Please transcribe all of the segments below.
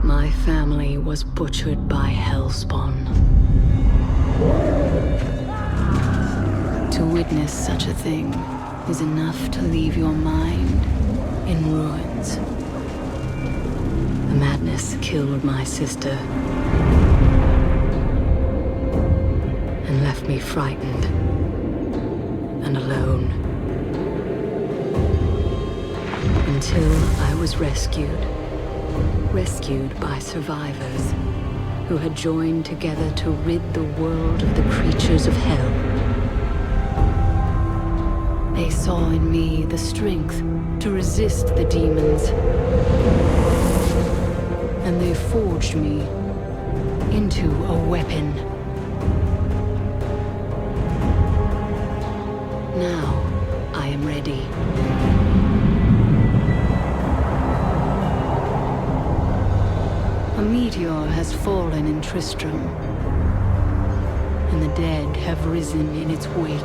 My family was butchered by Hellspawn. To witness such a thing is enough to leave your mind in ruins. The madness killed my sister and left me frightened and alone. Until I was rescued by survivors who had joined together to rid the world of the creatures of hell. They saw in me the strength to resist the demons, and they forged me into a weapon. Now I am ready. A meteor has fallen in Tristram, and the dead have risen in its wake.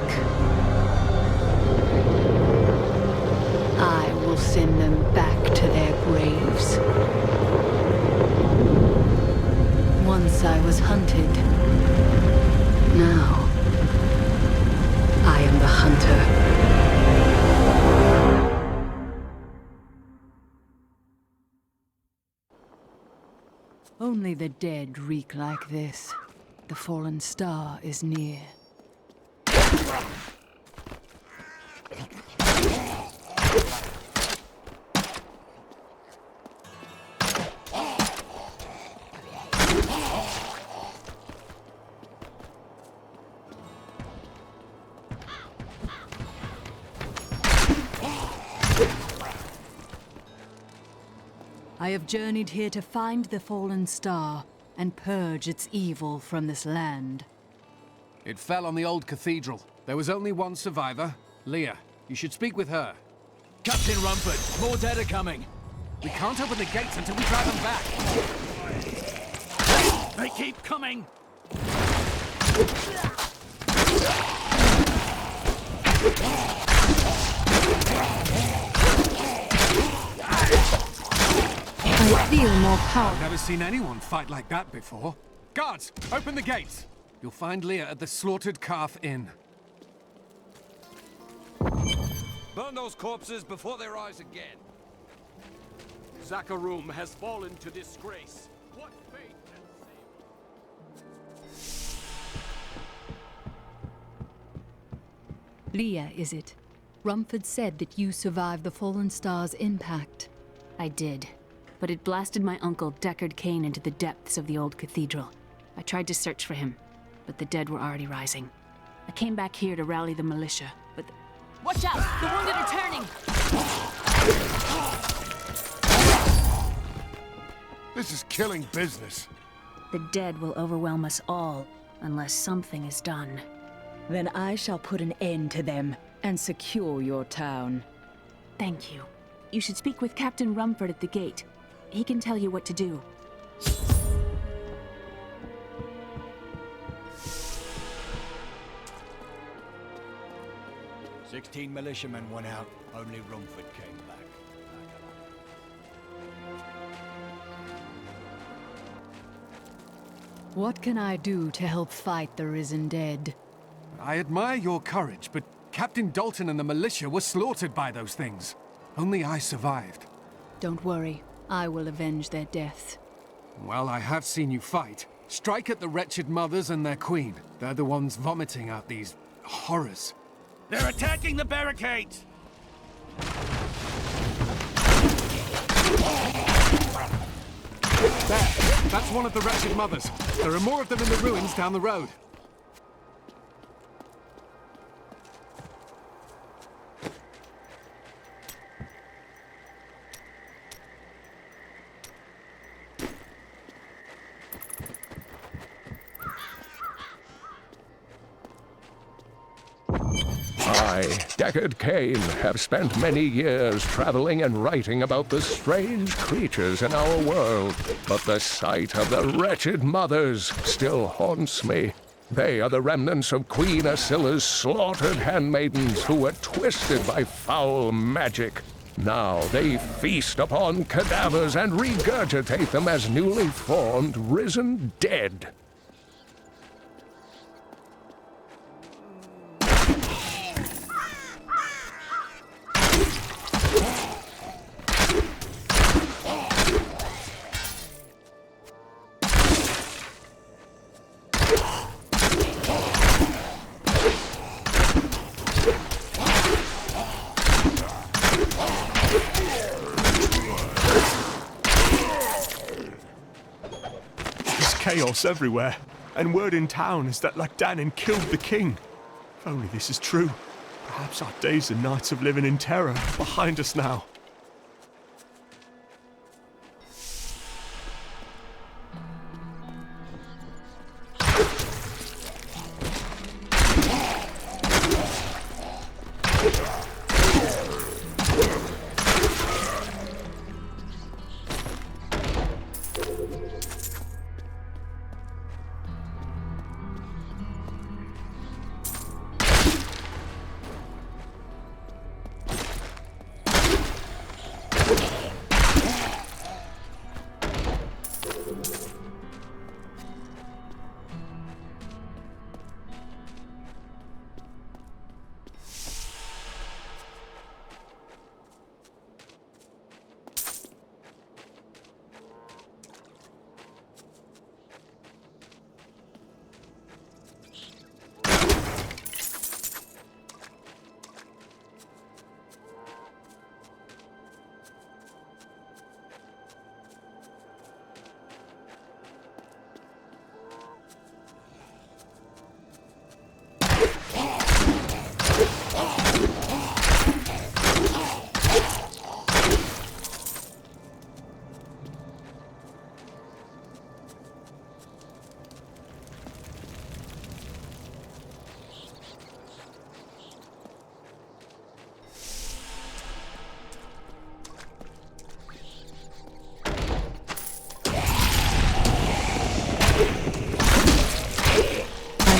I will send them back to their graves. Once I was hunted. Now, I am the hunter. Only the dead reek like this. The fallen star is near. I have journeyed here to find the fallen star and purge its evil from this land. It fell on the old cathedral. There was only one survivor, Leah. You should speak with her. Captain Rumford, more dead are coming. We can't open the gates until we drive them back. They keep coming! I feel more power. I've never seen anyone fight like that before. Guards, open the gates! You'll find Leah at the Slaughtered Calf Inn. Burn those corpses before they rise again. Zakharum has fallen to disgrace. What fate can save? Leah, is it? Rumford said that you survived the fallen star's impact. I did, but it blasted my uncle Deckard Cain into the depths of the old cathedral. I tried to search for him, but the dead were already rising. I came back here to rally the militia, but Watch out! The wounded are turning! This is killing business. The dead will overwhelm us all, unless something is done. Then I shall put an end to them and secure your town. Thank you. You should speak with Captain Rumford at the gate. He can tell you what to do. 16 militiamen went out. Only Rumford came back. What can I do to help fight the risen dead? I admire your courage, but Captain Dalton and the militia were slaughtered by those things. Only I survived. Don't worry, I will avenge their deaths. Well, I have seen you fight. Strike at the wretched mothers and their queen. They're the ones vomiting out these horrors. They're attacking the barricades! There! That's one of the wretched mothers. There are more of them in the ruins down the road. I, Deckard Cain, have spent many years traveling and writing about the strange creatures in our world, but the sight of the wretched mothers still haunts me. They are the remnants of Queen Asilla's slaughtered handmaidens who were twisted by foul magic. Now they feast upon cadavers and regurgitate them as newly formed, risen dead. Chaos everywhere, and word in town is that Lagdanin killed the king. If only this is true, perhaps our days and nights of living in terror are behind us now.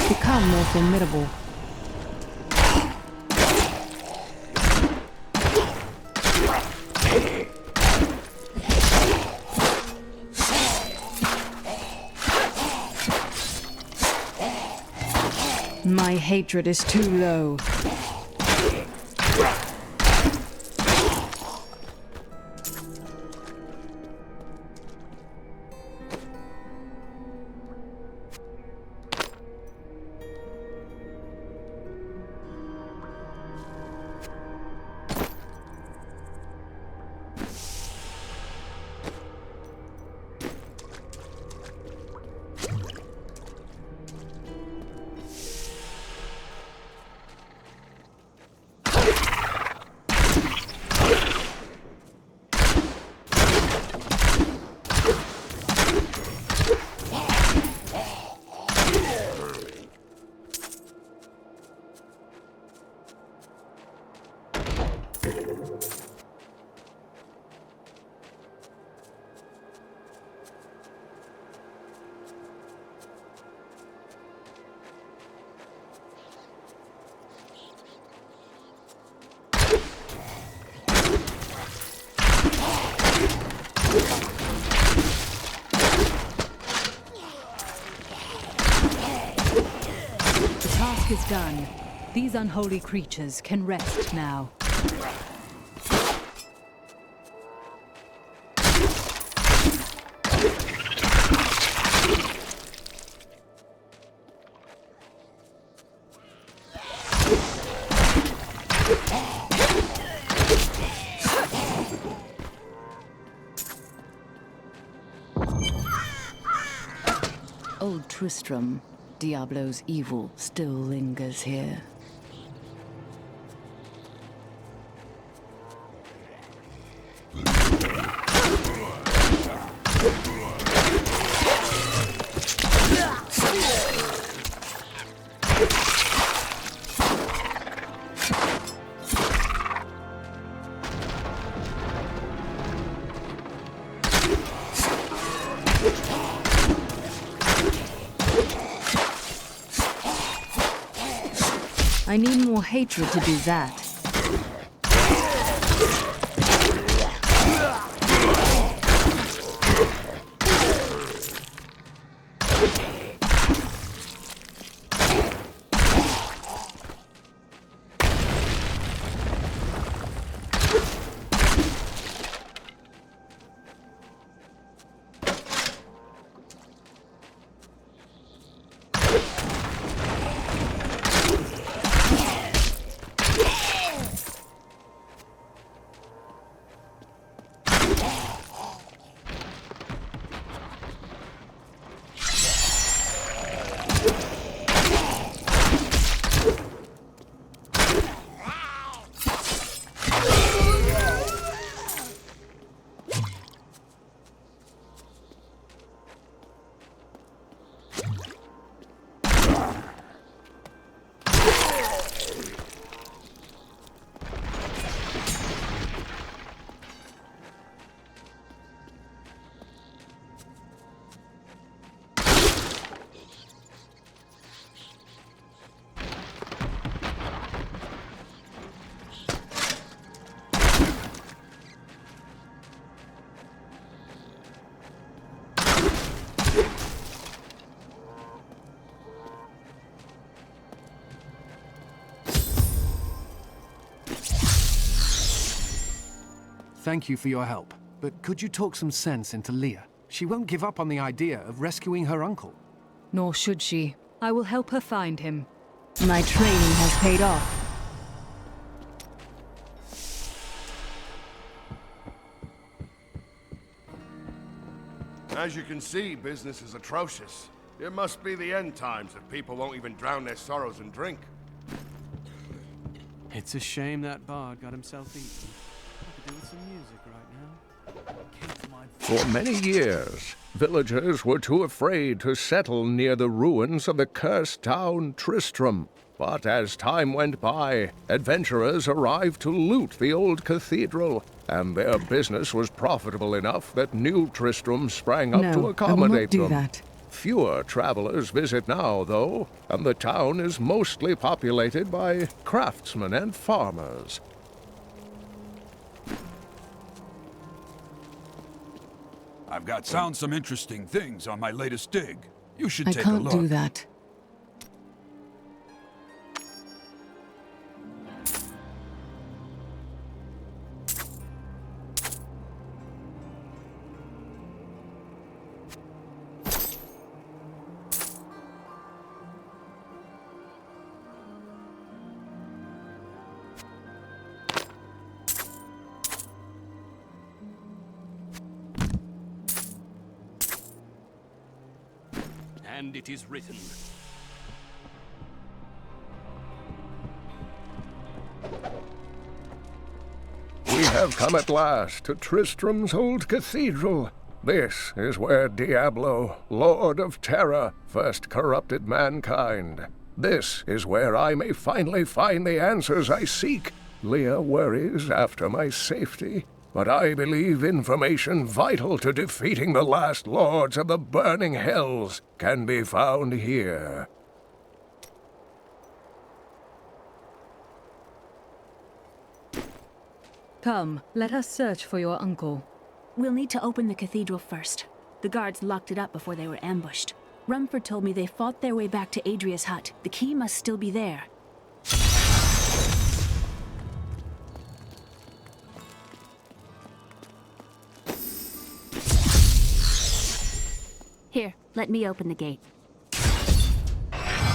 Become more formidable. My hatred is too low. work is done. These unholy creatures can rest now. Old Tristram, Diablo's evil, still lingers here. I need more hatred to do that. Thank you for your help, but could you talk some sense into Leah? She won't give up on the idea of rescuing her uncle. Nor should she. I will help her find him. My training has paid off. As you can see, business is atrocious. It must be the end times if people won't even drown their sorrows in drink. It's a shame that bard got himself eaten. I could do with some music right now. For many years, villagers were too afraid to settle near the ruins of the cursed town Tristram. But as time went by, adventurers arrived to loot the old cathedral, and their business was profitable enough that new Tristram sprang up to accommodate them. That. Fewer travelers visit now, though, and the town is mostly populated by craftsmen and farmers. I've got found some interesting things on my latest dig. You should I take a can't look. do that. And it is written. We have come at last to Tristram's old cathedral. This is where Diablo, Lord of Terror, first corrupted mankind. This is where I may finally find the answers I seek. Leah worries after my safety, but I believe information vital to defeating the last lords of the burning hells can be found here. Come, let us search for your uncle. We'll need to open the cathedral first. The guards locked it up before they were ambushed. Rumford told me they fought their way back to Adria's hut. The key must still be there. Here, let me open the gate.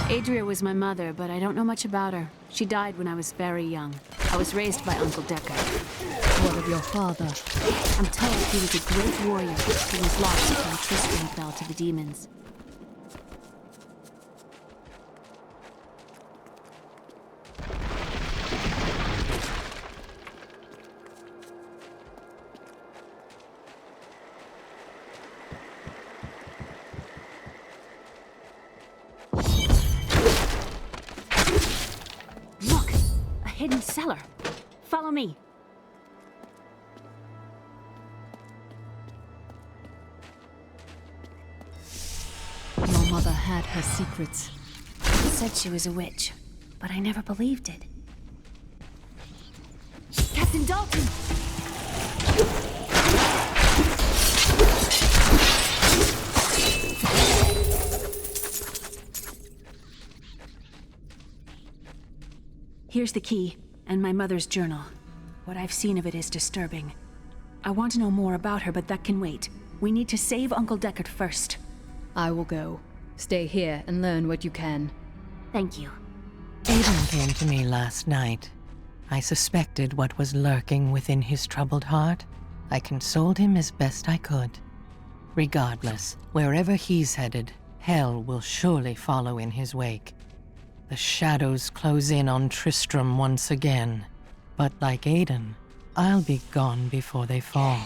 Adria was my mother, but I don't know much about her. She died when I was very young. I was raised by Uncle Deckard. What of your father? I'm told he was a great warrior who was lost when Tristram fell to the demons. Look! A hidden cellar. Follow me. Your mother had her secrets. She said she was a witch, but I never believed it. Captain Dalton! Here's the key, and my mother's journal. What I've seen of it is disturbing. I want to know more about her, but that can wait. We need to save Uncle Deckard first. I will go. Stay here and learn what you can. Thank you. Aiden came to me last night. I suspected what was lurking within his troubled heart. I consoled him as best I could. Regardless, wherever he's headed, hell will surely follow in his wake. The shadows close in on Tristram once again. But like Aiden, I'll be gone before they fall.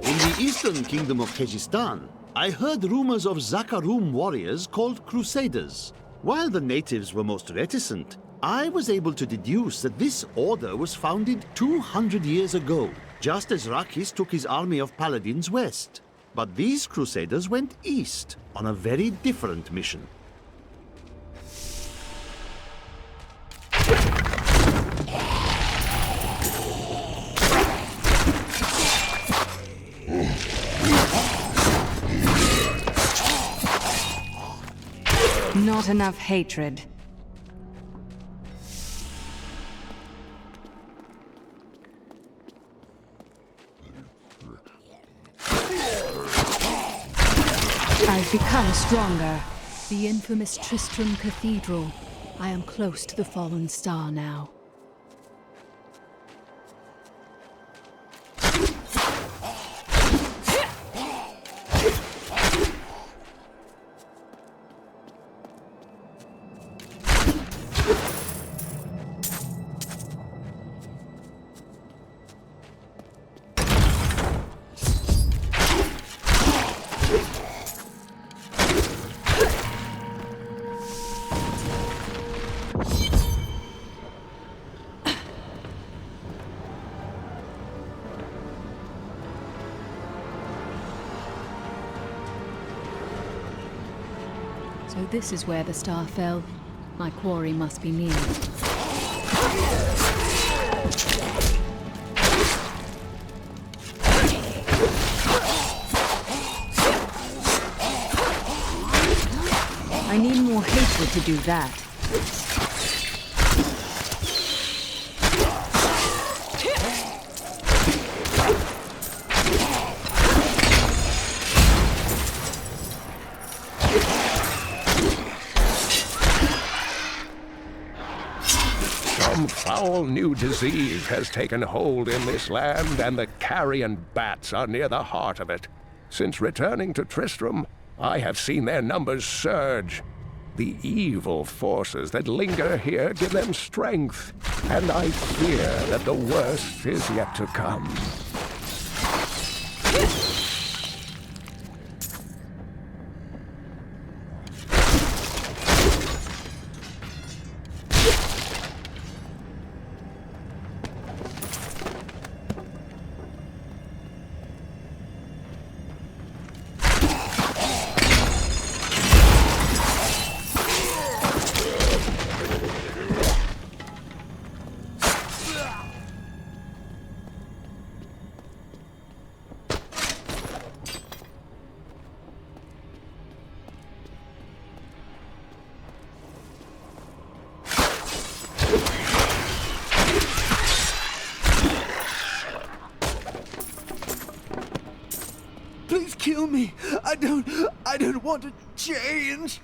In the eastern kingdom of Khejistan, I heard rumors of Zakarum warriors called Crusaders. While the natives were most reticent, I was able to deduce that this order was founded 200 years ago, just as Rakis took his army of paladins west. But these Crusaders went east on a very different mission. Not enough hatred. I've become stronger. The infamous Tristram Cathedral. I am close to the fallen star now. So this is where the star fell. My quarry must be near. I need more hatred to do that. Some foul new disease has taken hold in this land, and the carrion bats are near the heart of it. Since returning to Tristram, I have seen their numbers surge. The evil forces that linger here give them strength, and I fear that the worst is yet to come. kill me. I don't want to change.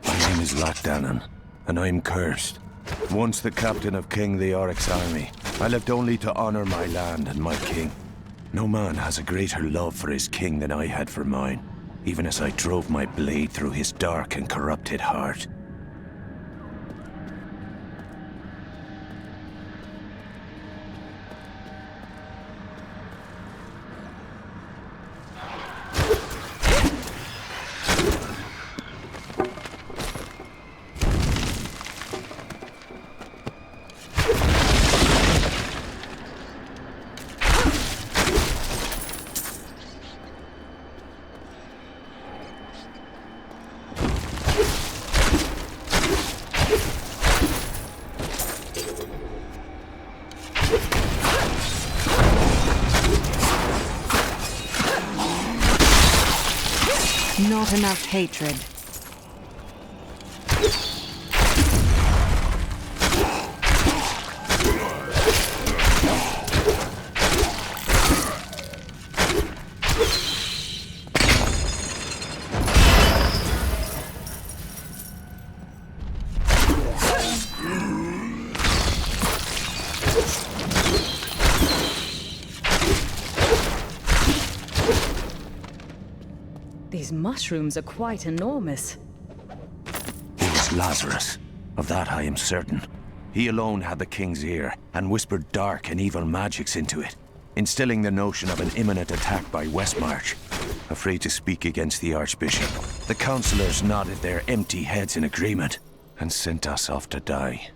My name is Lochdanan, and I'm cursed. Once the captain of King the Oryx army, I lived only to honor my land and my king. No man has a greater love for his king than I had for mine, even as I drove my blade through his dark and corrupted heart. Not enough hatred. These mushrooms are quite enormous. It was Lazarus. Of that I am certain. He alone had the king's ear, and whispered dark and evil magics into it, instilling the notion of an imminent attack by Westmarch. Afraid to speak against the Archbishop, the councillors nodded their empty heads in agreement, and sent us off to die.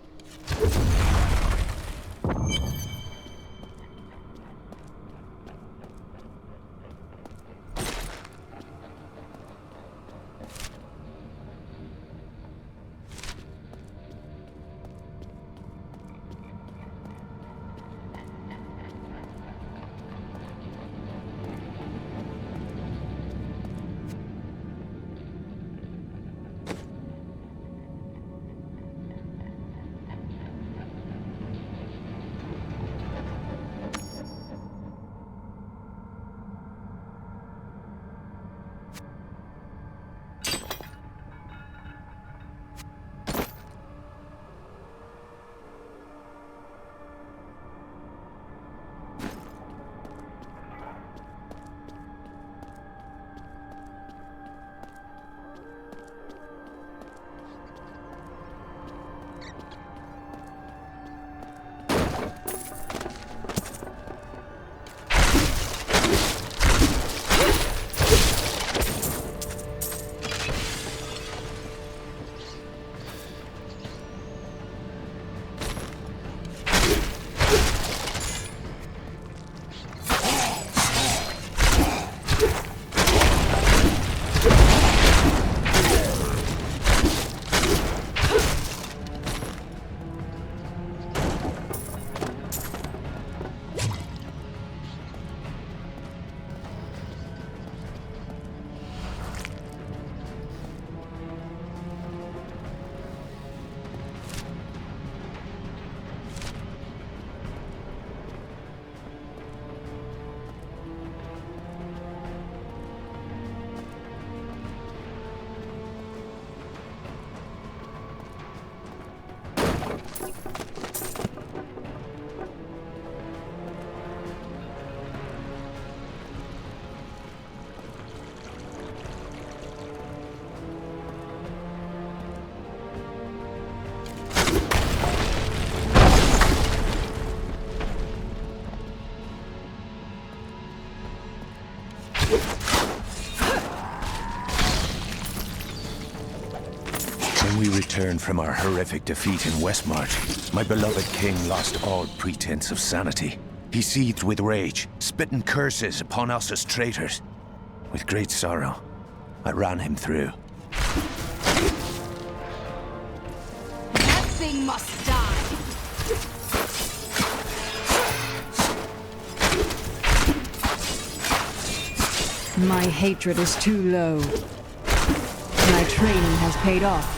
When we returned from our horrific defeat in Westmarch, my beloved king lost all pretense of sanity. He seethed with rage, spitting curses upon us as traitors. With great sorrow, I ran him through. That thing must die! My hatred is too low. My training has paid off.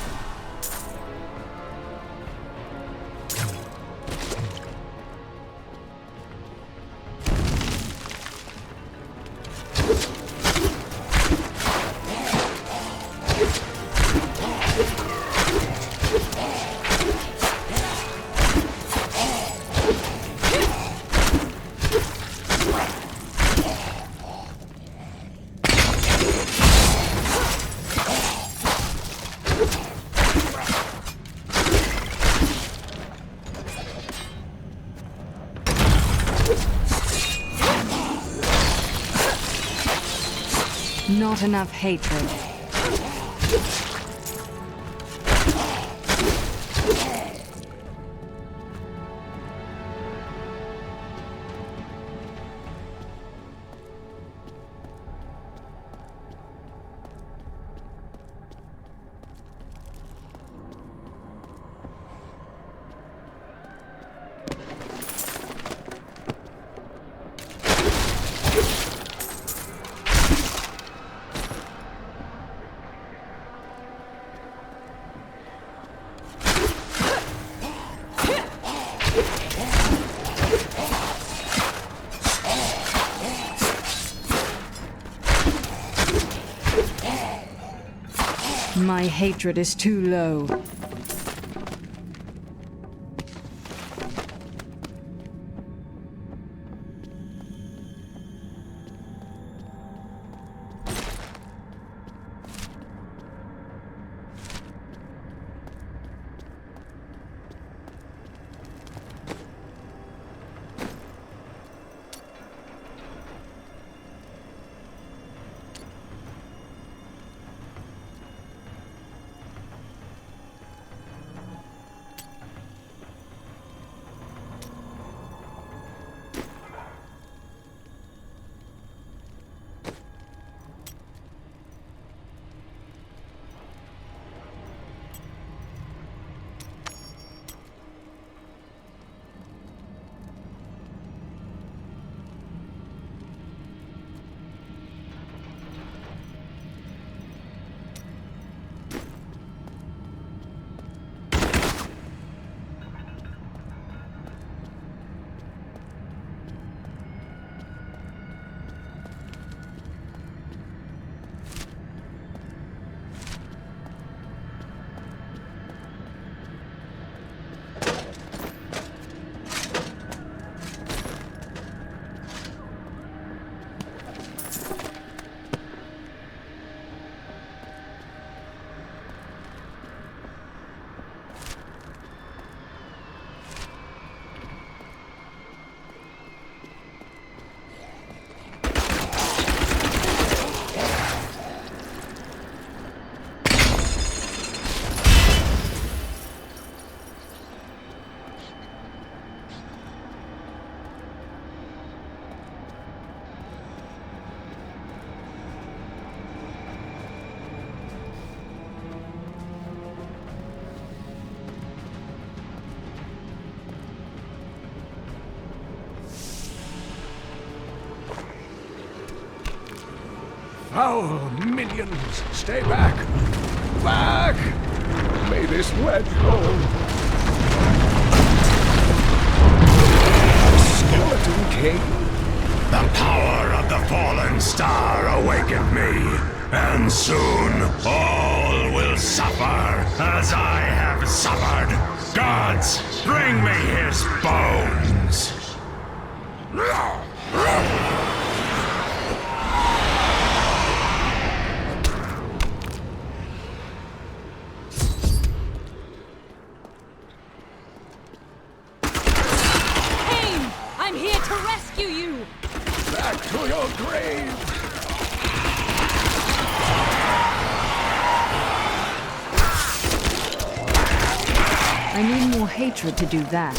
Not enough hatred. My hatred is too low. Foul minions, stay back! Back! May this wedge hold. Skeleton King? The power of the fallen star awakened me, and soon all will suffer as I have suffered. Gods, bring me his bones! I'm here to rescue you! Back to your grave! I need more hatred to do that.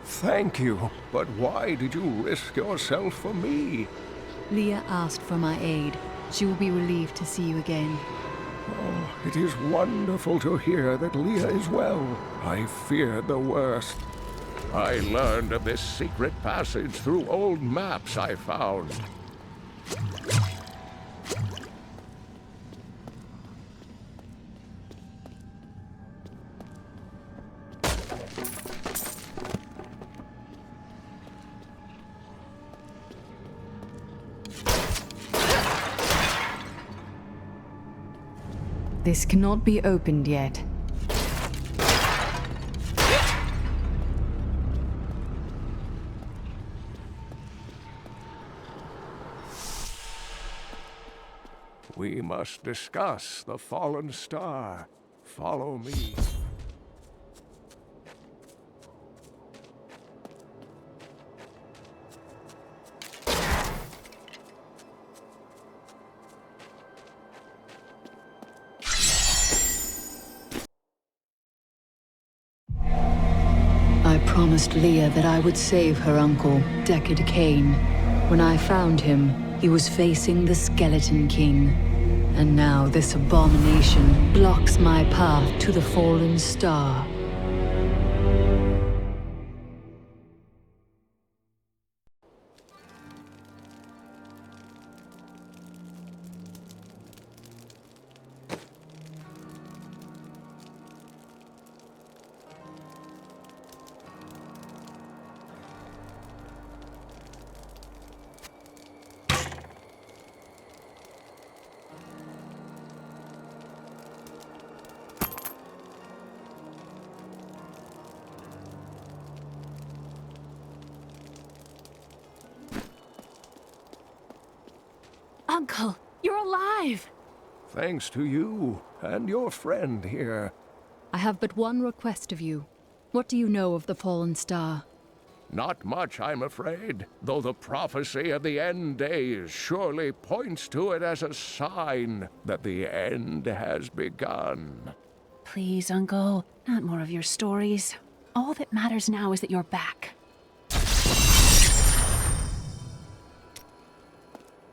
Thank you, but why did you risk yourself for me? Leah asked for my aid. She will be relieved to see you again. Oh, it is wonderful to hear that Leah is well. I feared the worst. I learned of this secret passage through old maps I found. This cannot be opened yet. We must discuss the fallen star. Follow me. I promised Leah that I would save her uncle, Deckard Cain. When I found him, he was facing the Skeleton King. And now this abomination blocks my path to the fallen star. Uncle, you're alive! Thanks to you and your friend here. I have but one request of you. What do you know of the fallen star? Not much, I'm afraid, though the prophecy of the end days surely points to it as a sign that the end has begun. Please, Uncle, not more of your stories. All that matters now is that you're back.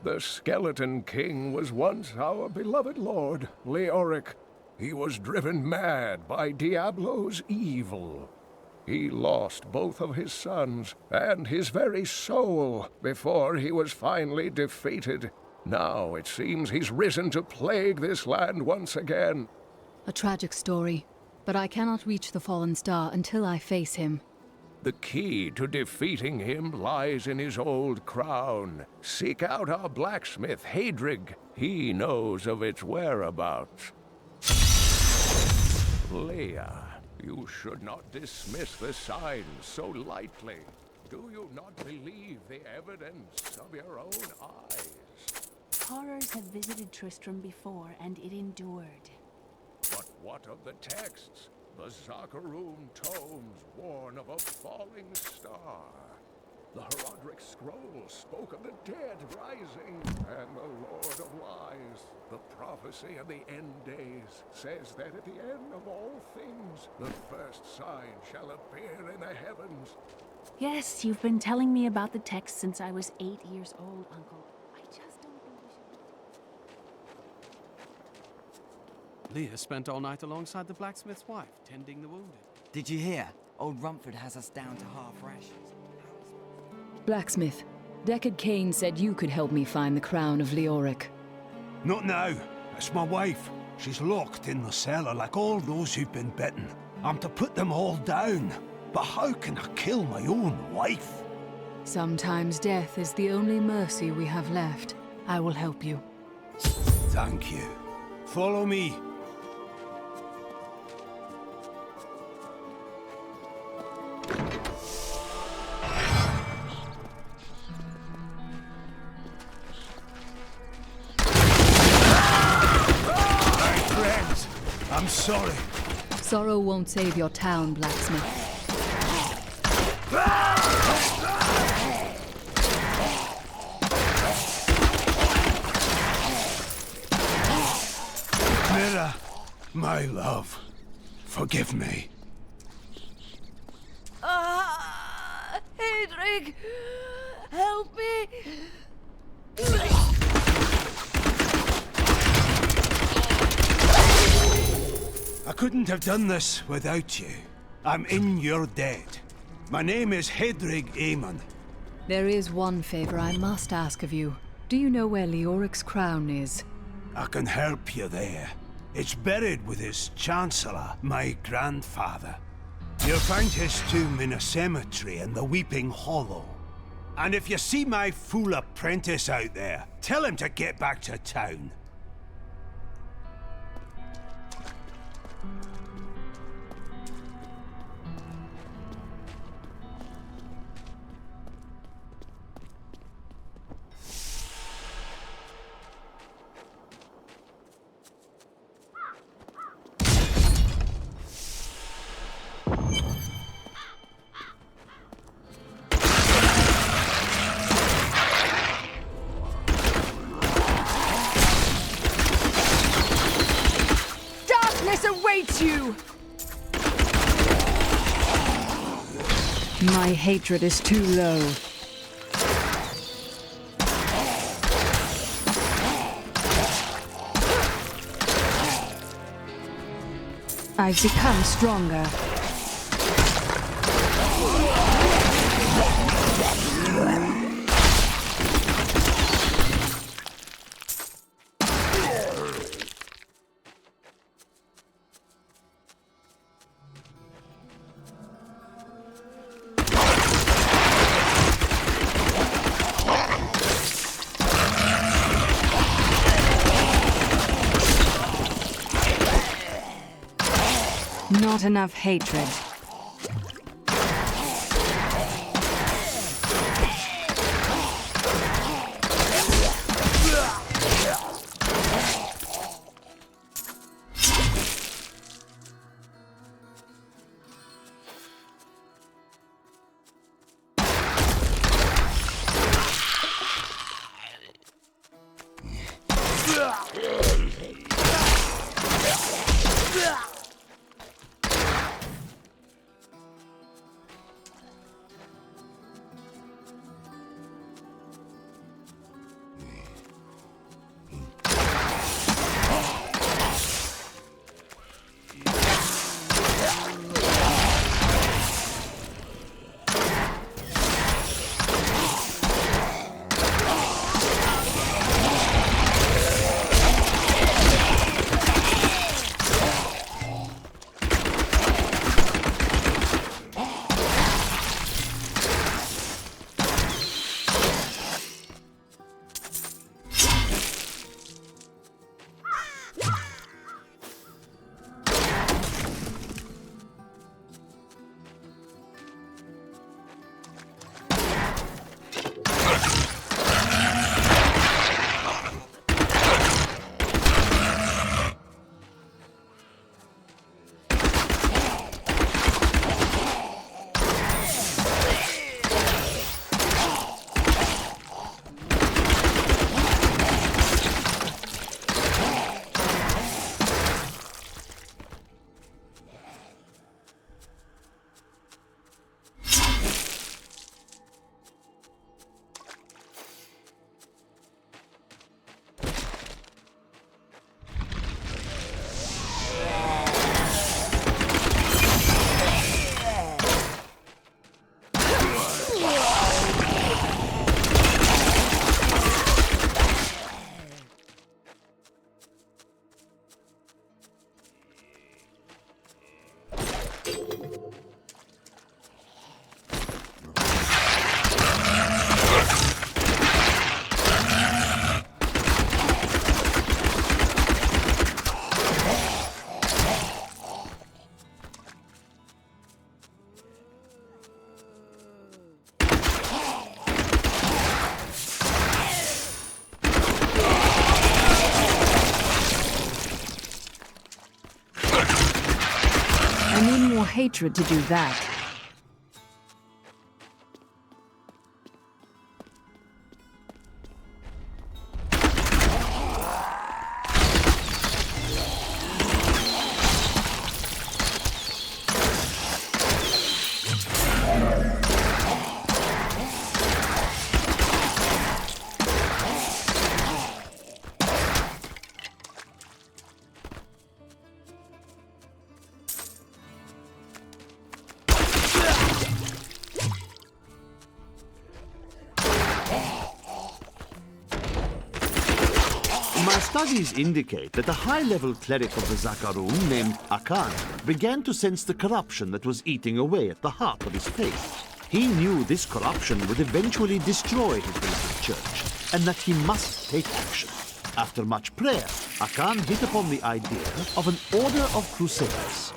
The Skeleton King was once our beloved lord, Leoric. He was driven mad by Diablo's evil. He lost both of his sons and his very soul before he was finally defeated. Now it seems he's risen to plague this land once again. A tragic story, but I cannot reach the fallen star until I face him. The key to defeating him lies in his old crown. Seek out our blacksmith, Hadrig. He knows of its whereabouts. Leah, you should not dismiss the signs so lightly. Do you not believe the evidence of your own eyes? Horrors have visited Tristram before, and it endured. But what of the texts? The Zakharum tomes warn of a falling star. The Herodric scroll spoke of the dead rising, and the Lord of Lies, the prophecy of the end days, says that at the end of all things, the first sign shall appear in the heavens. Yes, you've been telling me about the text since I was 8 years old, Uncle. I just don't think we should... Leah spent all night alongside the blacksmith's wife, tending the wounded. Did you hear? Old Rumford has us down to half rations. Blacksmith, Deckard Cain said you could help me find the crown of Leoric. Not now. It's my wife. She's locked in the cellar like all those who've been bitten. I'm to put them all down. But how can I kill my own wife? Sometimes death is the only mercy we have left. I will help you. Thank you. Follow me. I'm sorry. Sorrow won't save your town, blacksmith. Mira, my love, forgive me. Hadrig, help me. I couldn't have done this without you. I'm in your debt. My name is Hadrig Aemon. There is one favor I must ask of you. Do you know where Leoric's crown is? I can help you there. It's buried with his chancellor, my grandfather. You'll find his tomb in a cemetery in the Weeping Hollow. And if you see my fool apprentice out there, tell him to get back to town. darkness awaits you! My hatred is too low. I've become stronger. Not enough hatred. Hatred to do that. Studies indicate that a high-level cleric of the Zakarum named Akan began to sense the corruption that was eating away at the heart of his faith. He knew this corruption would eventually destroy his beloved church, and that he must take action. After much prayer, Akan hit upon the idea of an order of crusaders.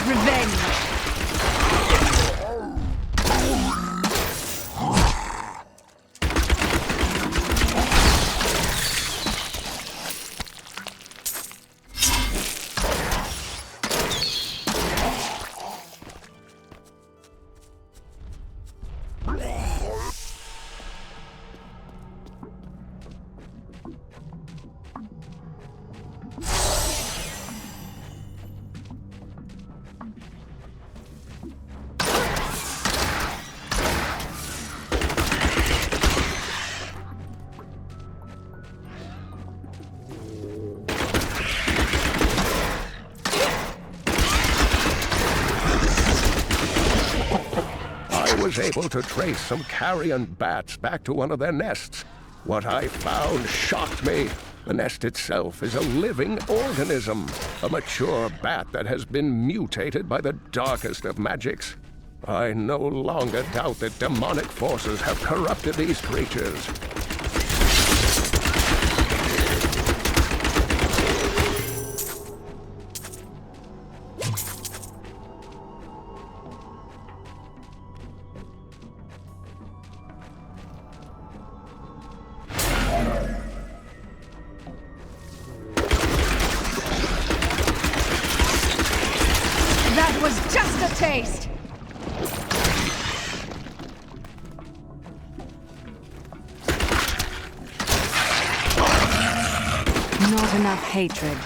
revenge! I was able to trace some carrion bats back to one of their nests. What I found shocked me. The nest itself is a living organism, a mature bat that has been mutated by the darkest of magics. I no longer doubt that demonic forces have corrupted these creatures. That was just a taste! Not enough hatred.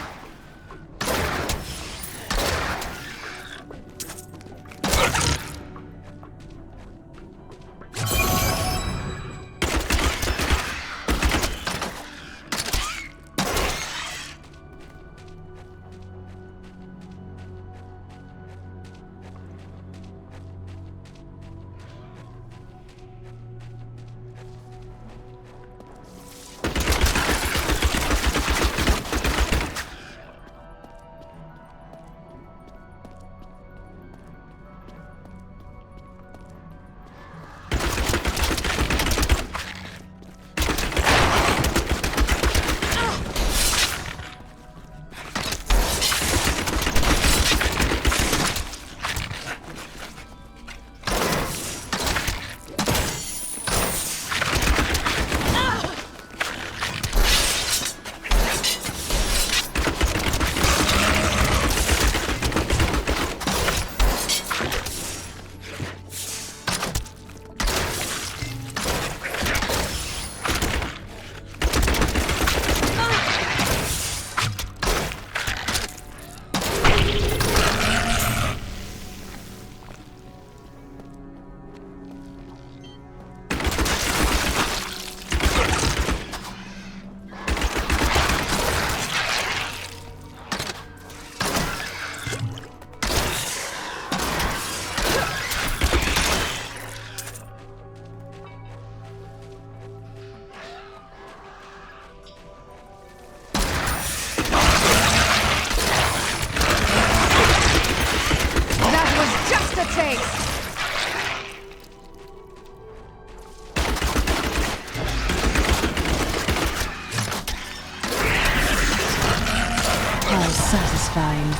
How satisfying.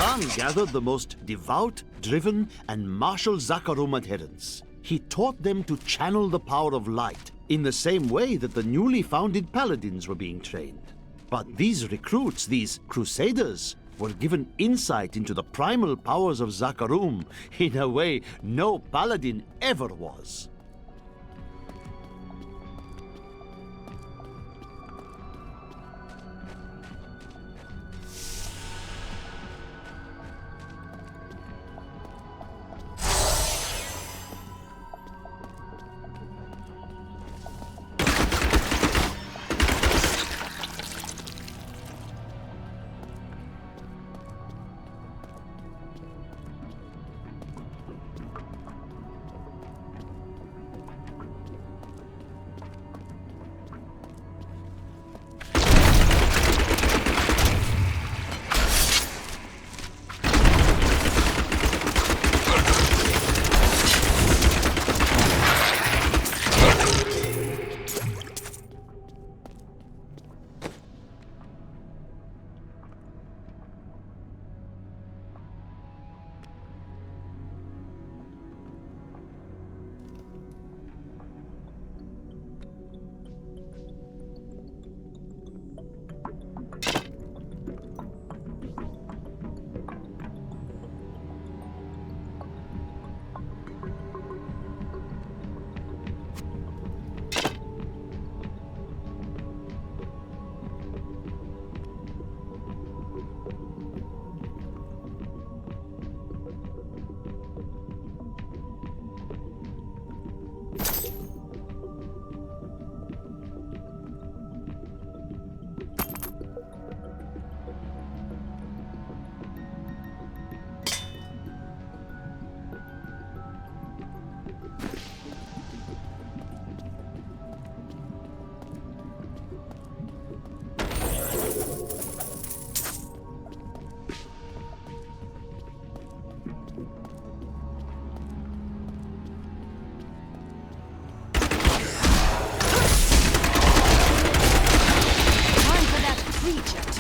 Khan gathered the most devout, driven, and martial Zakarum adherents. He taught them to channel the power of light in the same way that the newly founded paladins were being trained. But these recruits, these crusaders, were given insight into the primal powers of Zakarum in a way no paladin ever was.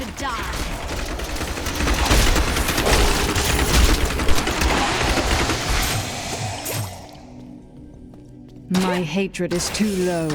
to die! My hatred is too low.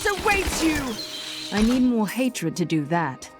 Awaits you! I need more hatred to do that.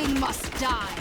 None must die.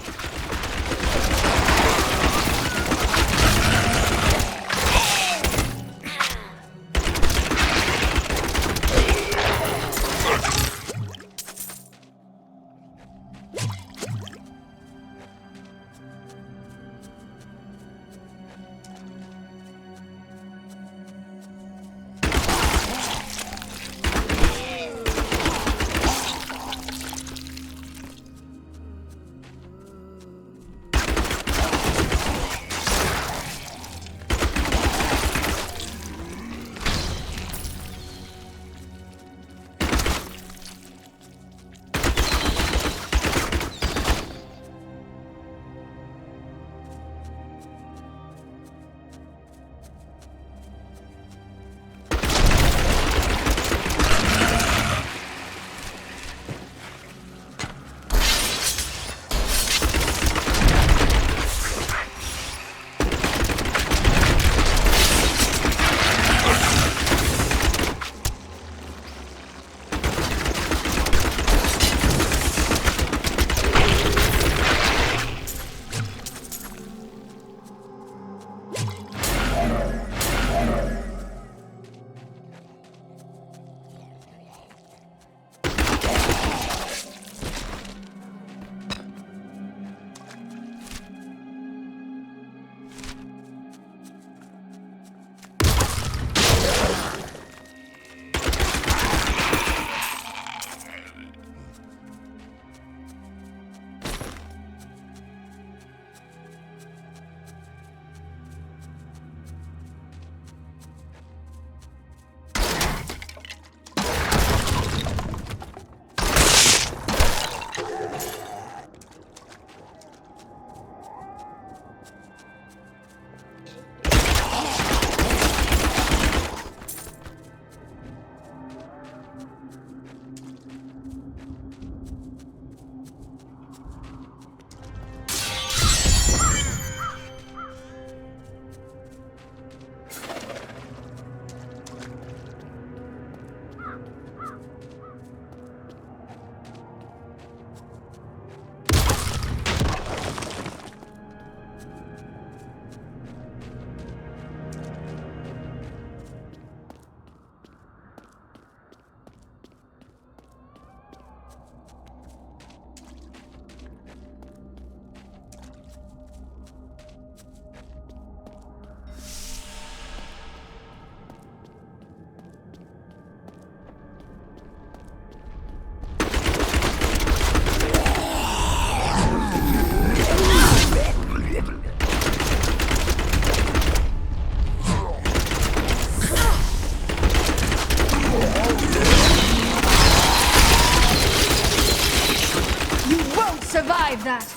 Survive that!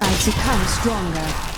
I've become stronger.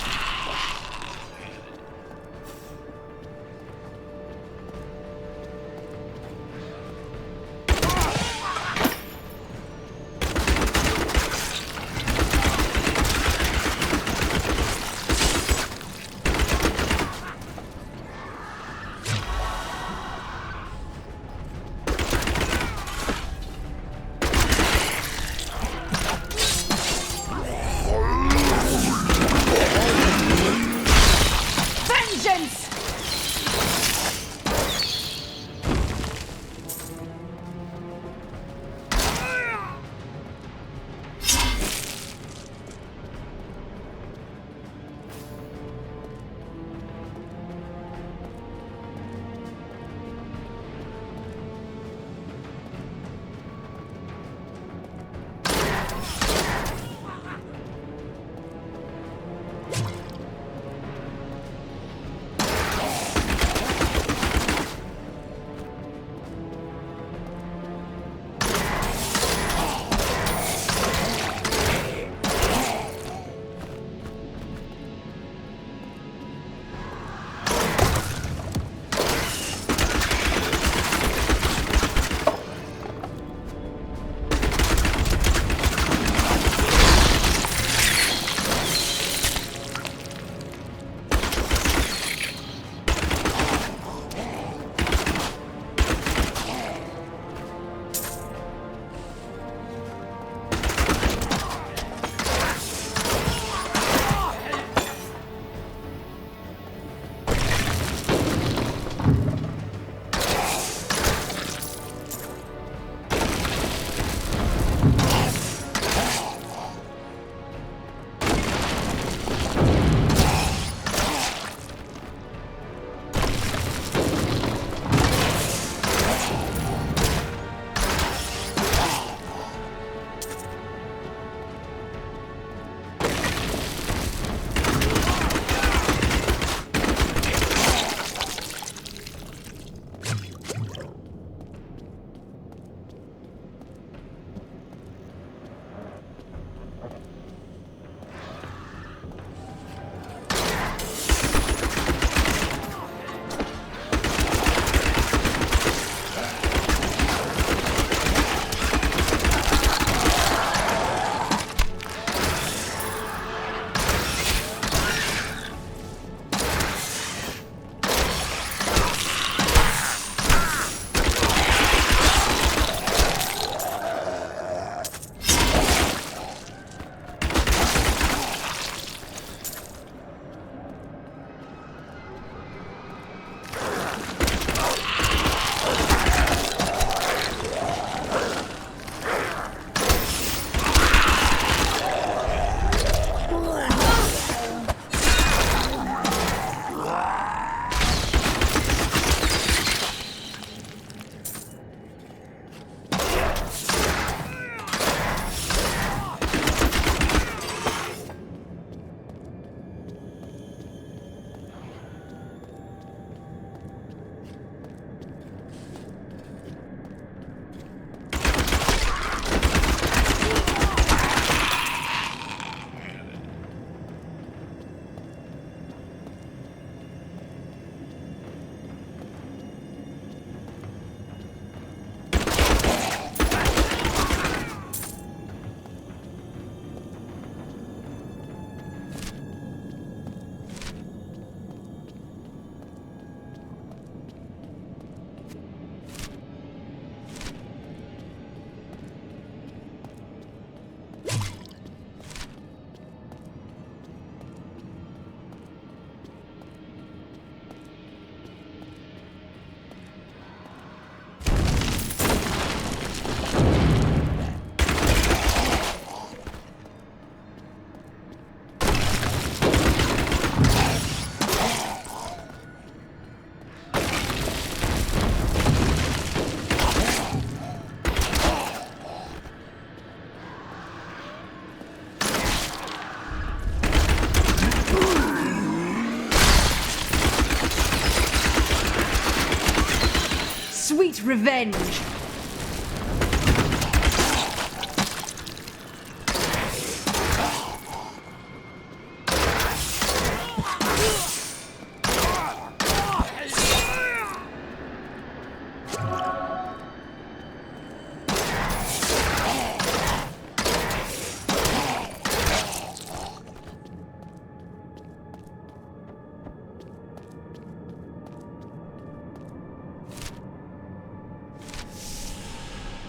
sweet revenge!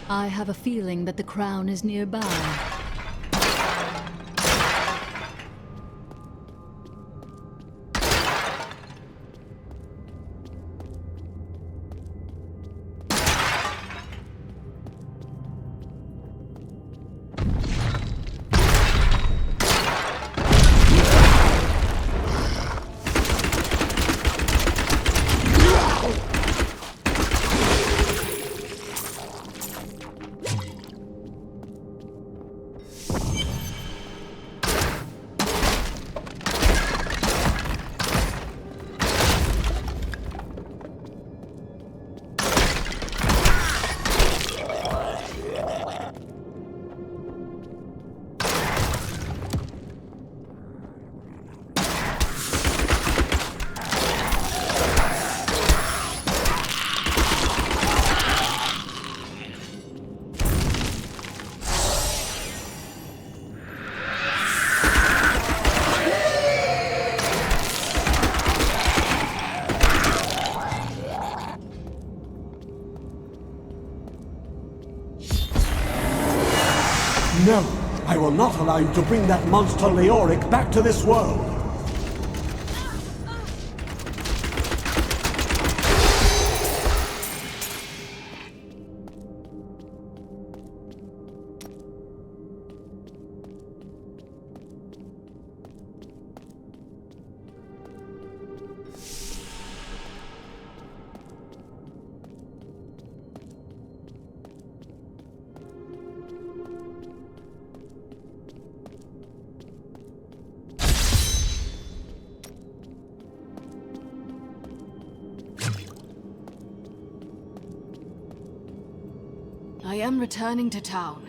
I have a feeling that the crown is nearby. No, I will not allow you to bring that monster Leoric back to this world. I am returning to town.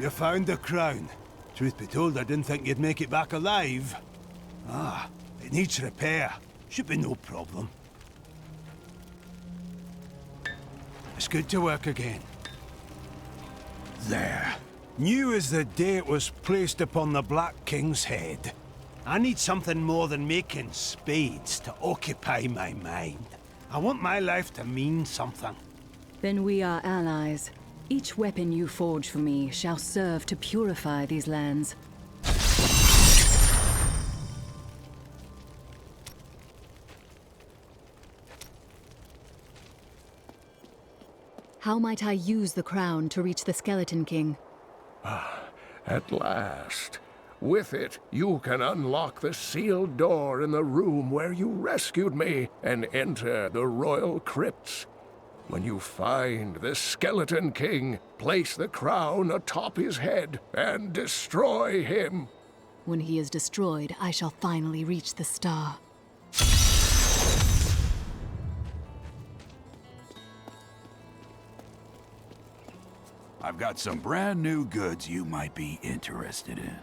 You found the crown. Truth be told, I didn't think you'd make it back alive. Ah, it needs repair. Should be no problem. It's good to work again. There. New as the day it was placed upon the Black King's head. I need something more than making spades to occupy my mind. I want my life to mean something. Then we are allies. Each weapon you forge for me shall serve to purify these lands. How might I use the crown to reach the Skeleton King? At last. With it, you can unlock the sealed door in the room where you rescued me and enter the royal crypts. When you find the Skeleton King, place the crown atop his head and destroy him. When he is destroyed, I shall finally reach the star. I've got some brand new goods you might be interested in.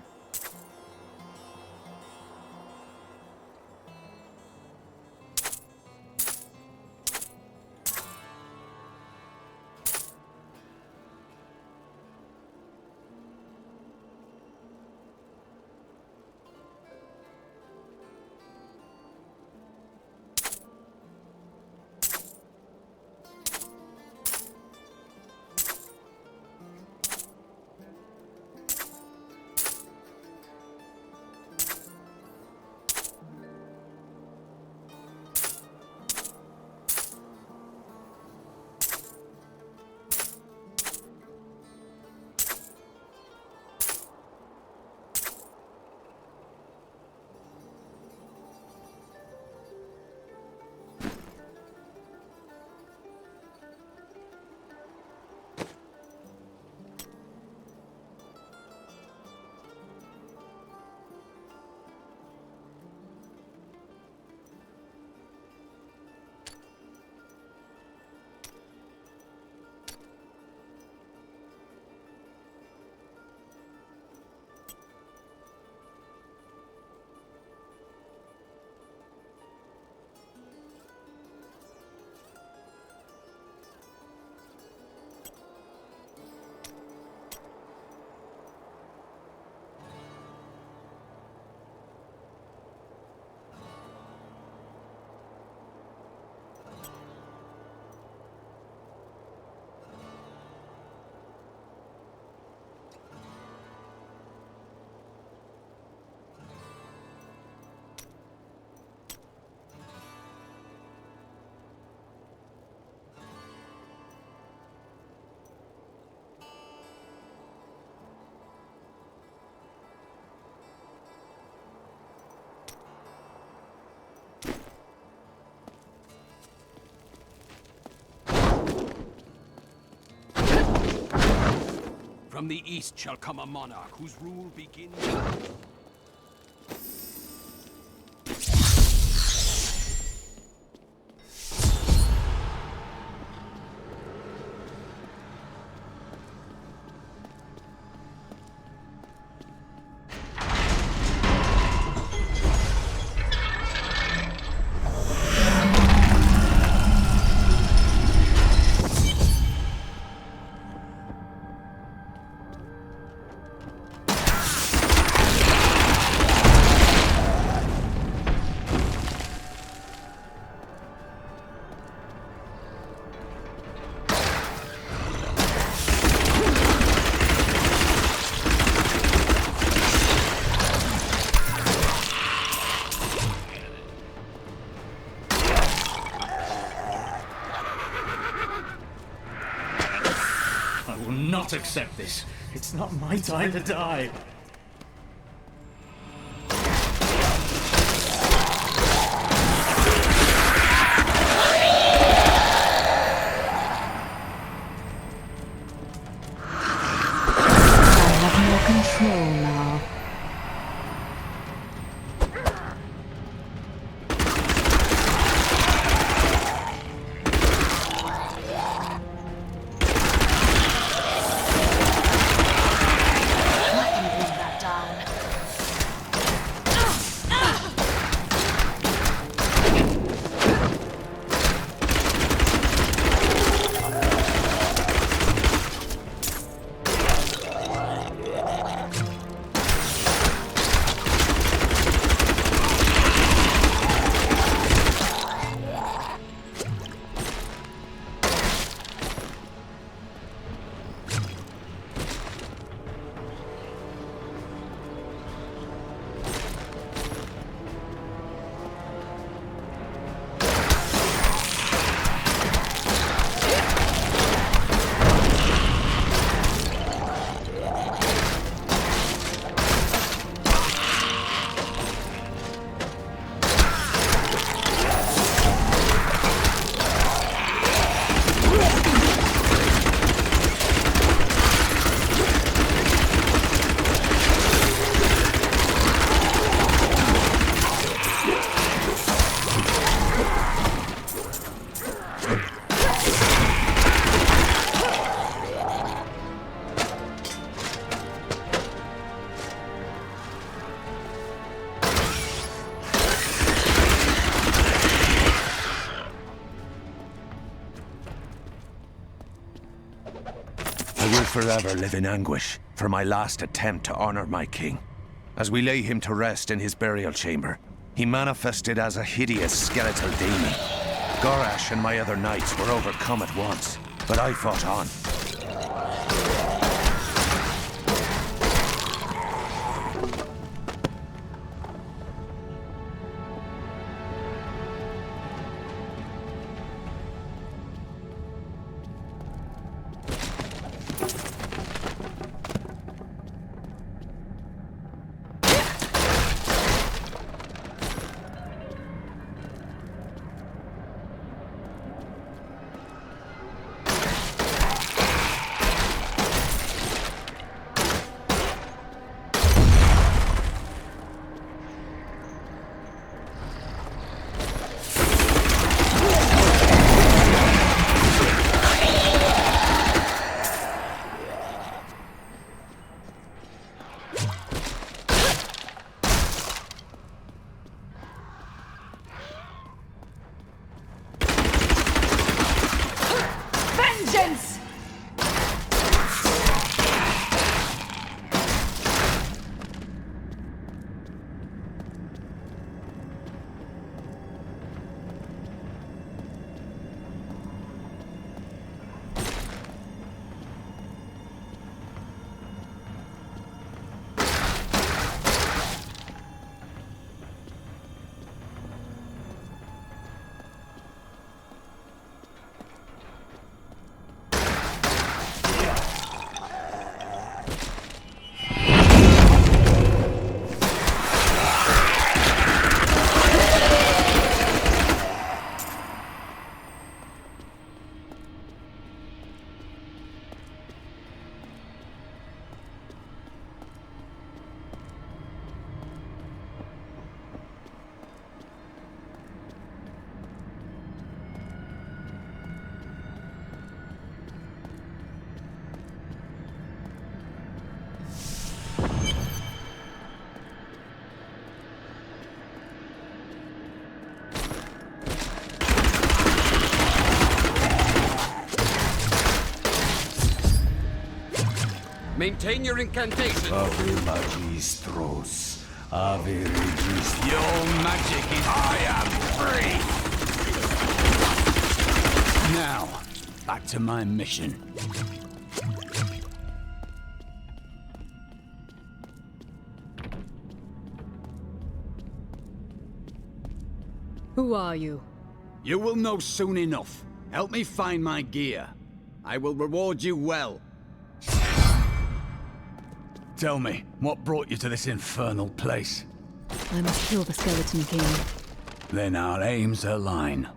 From the east shall come a monarch whose rule begins... I will not accept this. It's not my time to die. I have more control now. What in the will forever live in anguish for my last attempt to honor my king. As we lay him to rest in his burial chamber, he manifested as a hideous skeletal demon. Gorash and my other knights were overcome at once, but I fought on. Maintain your incantation. Ave magistros. Ave regis. Your magic is... I am free! Now, back to my mission. Who are you? You will know soon enough. Help me find my gear. I will reward you well. Tell me, what brought you to this infernal place? I must kill the Skeleton King. Then our aims align.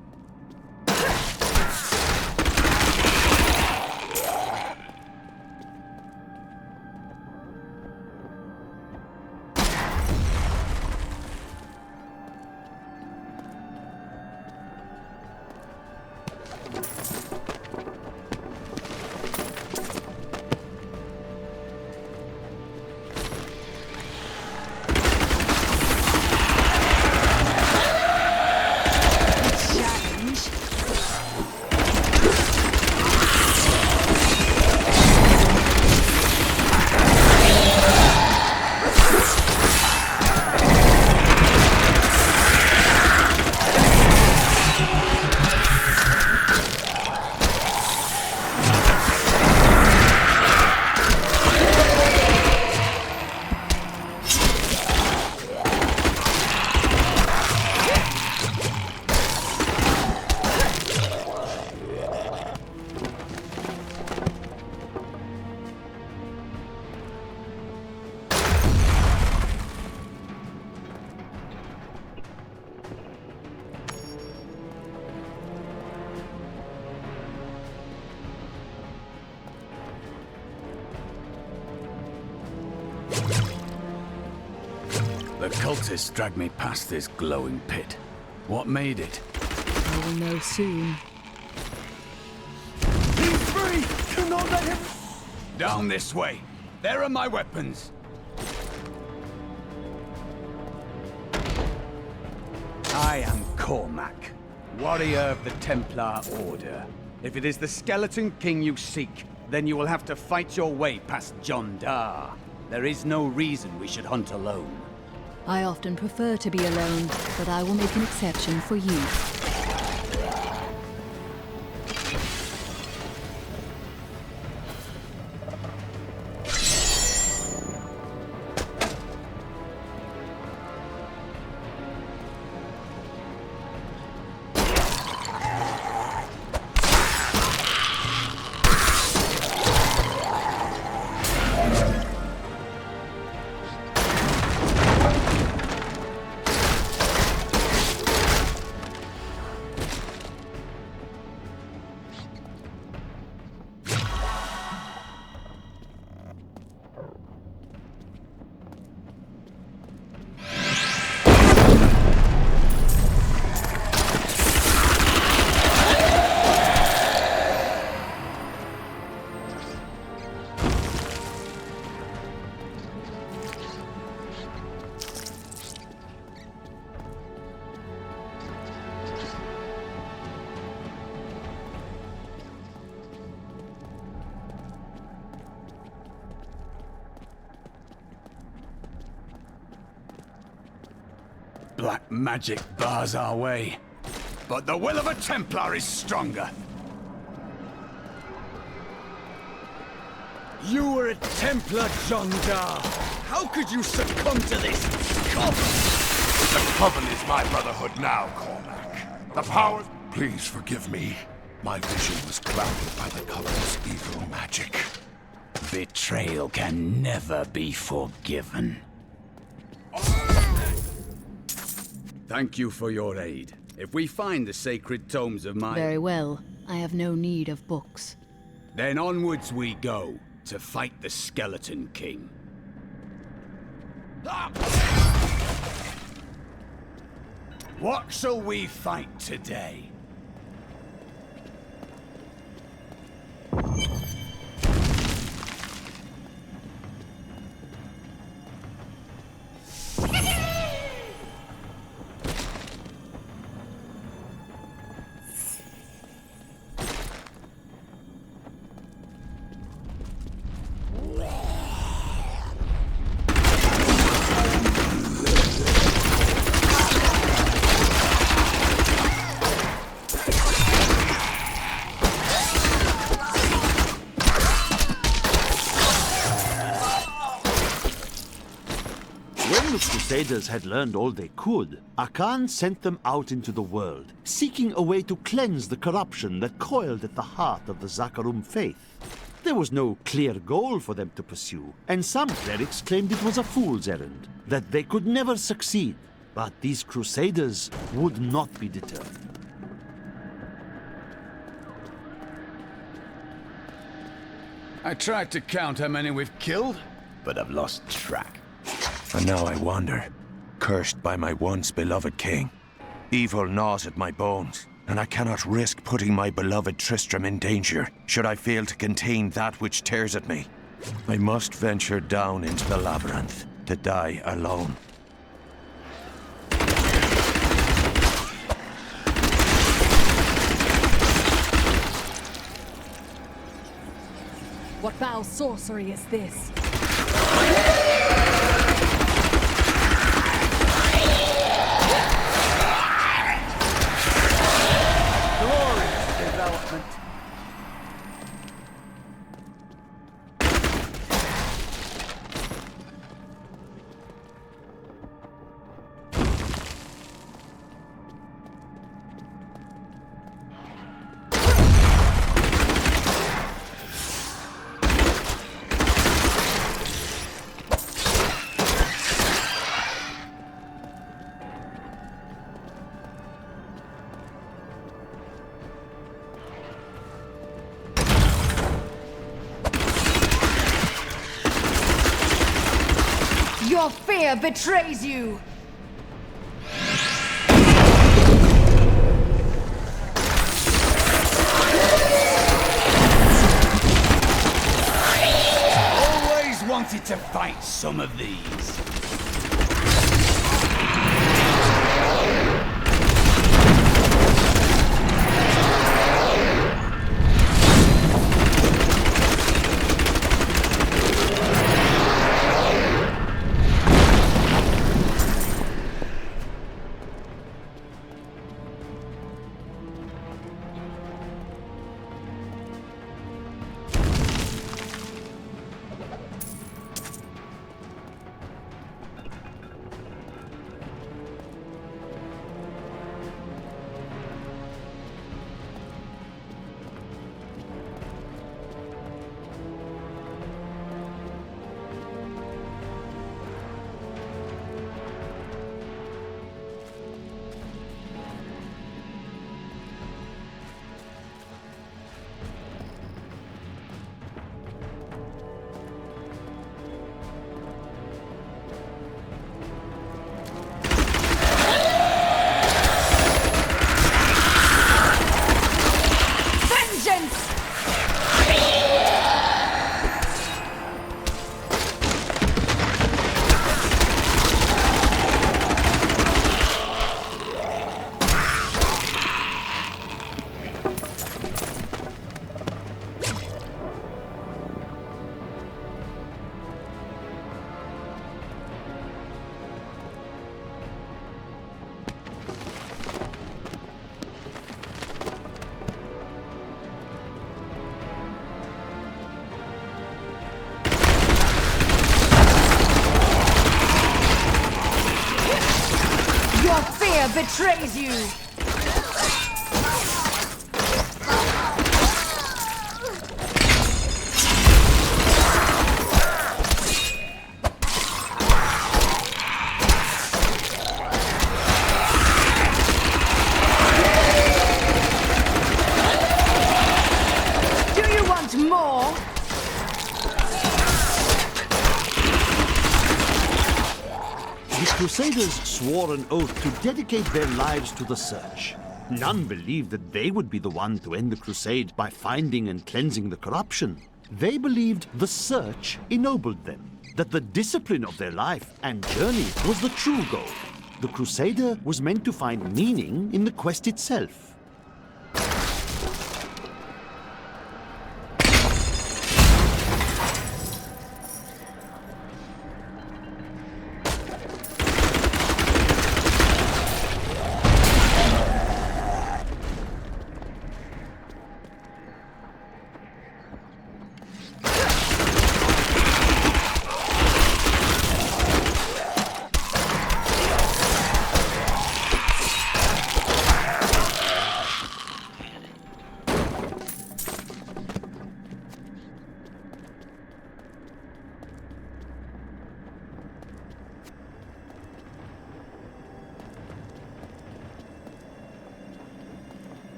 The cultists dragged me past this glowing pit. What made it? I will know soon. He's free! Do not let him... Down this way. There are my weapons. I am Cormac, warrior of the Templar Order. If it is the Skeleton King you seek, Then you will have to fight your way past John Dar. There is no reason we should hunt alone. I often prefer to be alone, but I will make an exception for you. Black magic bars our way, but the will of a Templar is stronger. You were a Templar, John Dar. How could you succumb to this coven? The Coven is my brotherhood now, Cormac. The powers... Please forgive me. My vision was clouded by the Coven's evil magic. Betrayal can never be forgiven. Thank you for your aid. If we find the sacred tomes of my... Very well. I have no need of books. Then onwards we go, to fight the Skeleton King. What shall we fight today? When the Crusaders had learned all they could, Akan sent them out into the world, seeking a way to cleanse the corruption that coiled at the heart of the Zakarum faith. There was no clear goal for them to pursue, and some clerics claimed it was a fool's errand, that they could never succeed. But these Crusaders would not be deterred. I tried to count how many we've killed, but I've lost track. And now I wander, cursed by my once beloved king. Evil gnaws at my bones, and I cannot risk putting my beloved Tristram in danger, should I fail to contain that which tears at me. I must venture down into the labyrinth, to die alone. What foul sorcery is this? Glorious development. Your fear betrays you! Always wanted to fight some of these. Your fear betrays you! Do you want more? The Crusaders swore an oath to dedicate their lives to the search. None believed that they would be the one to end the crusade by finding and cleansing the corruption. They believed the search ennobled them, that the discipline of their life and journey was the true goal. The Crusader was meant to find meaning in the quest itself.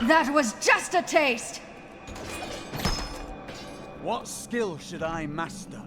That was just a taste! What skill should I master?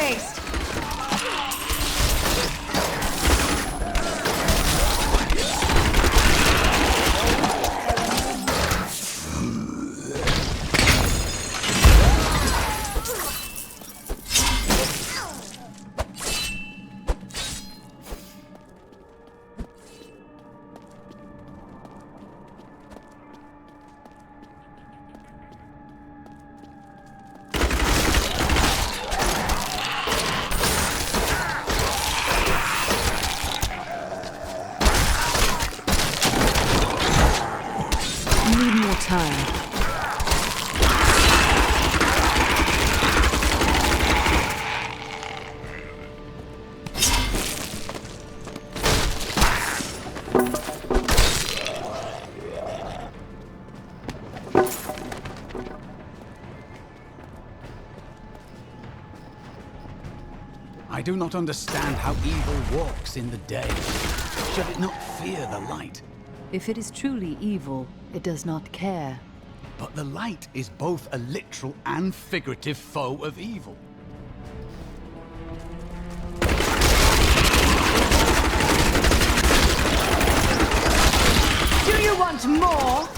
taste! Need more time. I do not understand how evil walks in the day. Should it not fear the light? If it is truly evil, it does not care. But the light is both a literal and figurative foe of evil. Do you want more?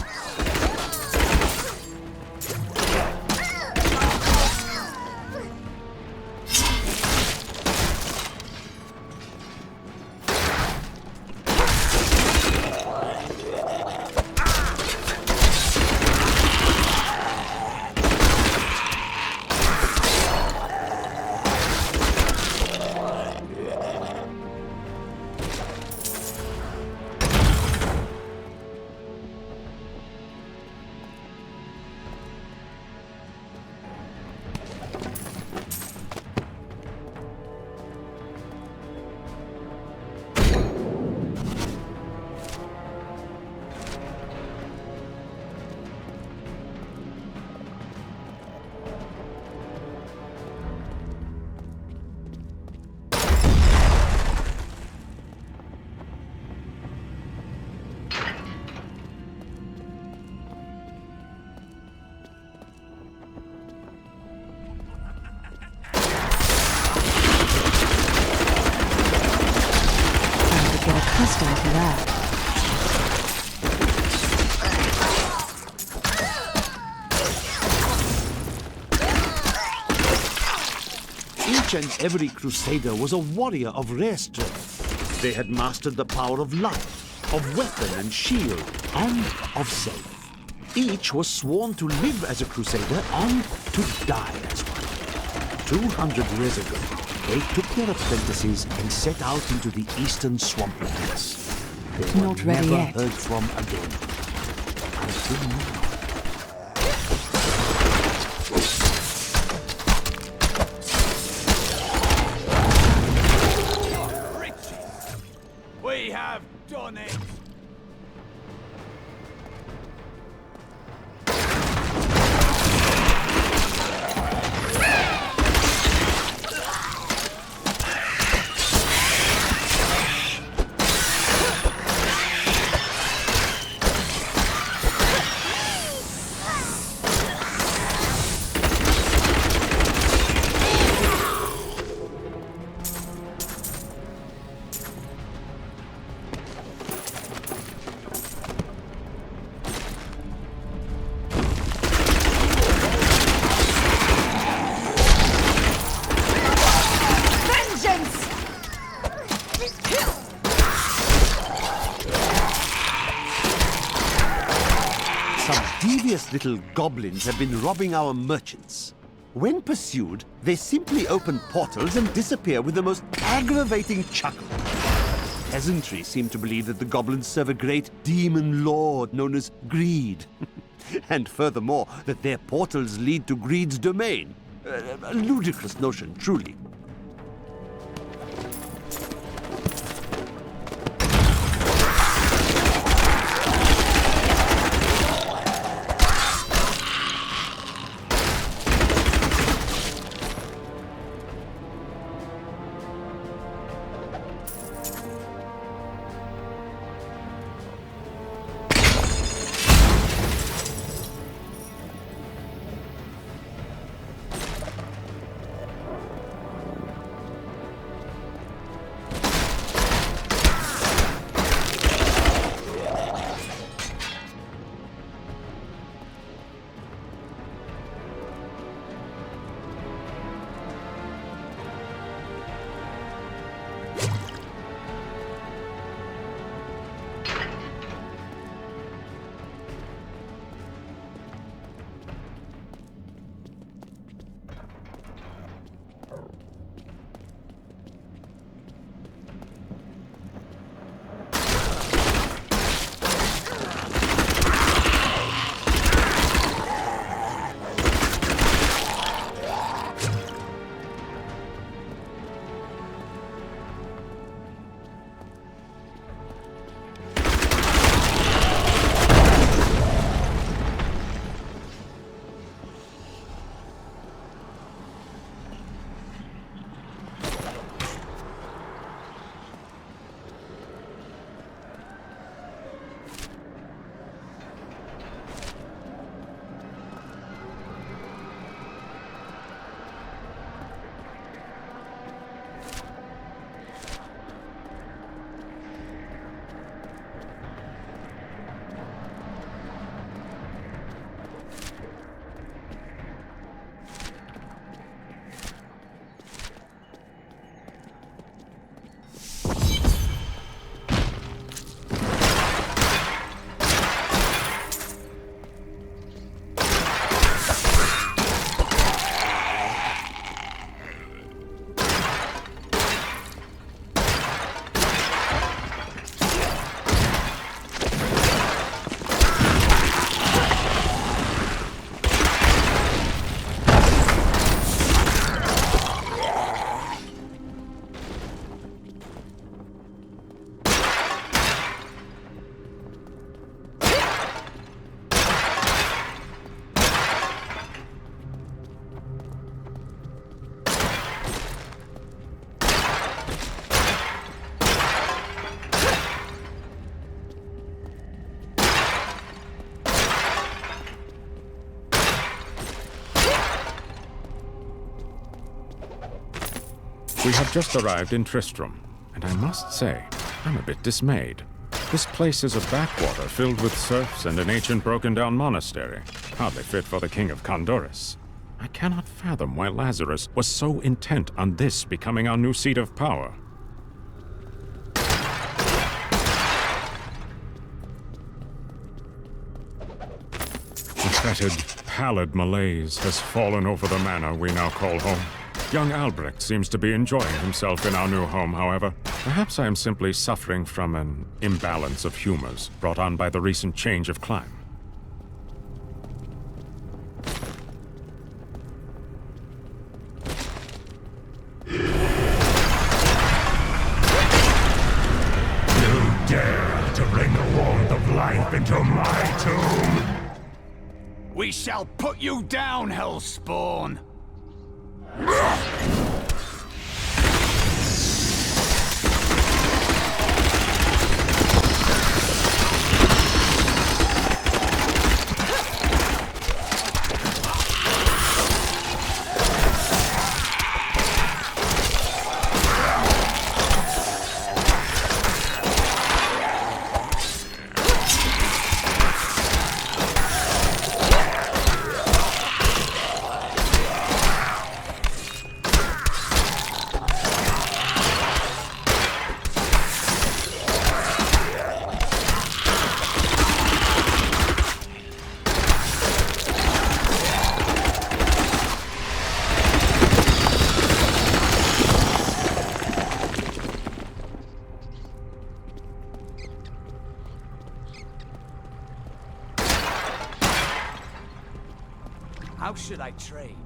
Accustomed to that. Each and every crusader was a warrior of rare strength. They had mastered the power of life, of weapon and shield, and of self. Each was sworn to live as a crusader and to die as one. 200 years ago, they took their apprentices and set out into the eastern swamplands. They were Not ready never yet. heard from again. Until now. We have done it! Devious little goblins have been robbing our merchants. When pursued, they simply open portals and disappear with the most aggravating chuckle. Peasantry seem to believe that the goblins serve a great demon lord known as Greed. And furthermore, that their portals lead to Greed's domain. A ludicrous notion, truly. We have just arrived in Tristram, and I must say, I'm a bit dismayed. This place is a backwater filled with serfs and an ancient broken-down monastery, hardly fit for the King of Condorus. I cannot fathom why Lazarus was so intent on this becoming our new seat of power. A fetid, pallid malaise has fallen over the manor we now call home. Young Albrecht seems to be enjoying himself in our new home, however. Perhaps I am simply suffering from an imbalance of humors brought on by the recent change of climate. Dare to bring the warmth of life into my tomb? We shall put you down, Hellspawn! How should I train?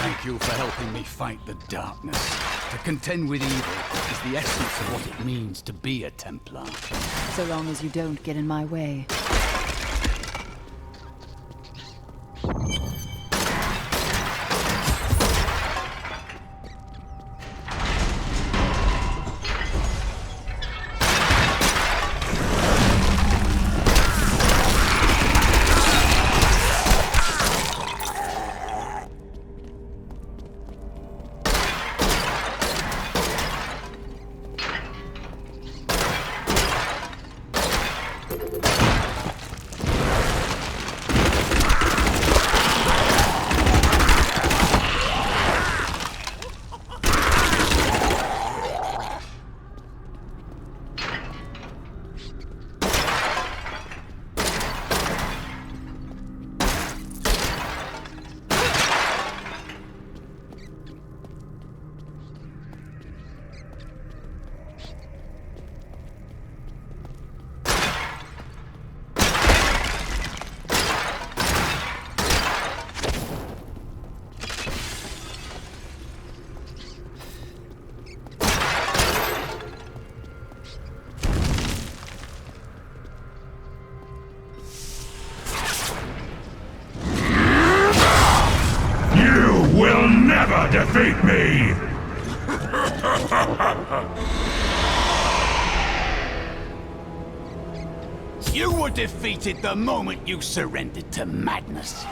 Thank you for helping me fight the darkness. To contend with evil is the essence of what it means to be a Templar. So long as you don't get in my way. Will never defeat me! You were defeated the moment you surrendered to madness.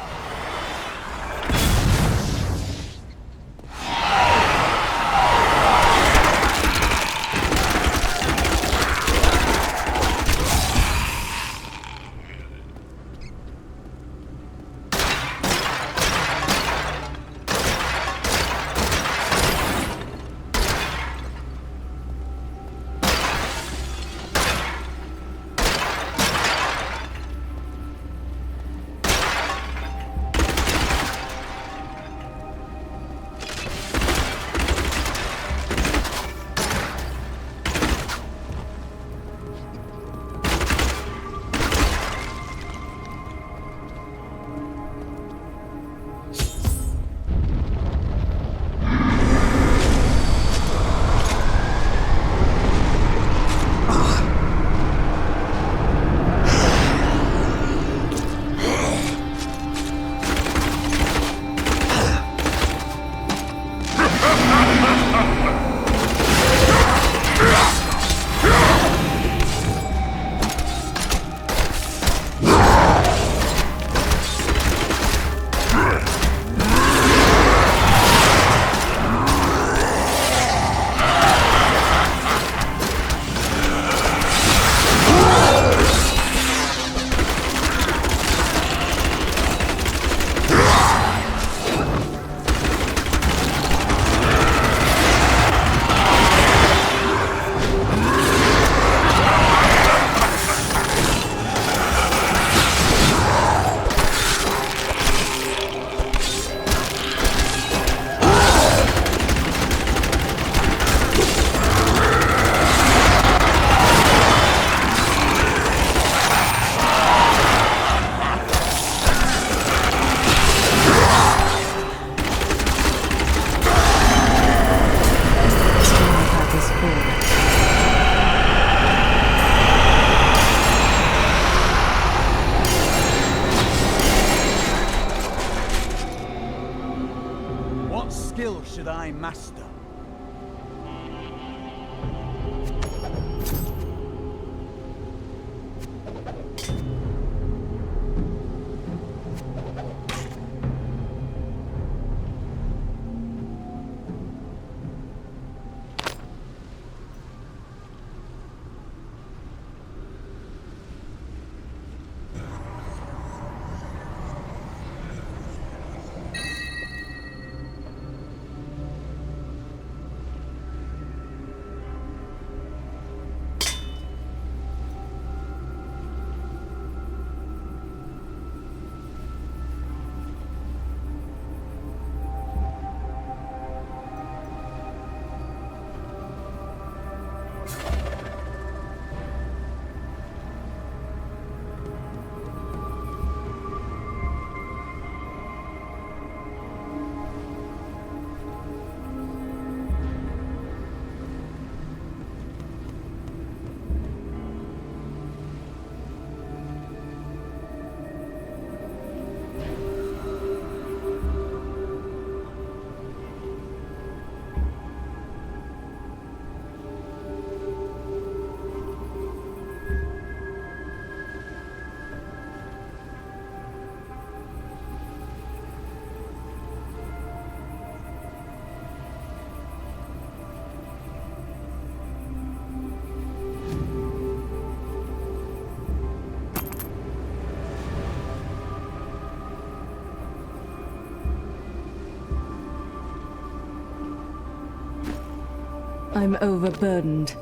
I'm overburdened.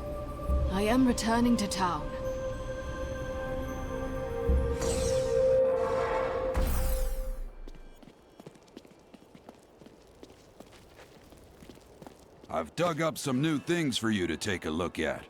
I am returning to town. I've dug up some new things for you to take a look at.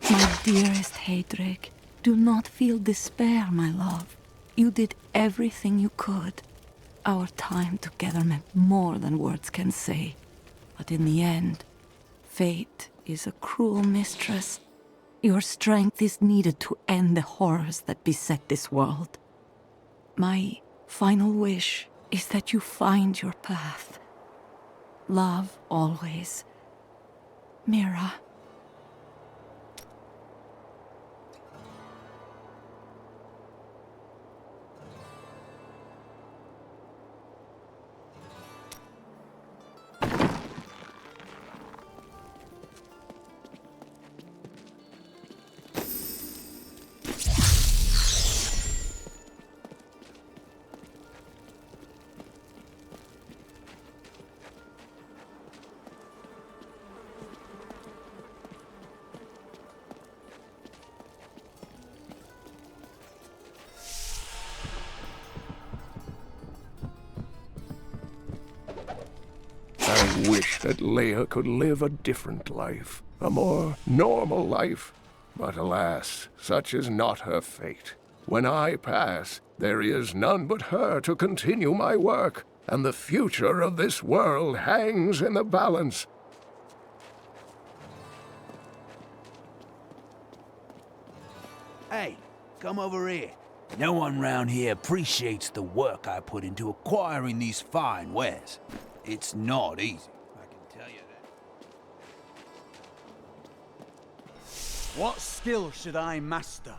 My dearest Heydrich, do not feel despair, my love. You did everything you could. Our time together meant more than words can say. But in the end, fate is a cruel mistress. Your strength is needed to end the horrors that beset this world. My final wish is that you find your path. Love always. Mira. I wish that Leia could live a different life, a more normal life. But alas, such is not her fate. When I pass, there is none but her to continue my work, and the future of this world hangs in the balance. Hey, come over here. No one round here appreciates the work I put into acquiring these fine wares. It's not easy, I can tell you that. What skill should I master?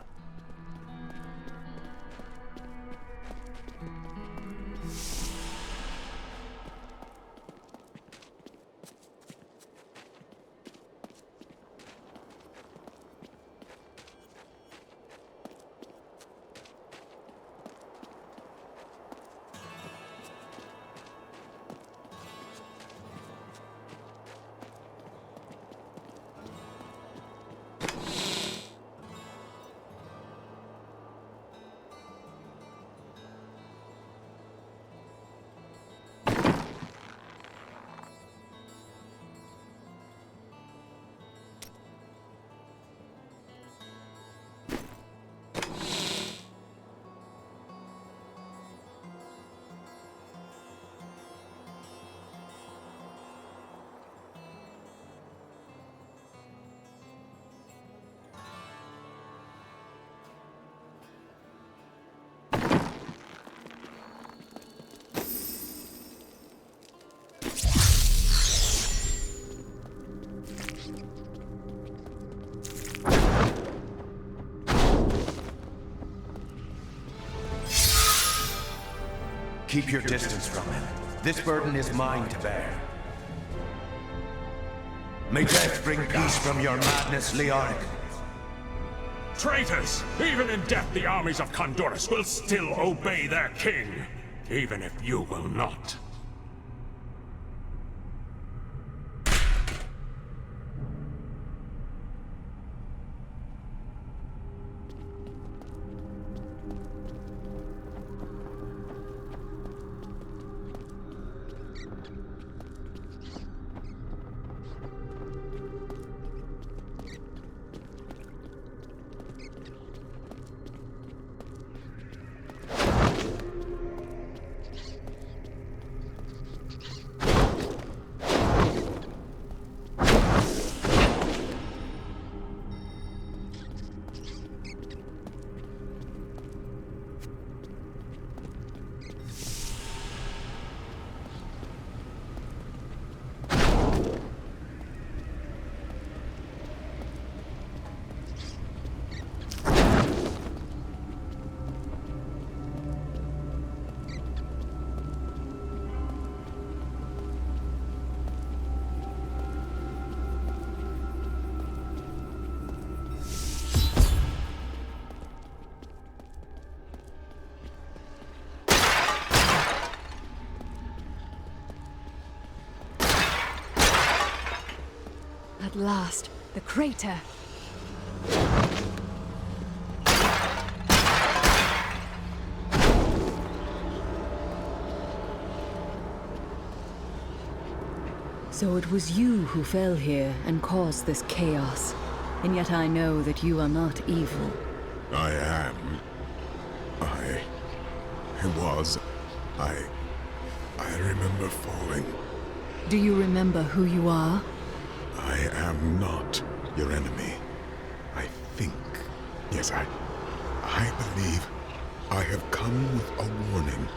Keep your distance from him. This burden is mine to bear. May death bring peace from your madness, Leoric. Traitors! Even in death, the armies of Condorus will still obey their king, even if you will not. At last, the crater. So it was you who fell here and caused this chaos. And yet I know that you are not evil. I am. I remember falling. Do you remember who you are? I am not your enemy. I think. Yes, I believe I have come with a warning.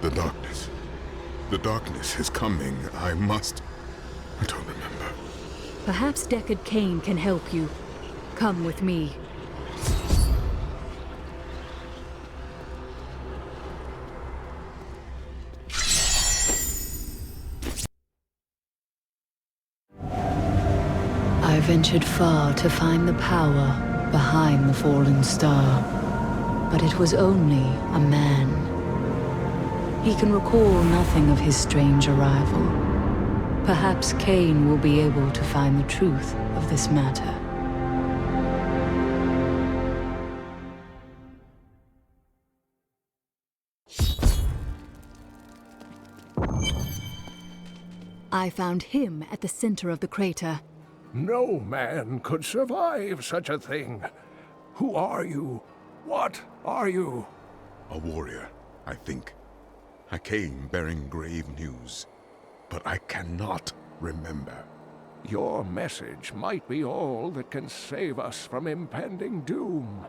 The darkness. The darkness is coming. I don't remember. Perhaps Deckard Cain can help you. Come with me. I ventured far to find the power behind the fallen star, but it was only a man. He can recall nothing of his strange arrival. Perhaps Cain will be able to find the truth of this matter. I found him at the center of the crater. No man could survive such a thing. Who are you? What are you? A warrior, I think. I came bearing grave news, but I cannot remember. Your message might be all that can save us from impending doom.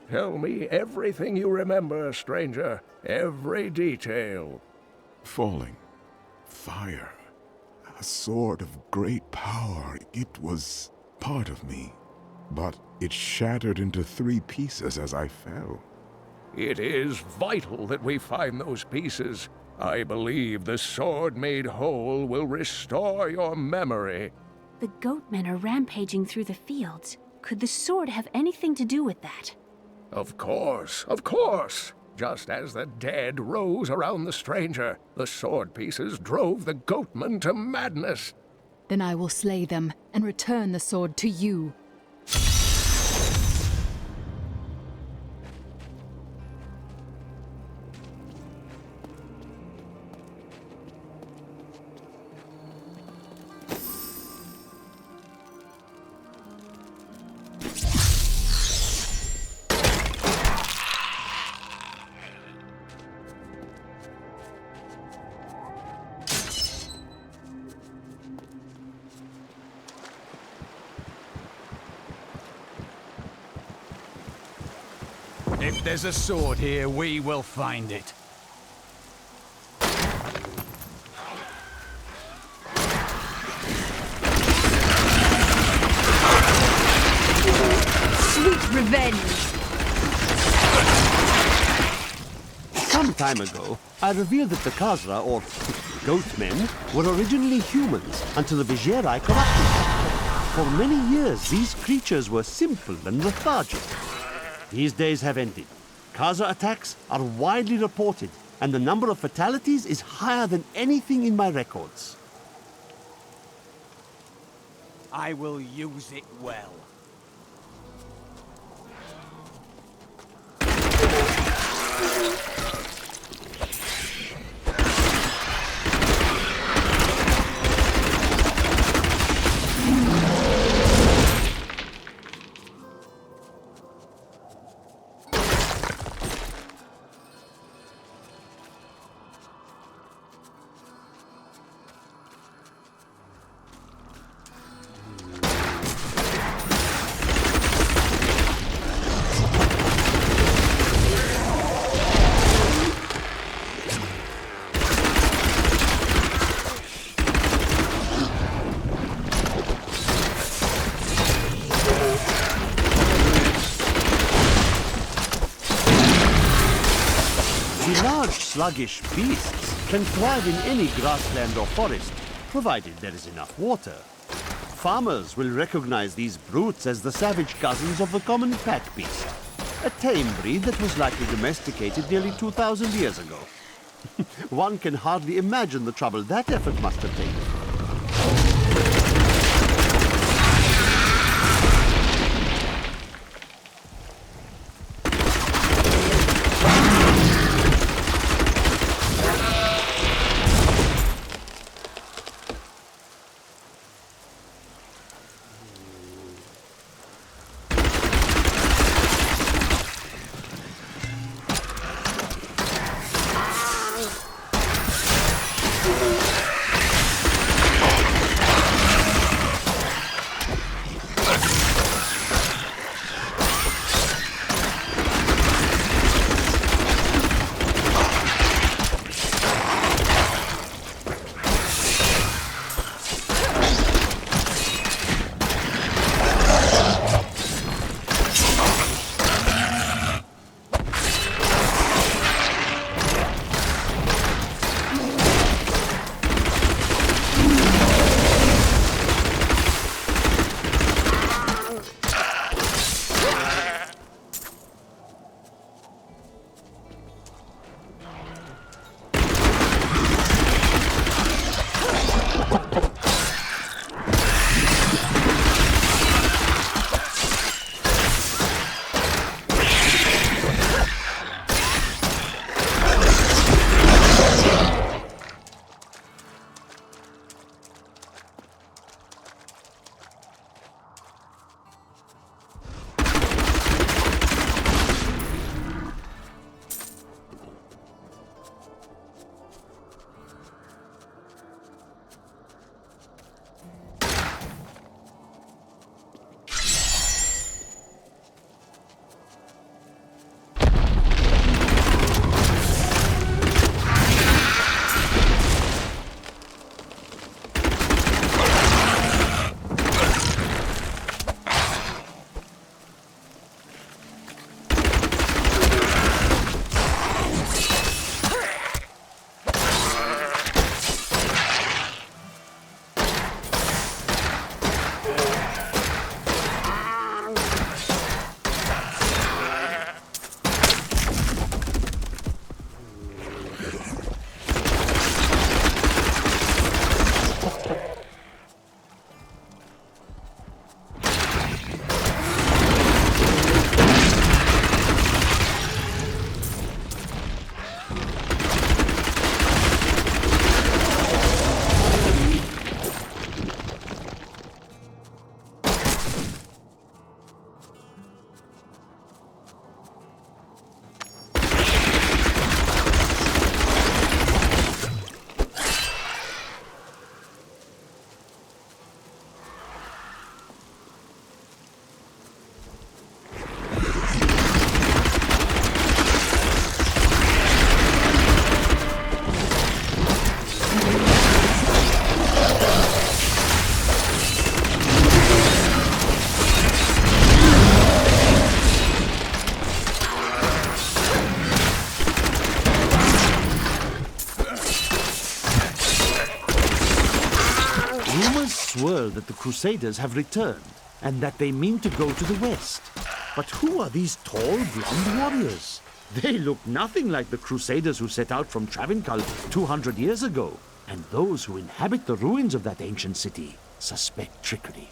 Tell me everything you remember, stranger. Every detail. Falling. Fire. A sword of great power. It was part of me, but it shattered into 3 pieces as I fell. It is vital that we find those pieces. I believe the sword made whole will restore your memory. The goatmen are rampaging through the fields. Could the sword have anything to do with that? Of course, of course. Just as the dead rose around the stranger, the sword pieces drove the goatmen to madness. Then I will slay them and return the sword to you. If there's a sword here, we will find it. Sweet revenge! time ago, I revealed that the Khazra, or Goatmen, were originally humans until the Vizieri corrupted them. For many years, these creatures were simple and lethargic. These days have ended. Khazra attacks are widely reported, and the number of fatalities is higher than anything in my records. I will use it well. Sluggish beasts can thrive in any grassland or forest, provided there is enough water. Farmers will recognize these brutes as the savage cousins of the common pack beast, a tame breed that was likely domesticated nearly 2,000 years ago. One can hardly imagine the trouble that effort must have taken. that the Crusaders have returned, and that they mean to go to the west. But who are these tall, blonde warriors? They look nothing like the Crusaders who set out from Travincal 200 years ago. And those who inhabit the ruins of that ancient city suspect trickery.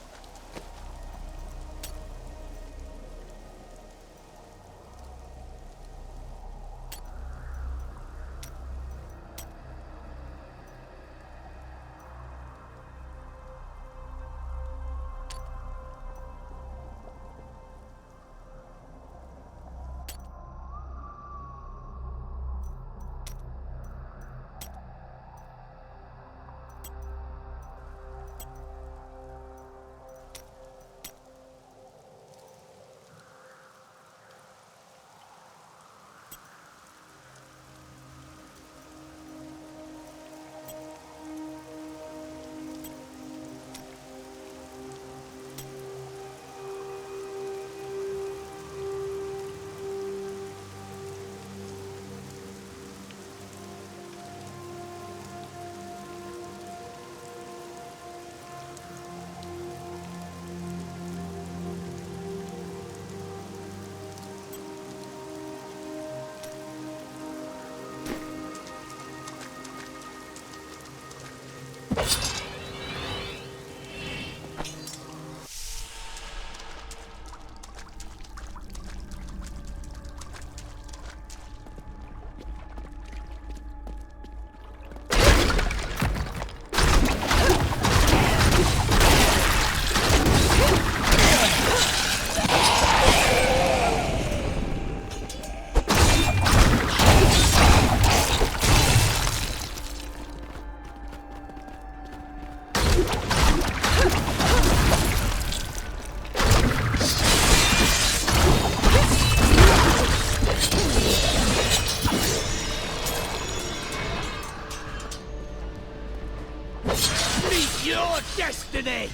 Destiny!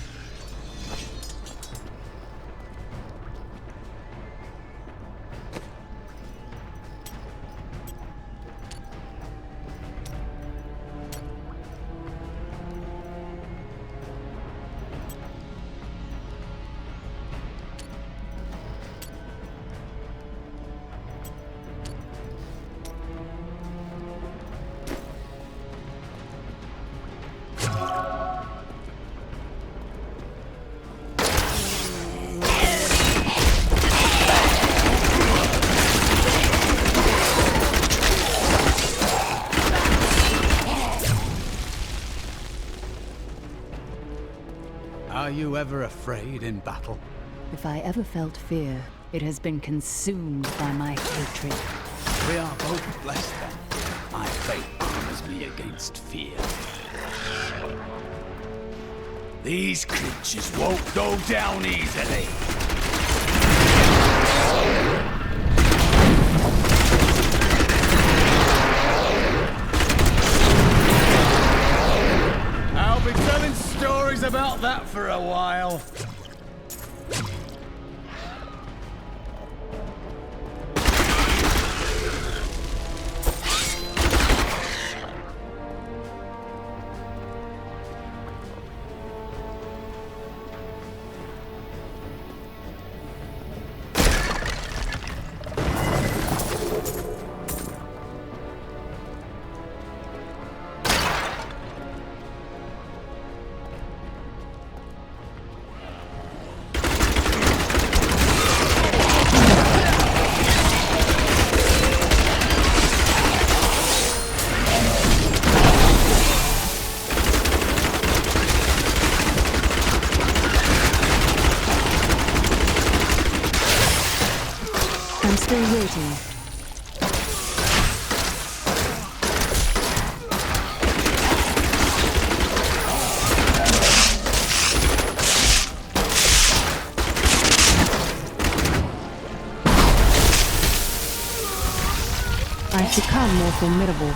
Are you ever afraid in battle? If I ever felt fear, it has been consumed by my hatred. We are both blessed then. My faith armors me against fear. These creatures won't go down easily. I'll be telling stories about that for a while. I'm still waiting. I've become more formidable.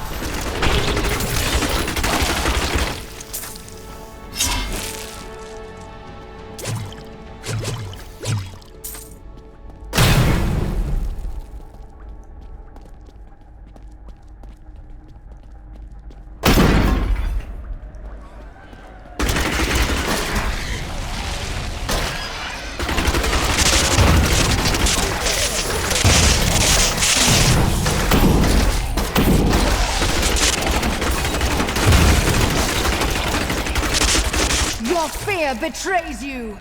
fear betrays you!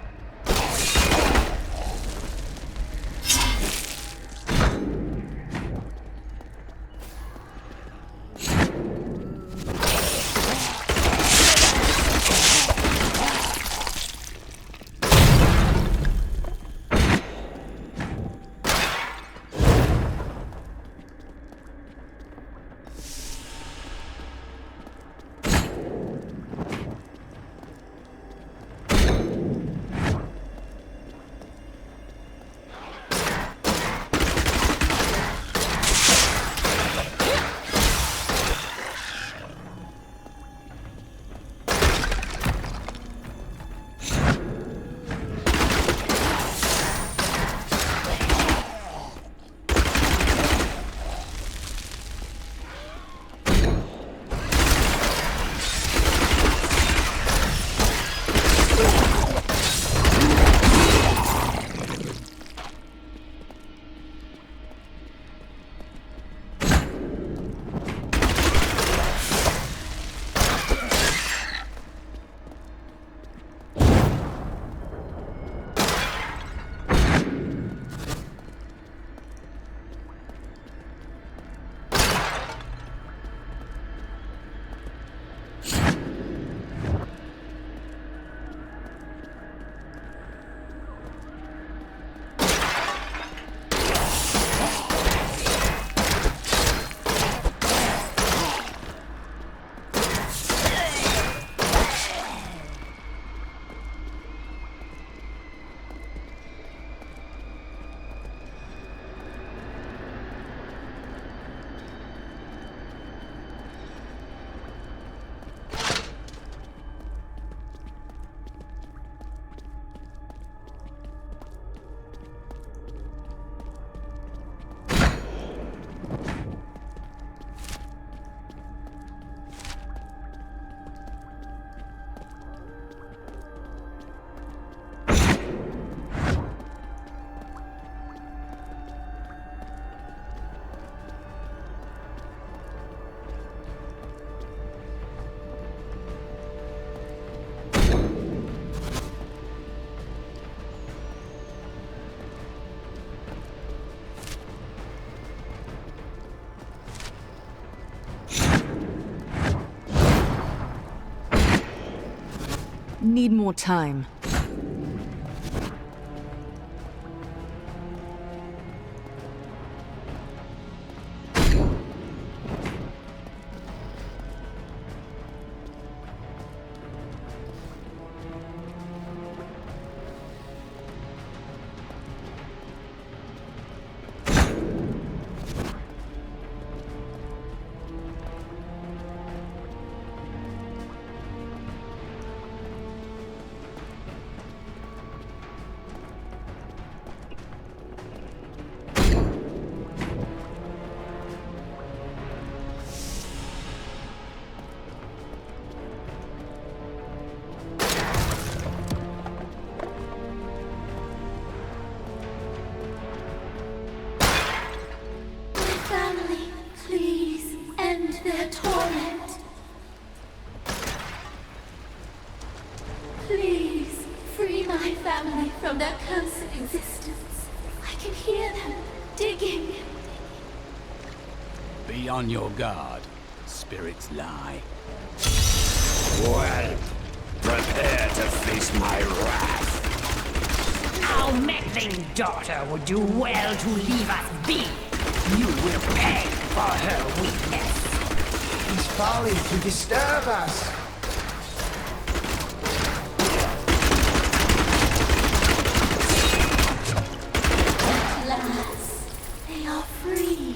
Need more time. Please, free my family from their cursed existence. I can hear them digging. Be on your guard. Spirits lie. Well, prepare to face my wrath. Our meddling daughter would do well to leave us be. You will pay for her weakness. He's falling to disturb us. At last, they are free.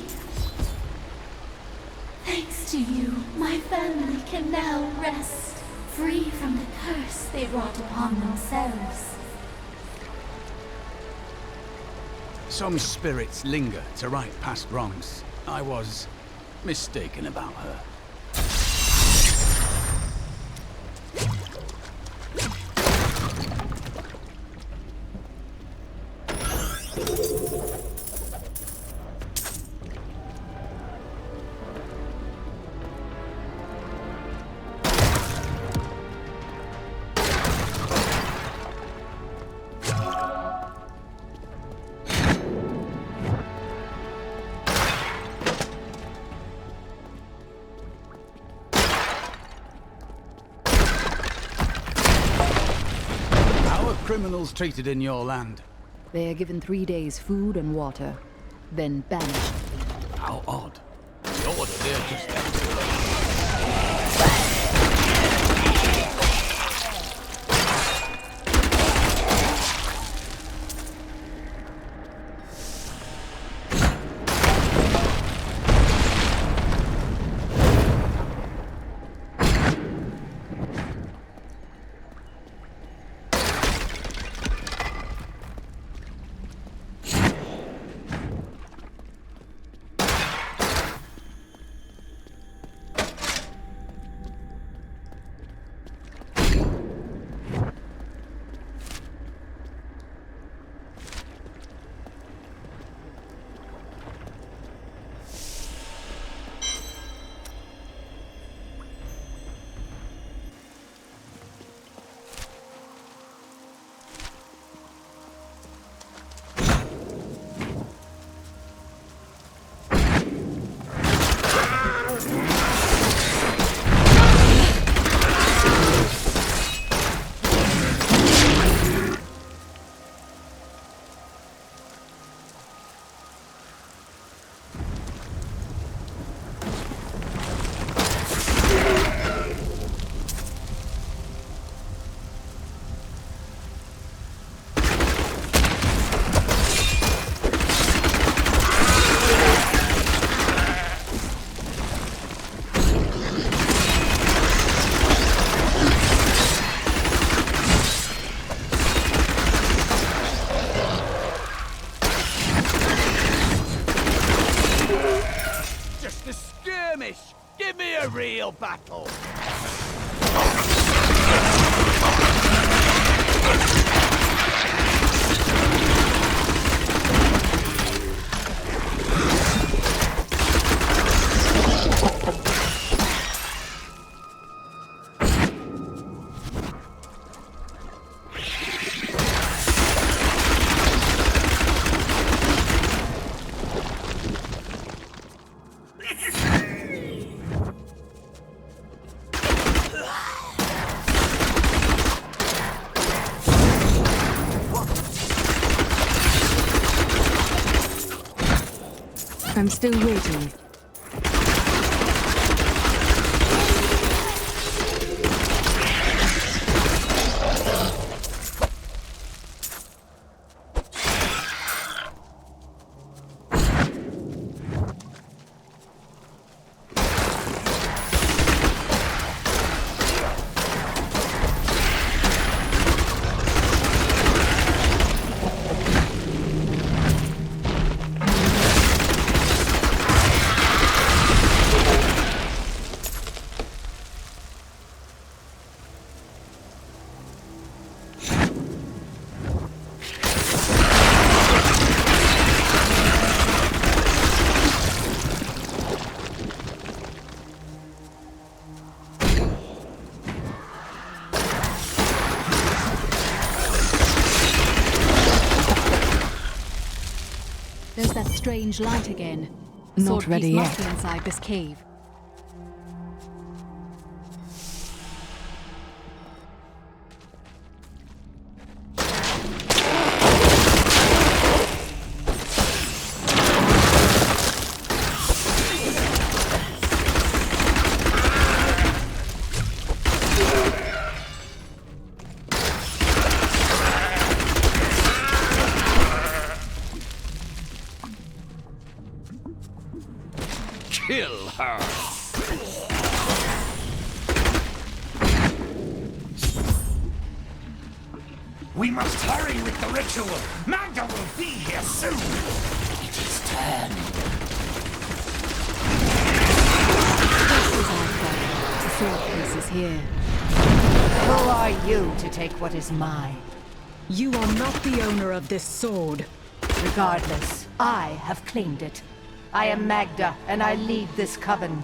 Thanks to you, my family can now rest, free from the curse they brought upon themselves. Some spirits linger to right past wrongs. I was mistaken about her. criminals treated in your land? They are given 3 days food and water, then banished. How odd. The order they're just executed. Give me a real battle! I'm still waiting. There's that strange light again. Not Sword ready piece must yet. be inside this cave. Kill her! We must hurry with the ritual. Magda will be here soon. It is time. The sword piece is here. Who are you to take what is mine? You are not the owner of this sword. Regardless, I have claimed it. I am Magda, and I lead this coven.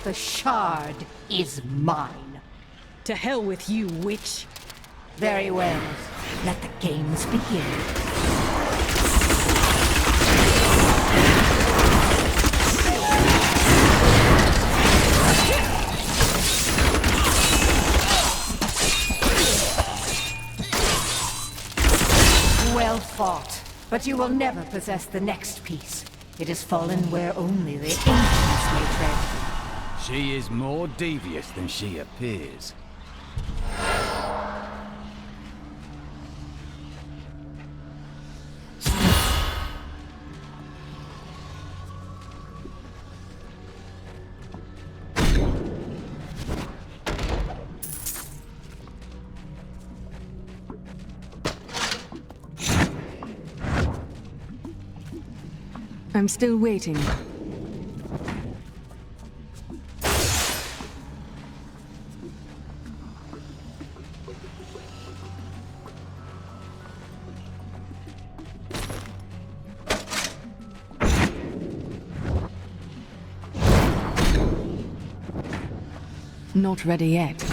The shard is mine. To hell with you, witch. Very well. Let the games begin. But you will never possess the next piece. It has fallen where only the ancients may tread. She is more devious than she appears. I'm still waiting. Not ready yet.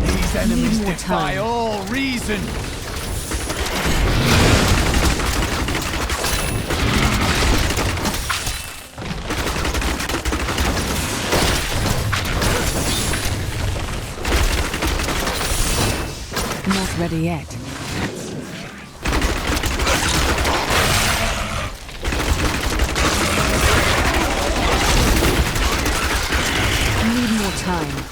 These enemies defy all reason. Not ready yet. Need more time.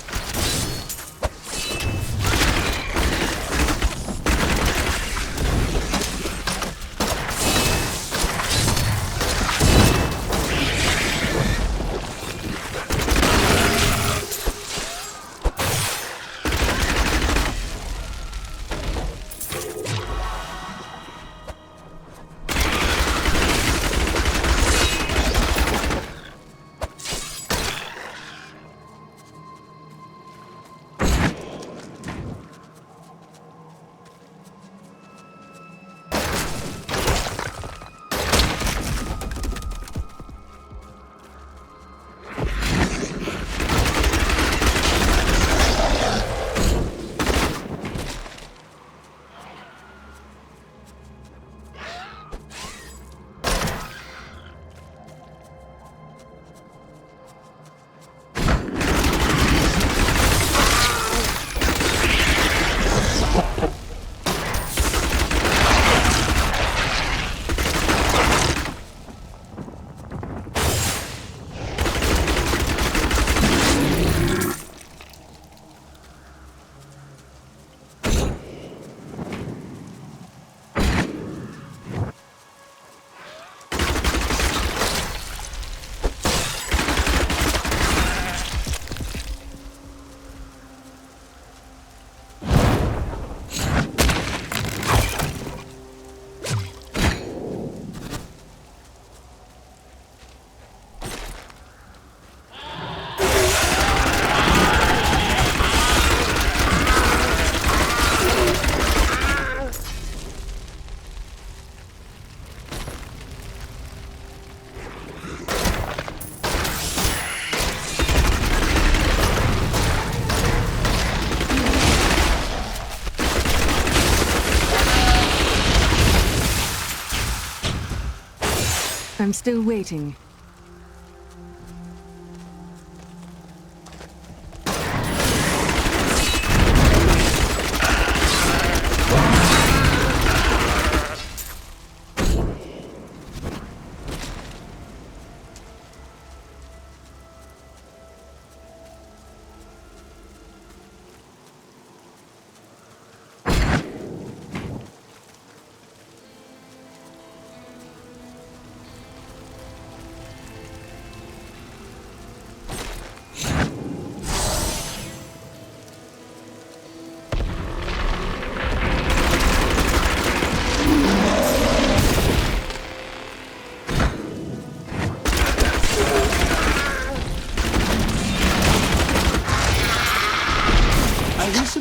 I'm still waiting.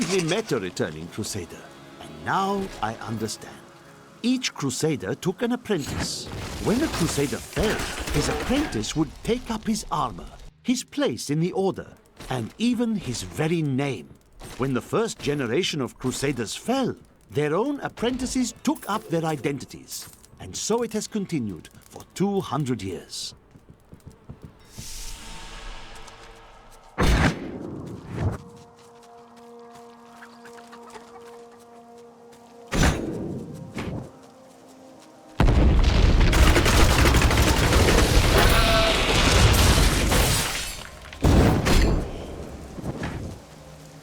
I met a returning Crusader, and now I understand. Each Crusader took an apprentice. When a Crusader fell, his apprentice would take up his armor, his place in the Order, and even his very name. When the first generation of Crusaders fell, Their own apprentices took up their identities, and so it has continued for 200 years.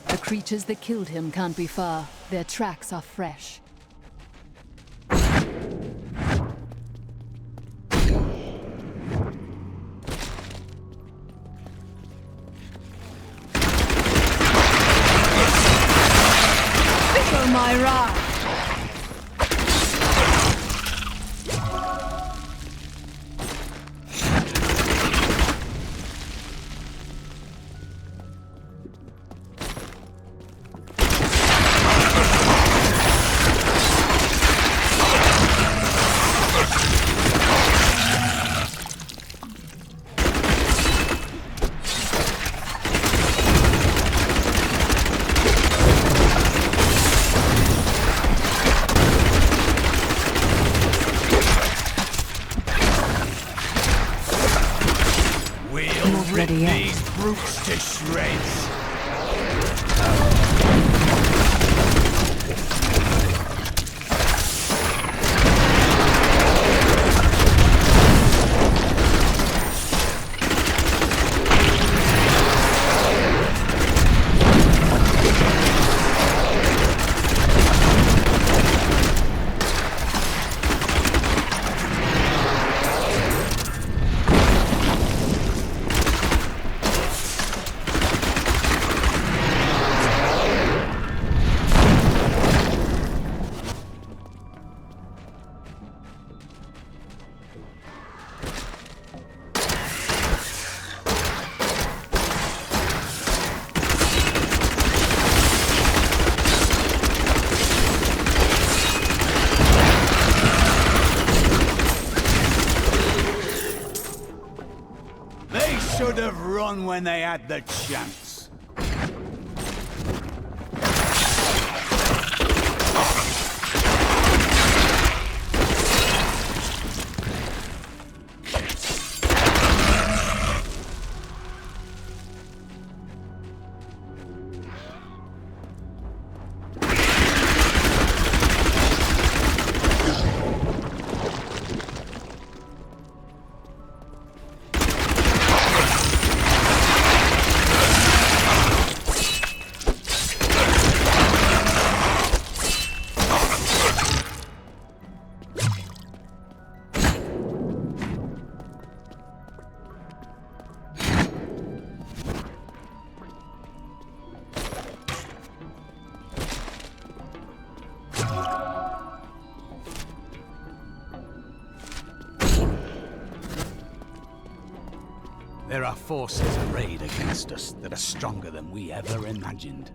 The creatures that killed him can't be far. Their tracks are fresh. Fickle my wrath! Rip these brutes to shreds. Should have run when they had the chance. There are forces arrayed against us that are stronger than we ever imagined.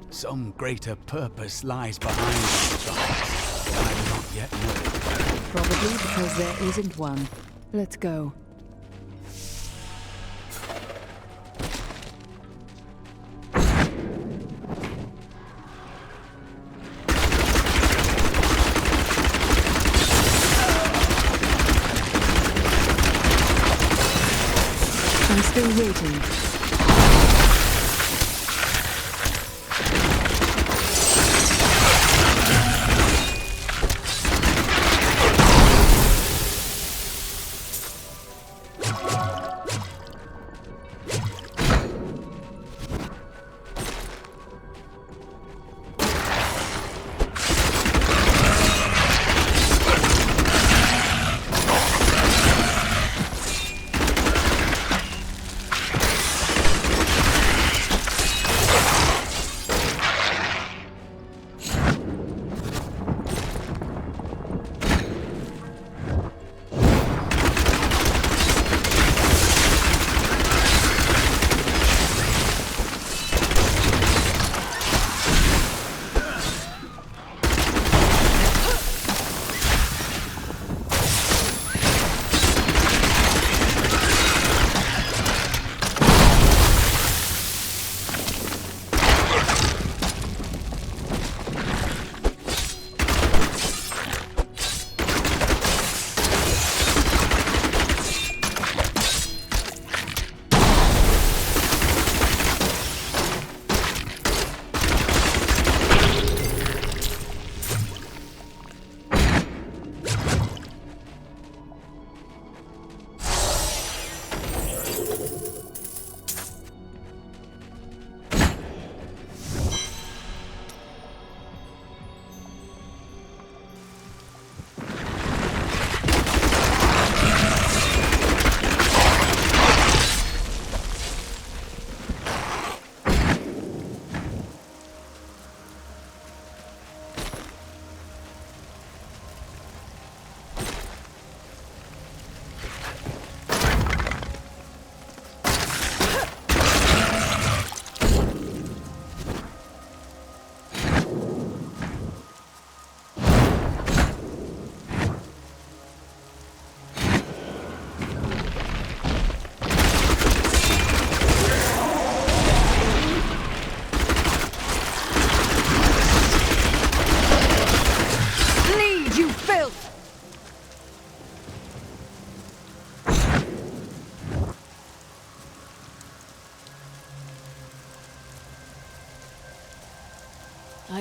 Some greater purpose lies behind these trials that I do not yet know. Probably because there isn't one. Let's go. I'm still waiting.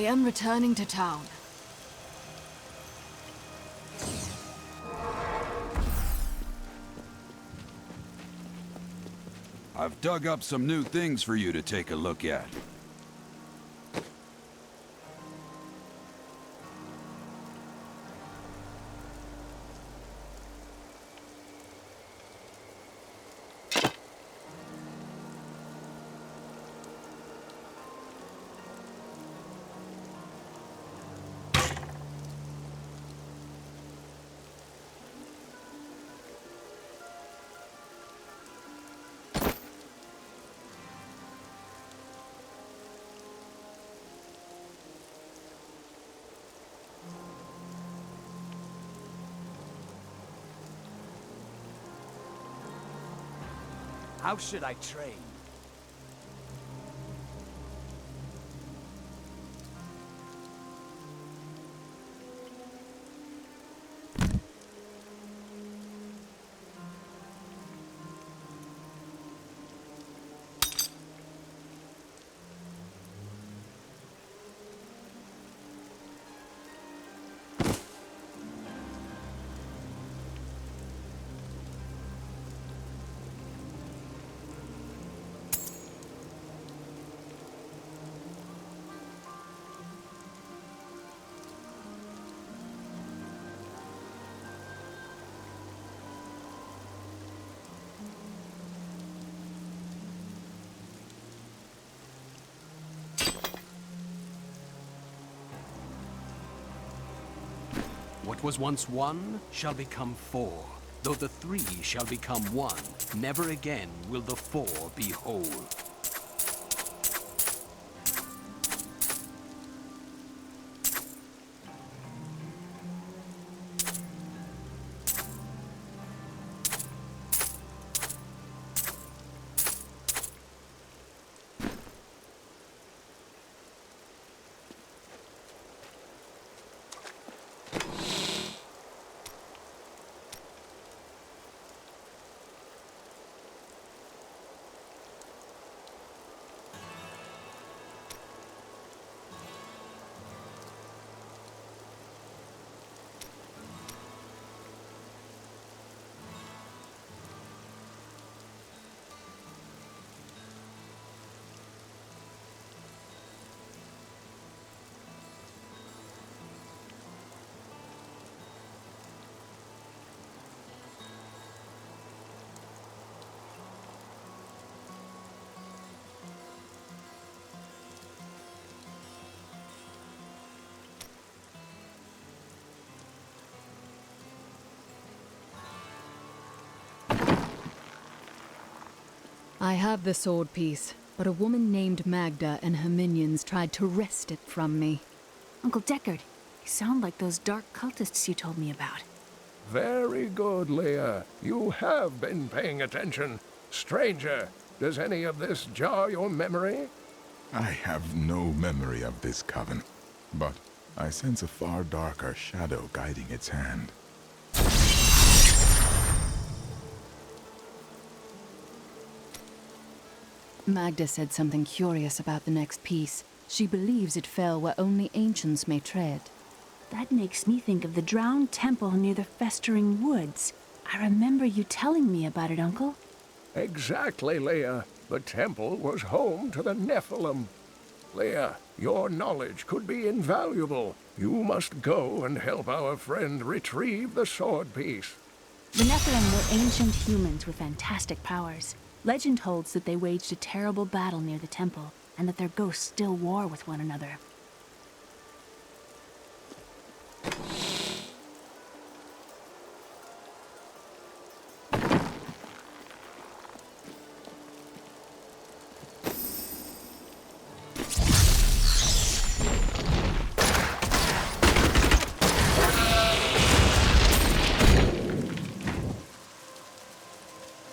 am returning to town. I've dug up some new things for you to take a look at. How should I train? What was once one shall become four. Though the three shall become one, never again will the four be whole. I have the sword piece, but a woman named Magda and her minions tried to wrest it from me. Uncle Deckard, you sound like those dark cultists you told me about. Very good, Leah. You have been paying attention. Stranger, does any of this jar your memory? I have no memory of this coven, but I sense a far darker shadow guiding its hand. Magda said something curious about the next piece. She believes it fell where only ancients may tread. That makes me think of the drowned temple near the festering woods. I remember you telling me about it, Uncle. Exactly, Leah. The temple was home to the Nephilim. Leah, your knowledge could be invaluable. You must go and help our friend retrieve the sword piece. The Nephilim were ancient humans with fantastic powers. Legend holds that they waged a terrible battle near the temple, and that their ghosts still war with one another.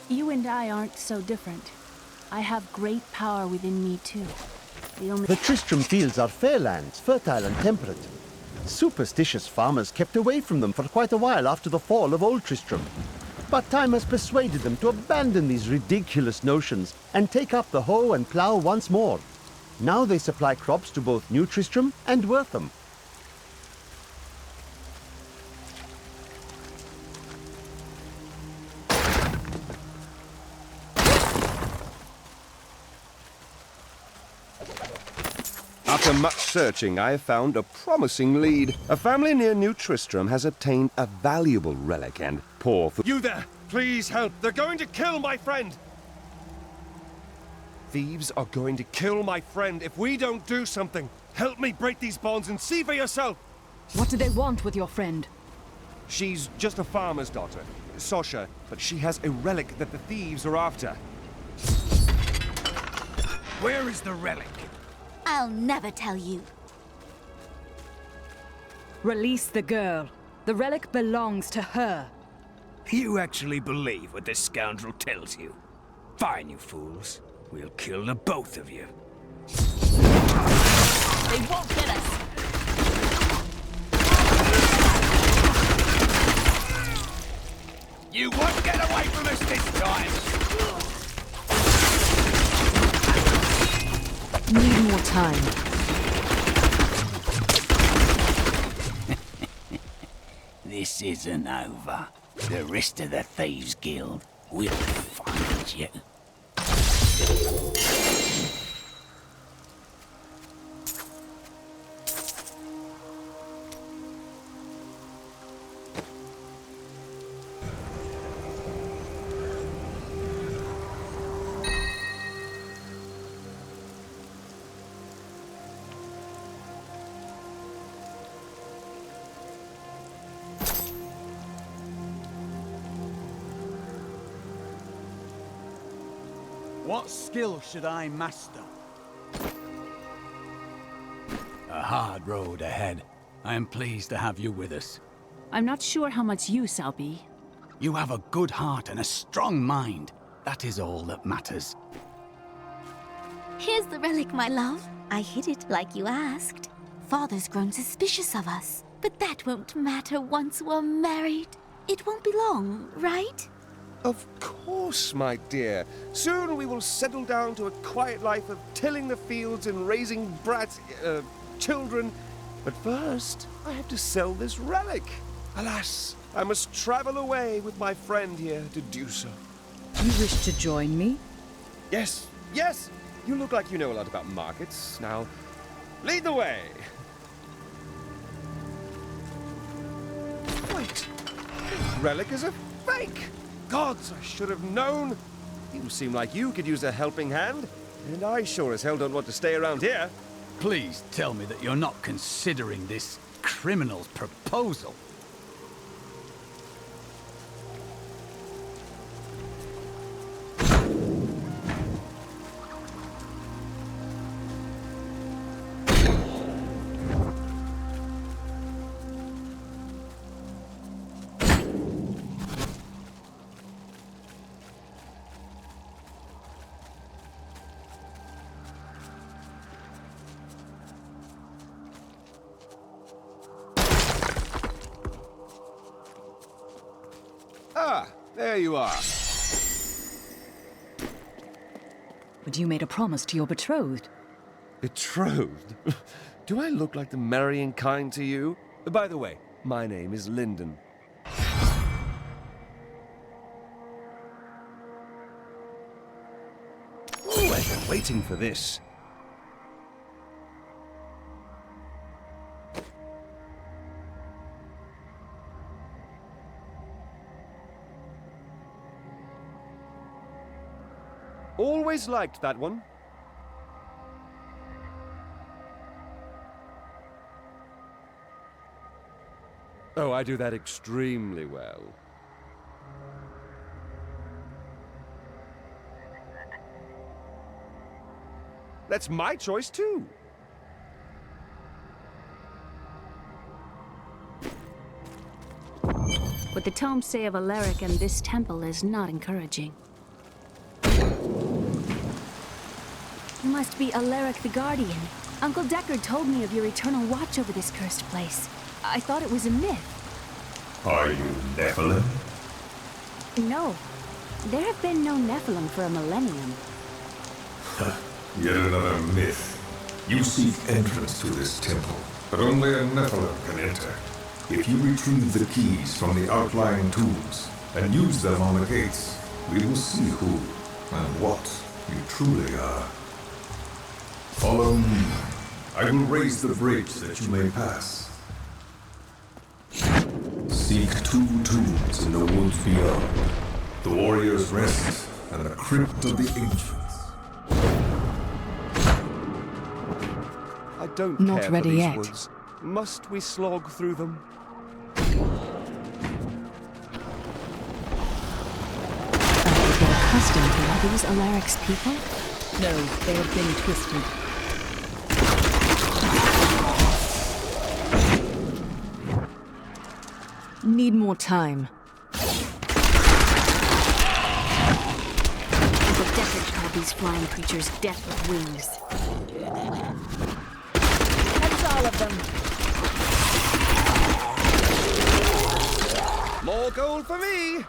You and I aren't so different. I have great power within me, too. The Tristram fields are fair lands, fertile and temperate. Superstitious farmers kept away from them for quite a while after the fall of Old Tristram. But time has persuaded them to abandon these ridiculous notions and take up the hoe and plough once more. Now they supply crops to both New Tristram and Wortham. After much searching, I have found a promising lead. A family near New Tristram has obtained a valuable relic, and poor You there! Please help! They're going to kill my friend! Thieves are going to kill my friend if we don't do something. Help me break these bonds and see for yourself! What do they want with your friend? She's just a farmer's daughter, Sasha, but she has a relic that the thieves are after. Where is the relic? I'll never tell you. Release the girl. The relic belongs to her. You actually believe what this scoundrel tells you? Fine, you fools. We'll kill the both of you. They won't get us. You won't get away from us this time! Need more time. This isn't over. The rest of the Thieves Guild will find you. What skill should I master? A hard road ahead. I am pleased to have you with us. I'm not sure how much use I'll be. You have a good heart and a strong mind. That is all that matters. Here's the relic, my love. I hid it like you asked. Father's grown suspicious of us, but that won't matter once we're married. It won't be long, right? Of course, my dear. Soon we will settle down to a quiet life of tilling the fields and raising children. But first, I have to sell this relic. Alas, I must travel away with my friend here to do so. You wish to join me? Yes, yes! You look like you know a lot about markets. Now, lead the way! Wait! This relic is a fake! Gods, I should have known! You seem like you could use a helping hand, and I sure as hell don't want to stay around here. Please tell me that you're not considering this criminal's proposal. Ah, there you are. But you made a promise to your betrothed. Betrothed? Do I look like the marrying kind to you? By the way, my name is Lyndon. Oh, I've been waiting for this. Always liked that one. Oh, I do that extremely well. That's my choice, too. What the tomes say of Alaric and this temple is not encouraging. You must be Alaric the Guardian. Uncle Deckard told me of your eternal watch over this cursed place. I thought it was a myth. Are you Nephilim? No. There have been no Nephilim for a millennium. Yet another myth. You seek entrance to this temple, but only a Nephilim can enter. If you retrieve the keys from the outlying tombs and use them on the gates, we will see who and what you truly are. Follow me. I will raise the bridge that you may pass. Seek 2 tombs in the woods beyond. The warrior's rest and the crypt of the ancients. I don't Not care ready for these yet. woods. Must we slog through them? Get accustomed to are these Alaric's people? No, they have been twisted. Need more time. The Deckard called these flying creatures death with wings. That's all of them. More gold for me!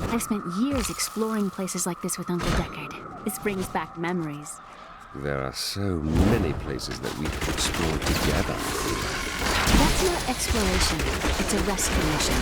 I've spent years exploring places like this with Uncle Deckard. This brings back memories. There are so many places that we could explore together. That's not exploration. It's a rescue mission.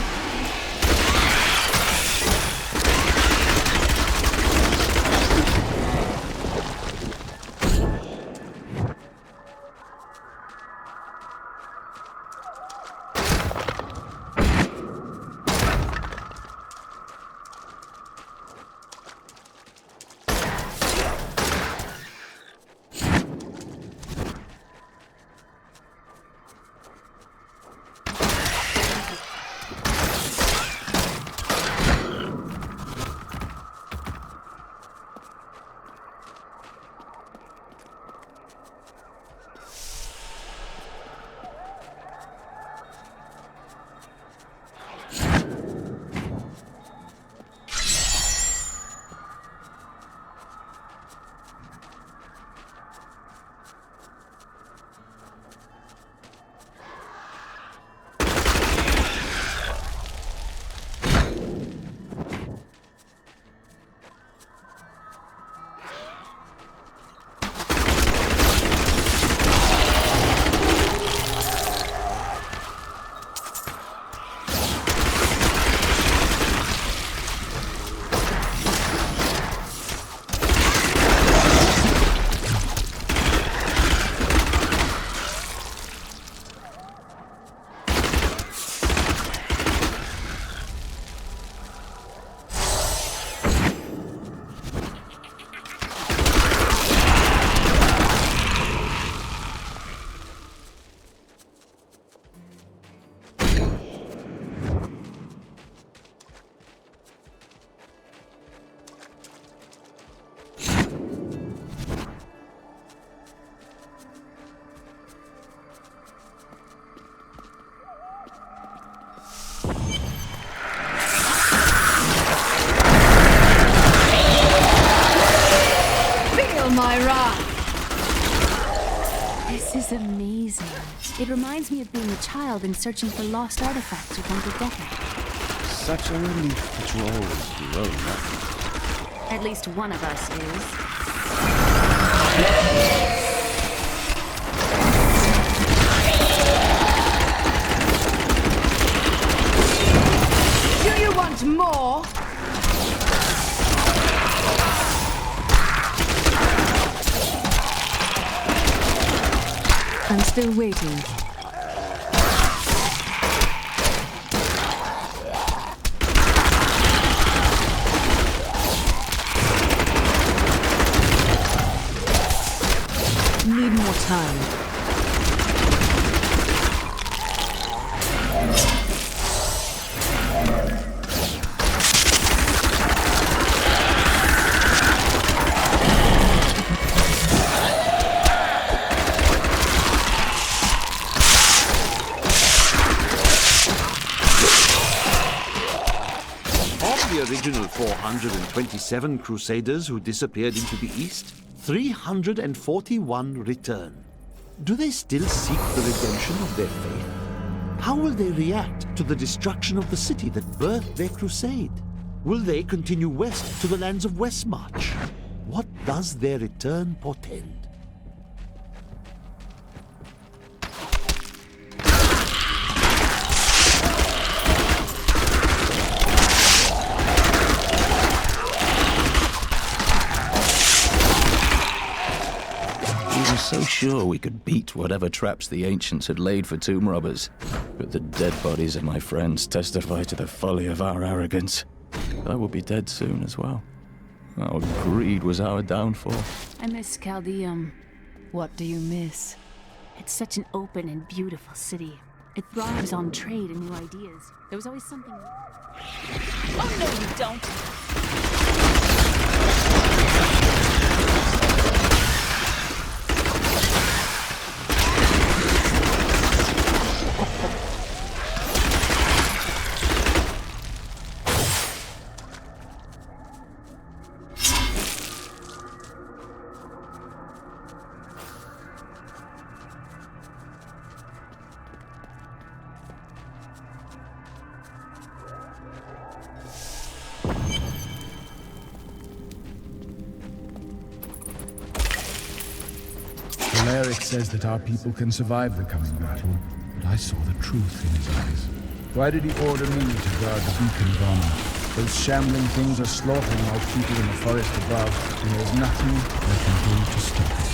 This is amazing. It reminds me of being a child and searching for lost artifacts with Uncle Deckard. Such a relief that you're always grown up. At least one of us is. Do you want more? I'm still waiting. Need more time. original 427 Crusaders who disappeared into the east, 341 return. Do they still seek the redemption of their faith? How will they react to the destruction of the city that birthed their crusade? Will they continue west to the lands of Westmarch? What does their return portend? So sure we could beat whatever traps the ancients had laid for tomb robbers. But the dead bodies of my friends testify to the folly of our arrogance. I will be dead soon as well. Our greed was our downfall. I miss Chaldeum. What do you miss? It's such an open and beautiful city. It thrives on trade and new ideas. There was always something... Oh, no, you don't! Alaric says that our people can survive the coming battle, but I saw the truth in his eyes. Why did he order me to guard the beacon of honor? Those shambling things are slaughtering our people in the forest above, and there's nothing I can do to stop it.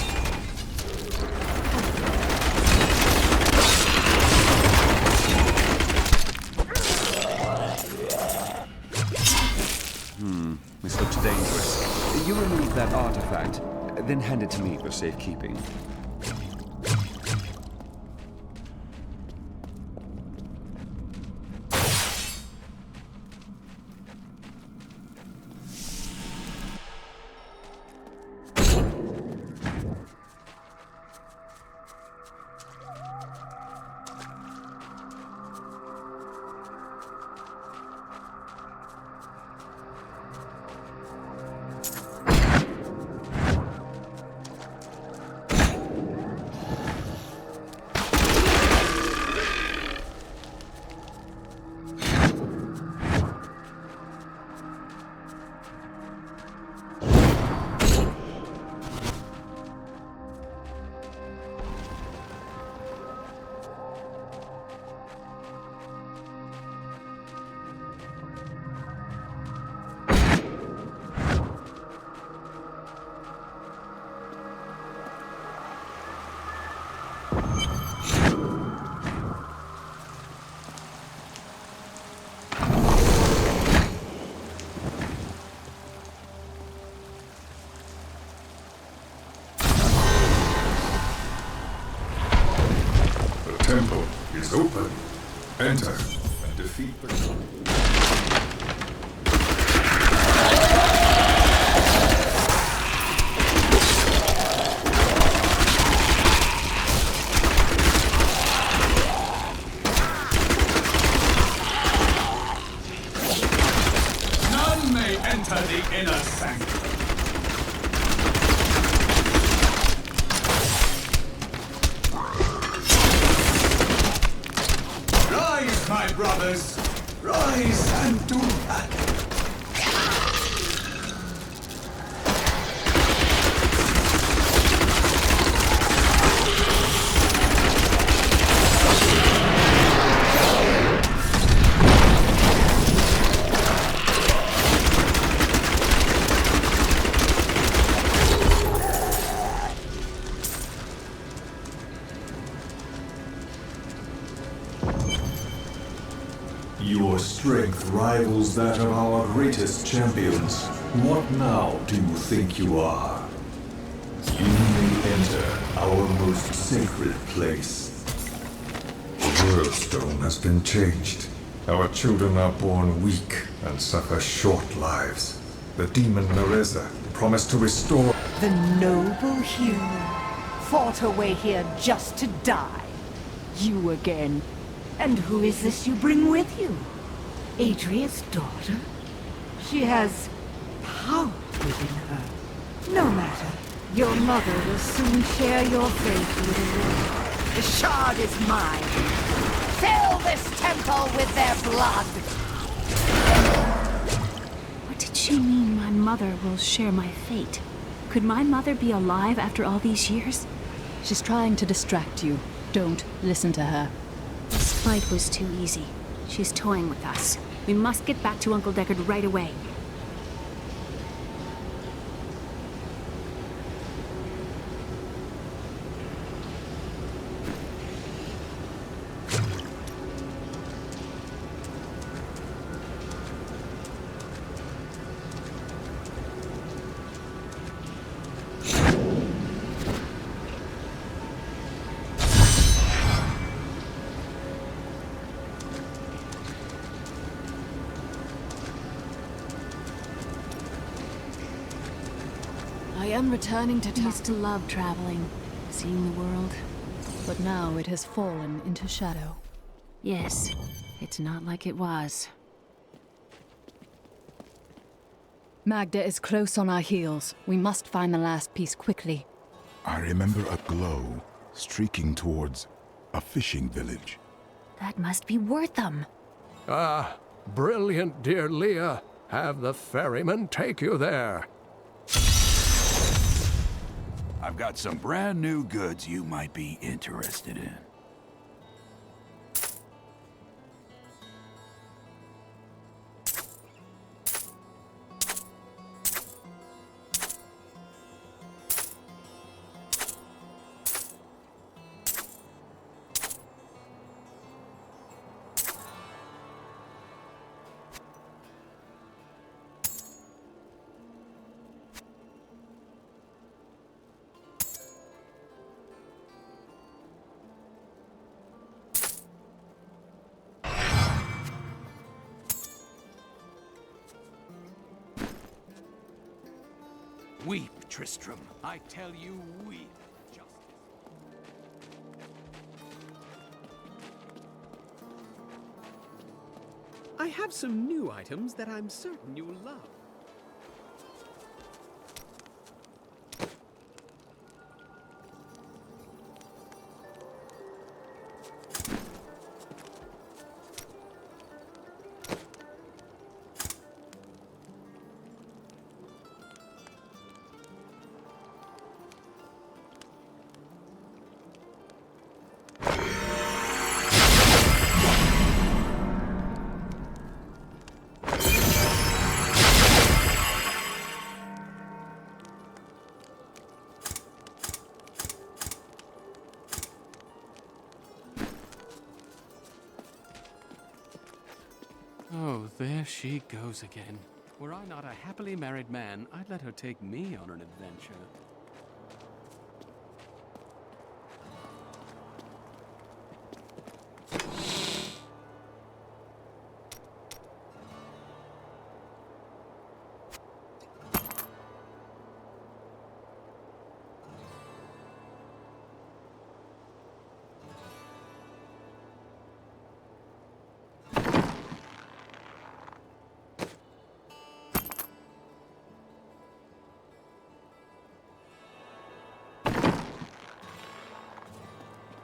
This looks dangerous. You remove that artifact, then hand it to me for safekeeping. The temple is open. Enter and defeat the... None may enter the inner sanctum. Rise, my brothers! Rise and do battle! Your strength rivals that of our greatest champions. What now do you think you are? You may enter our most sacred place. The world stone has been changed. Our children are born weak and suffer short lives. The demon Nereza promised to restore... The noble hero fought her way here just to die. You again. And who is this you bring with you? Adria's daughter? She has power within her. No matter. Your mother will soon share your fate, little one. The shard is mine. Fill this temple with their blood! What did she mean my mother will share my fate? Could my mother be alive after all these years? She's trying to distract you. Don't listen to her. This fight was too easy. She's toying with us. We must get back to Uncle Deckard right away. I am returning to I used to love traveling, seeing the world. But now it has fallen into shadow. Yes, it's not like it was. Magda is close on our heels. We must find the last piece quickly. I remember a glow streaking towards a fishing village. That must be Wortham. Ah, brilliant, dear Leah. Have the ferryman take you there. I've got some brand new goods you might be interested in. Weep, Tristram. I tell you, weep. I have some new items that I'm certain you'll love. Oh, there she goes again. Were I not a happily married man, I'd let her take me on an adventure.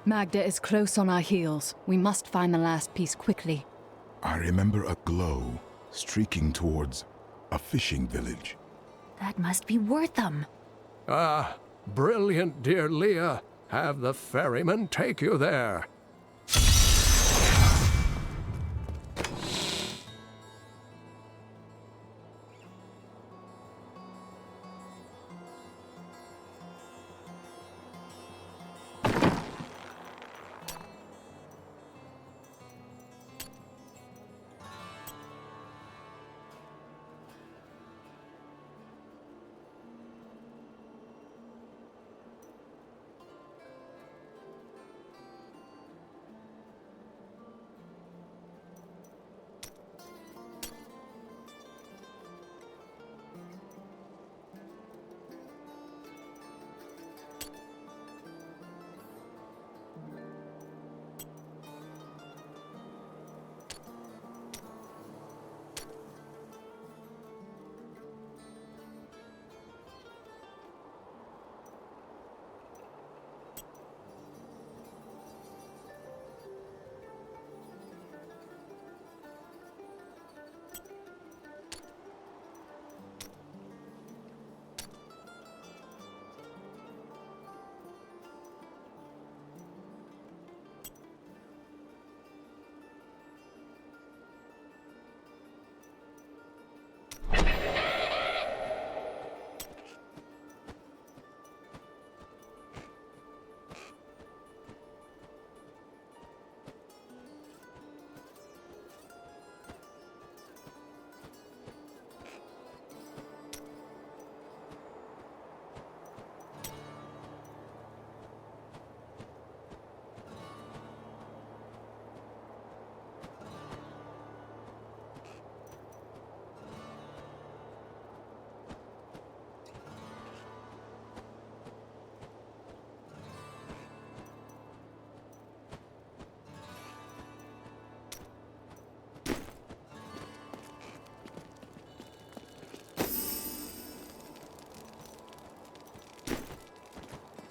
Magda is close on our heels. We must find the last piece quickly. I remember a glow streaking towards a fishing village. That must be Wortham. Ah, brilliant, dear Leah. Have the ferryman take you there.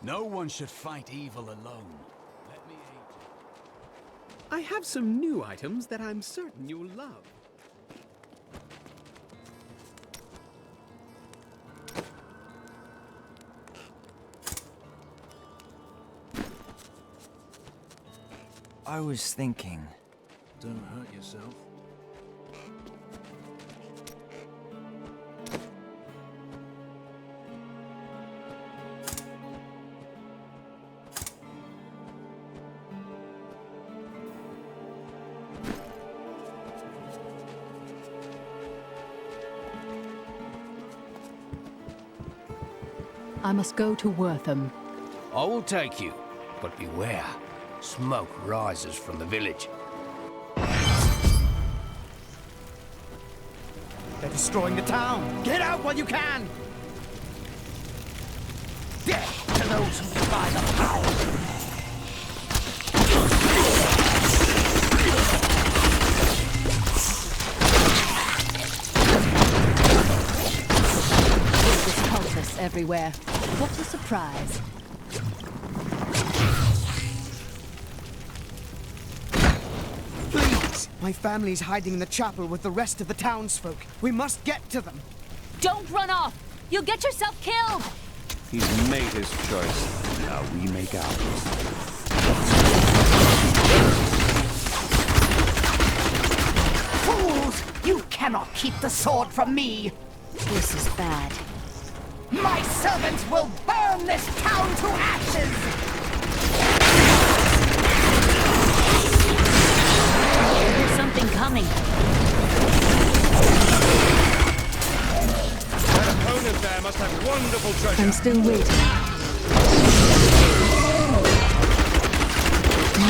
No one should fight evil alone. Let me aid you. I have some new items that I'm certain you'll love. I was thinking. Don't hurt yourself. I must go to Wortham. I will take you, but beware. Smoke rises from the village. They're destroying the town. Get out while you can! Death to those who defy the power! This cultists everywhere. What a surprise. Please! My family's hiding in the chapel with the rest of the townsfolk. We must get to them. Don't run off! You'll get yourself killed! He's made his choice. Now we make ours. Fools! You cannot keep the sword from me! This is bad. My servants will burn this town to ashes! There's something coming. That opponent there must have wonderful treasure. I'm still waiting.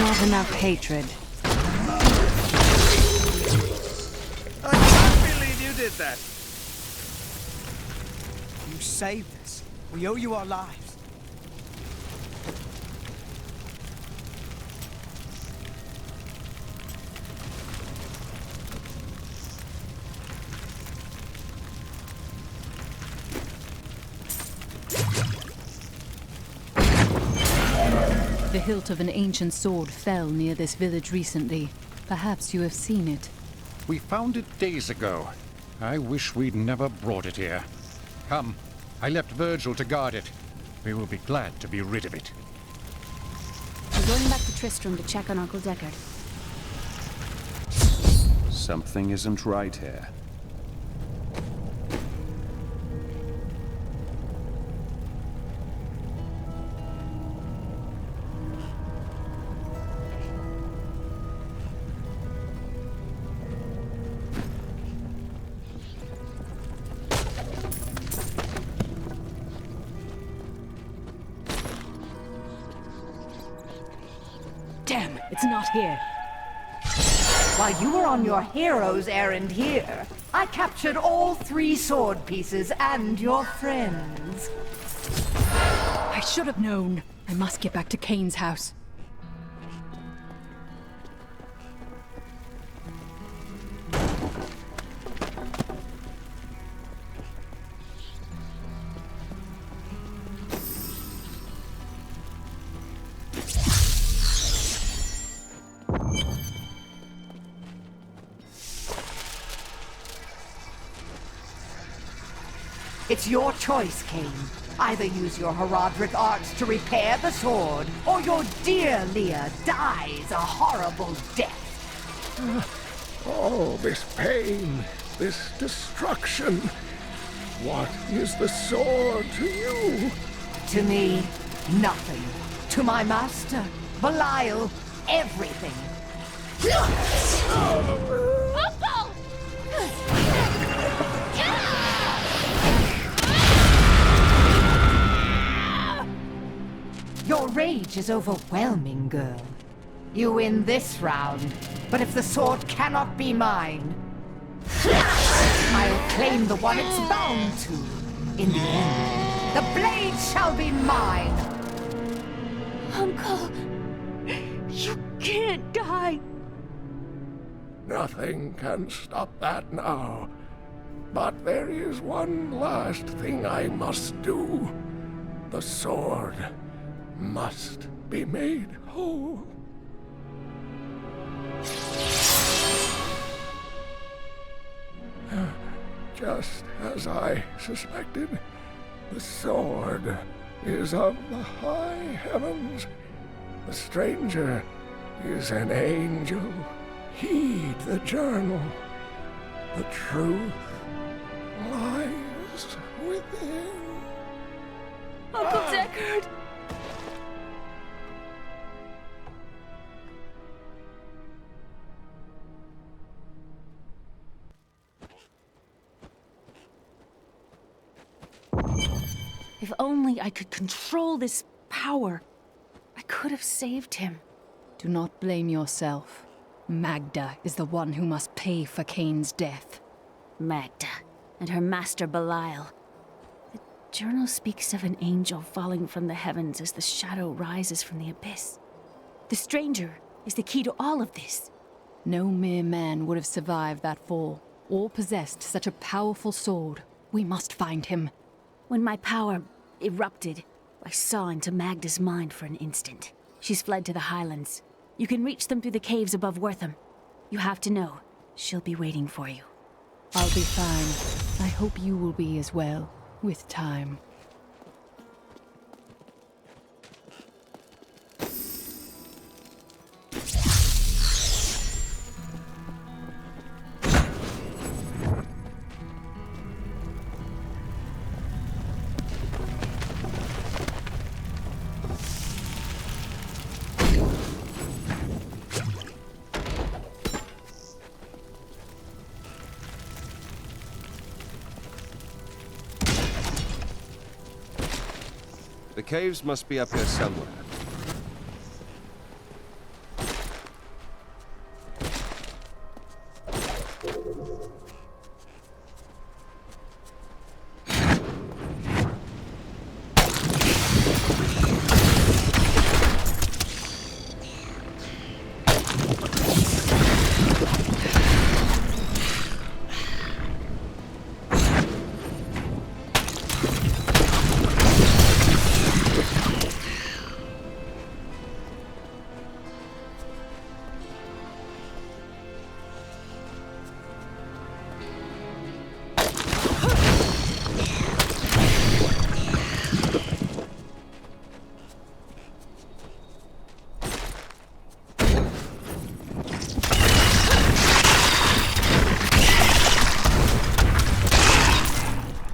Not enough hatred. I can't believe you did that. You saved us. We owe you our lives. The hilt of an ancient sword fell near this village recently. Perhaps you have seen it. We found it days ago. I wish we'd never brought it here. Come, I left Virgil to guard it. We will be glad to be rid of it. I'm going back to Tristram to check on Uncle Deckard. Something isn't right here. Damn, it's not here. While you were on your hero's errand here, I captured all 3 sword pieces and your friends. I should have known. I must get back to Kane's house. It's your choice, Kane. Either use your Herodric arts to repair the sword, or your dear Leah dies a horrible death. Oh, this pain, this destruction. What is the sword to you? To me, nothing. To my master, Belial, everything. Uncle! Your rage is overwhelming, girl. You win this round, but if the sword cannot be mine, I'll claim the one it's bound to. In the end, the blade shall be mine. Uncle, you can't die. Nothing can stop that now. But there is one last thing I must do. The sword must be made whole. Just as I suspected, the sword is of the high heavens. The stranger is an angel. Heed the journal. The truth lies within. Uncle Deckard! If only I could control this power, I could have saved him. Do not blame yourself. Magda is the one who must pay for Kain's death. Magda and her master Belial. The journal speaks of an angel falling from the heavens as the shadow rises from the abyss. The stranger is the key to all of this. No mere man would have survived that fall, or possessed such a powerful sword. We must find him. When my power erupted, I saw into Magda's mind for an instant. She's fled to the highlands. You can reach them through the caves above Wortham. You have to know, she'll be waiting for you. I'll be fine. I hope you will be as well, with time. The caves must be up here somewhere.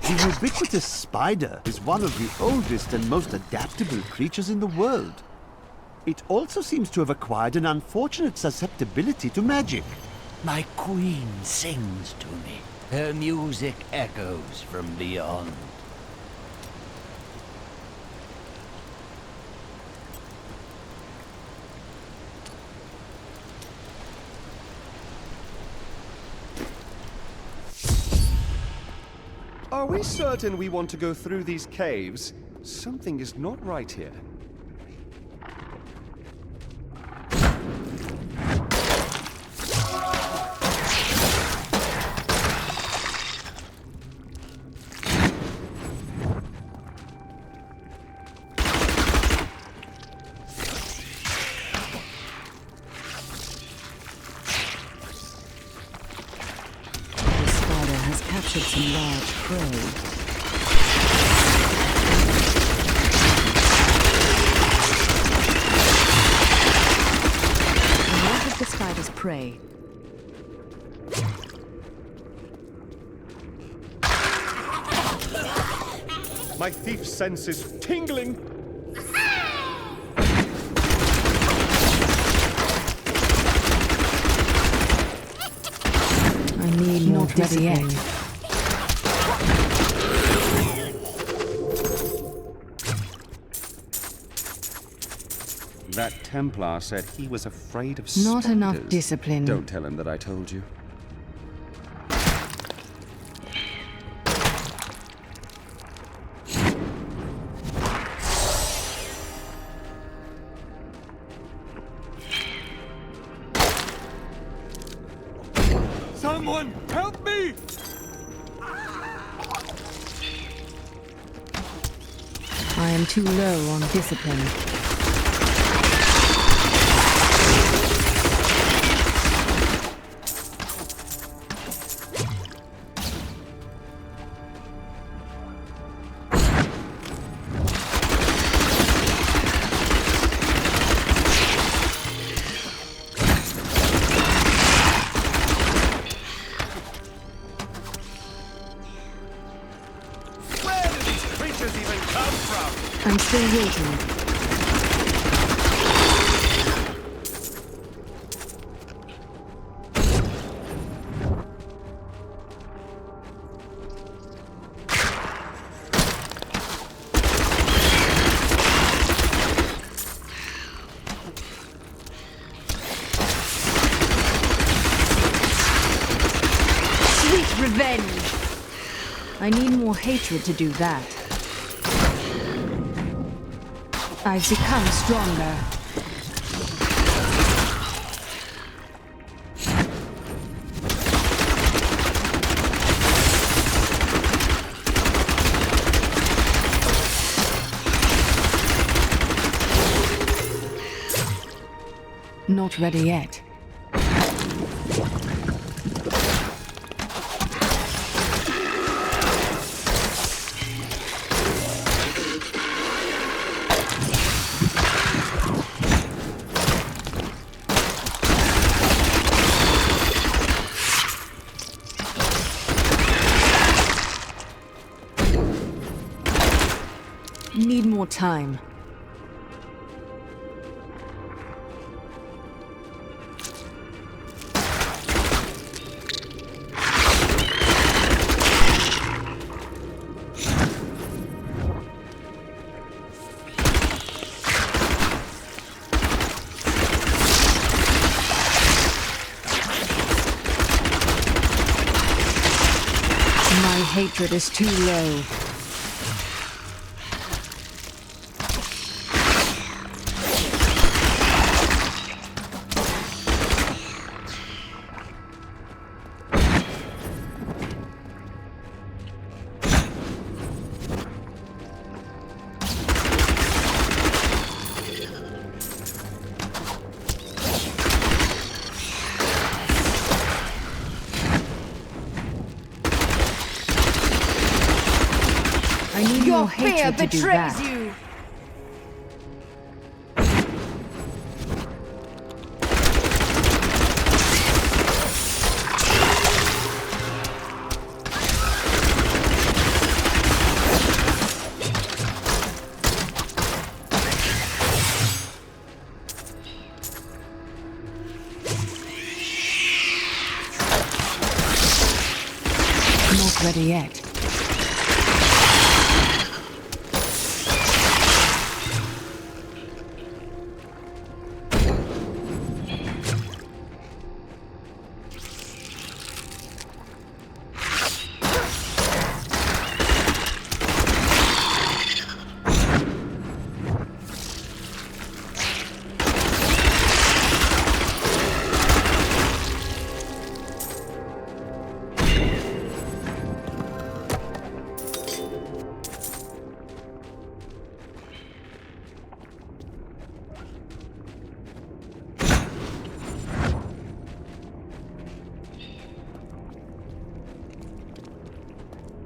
The ubiquitous spider is one of the oldest and most adaptable creatures in the world. It also seems to have acquired an unfortunate susceptibility to magic. My queen sings to me. Her music echoes from beyond. Are we certain we want to go through these caves? Something is not right here. Captured some large prey. What of the spider's prey? My thief sense is tingling. I need more discipline. That Templar said he was afraid of spiders. Not enough discipline. Don't tell him that I told you. Someone help me! I am too low on discipline. I'm still waiting. Sweet revenge! I need more hatred to do that. I've become stronger. Not ready yet. Need more time. My hatred is too low. I need Your more fear hatred to do betrays that. you! Not ready yet.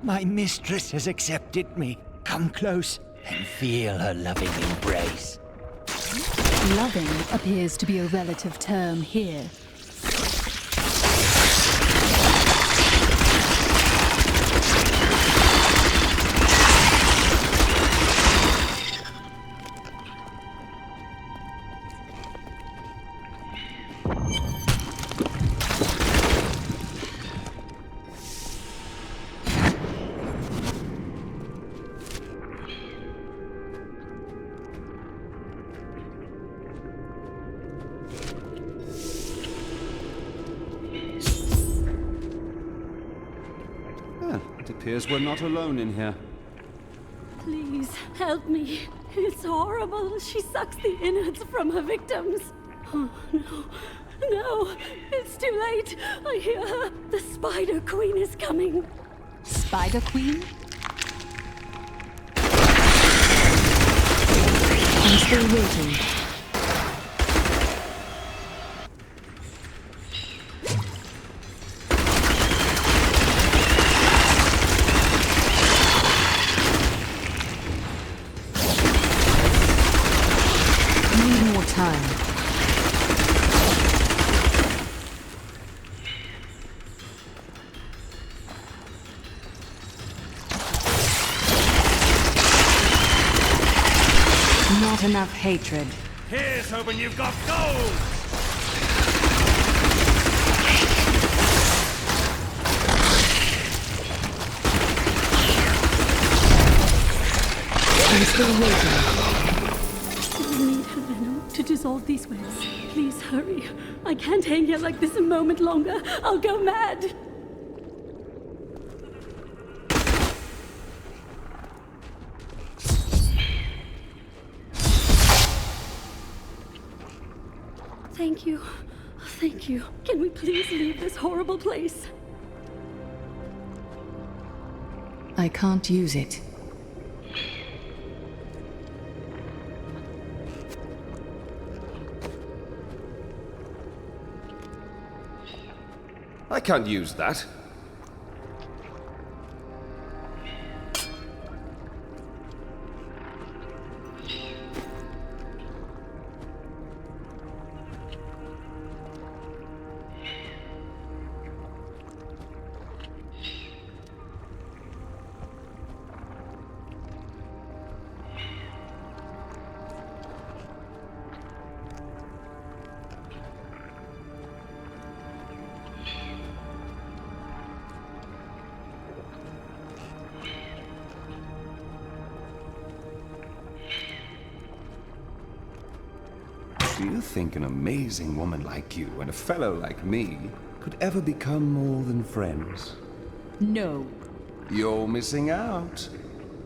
My mistress has accepted me. Come close and feel her loving embrace. Loving appears to be a relative term here. It appears we're not alone in here. Please, help me. It's horrible. She sucks the innards from her victims. Oh, no. No, it's too late. I hear her. The Spider Queen is coming. Spider Queen? I'm still waiting. Need more time. Not enough hatred. Here's hoping you've got gold! I'm still waiting. I need her venom to dissolve these webs. Please hurry. I can't hang here like this a moment longer. I'll go mad. Thank you. Thank you. Can we please leave this horrible place? I can't use it. I can't use that. Do you think an amazing woman like you and a fellow like me could ever become more than friends? No. You're missing out.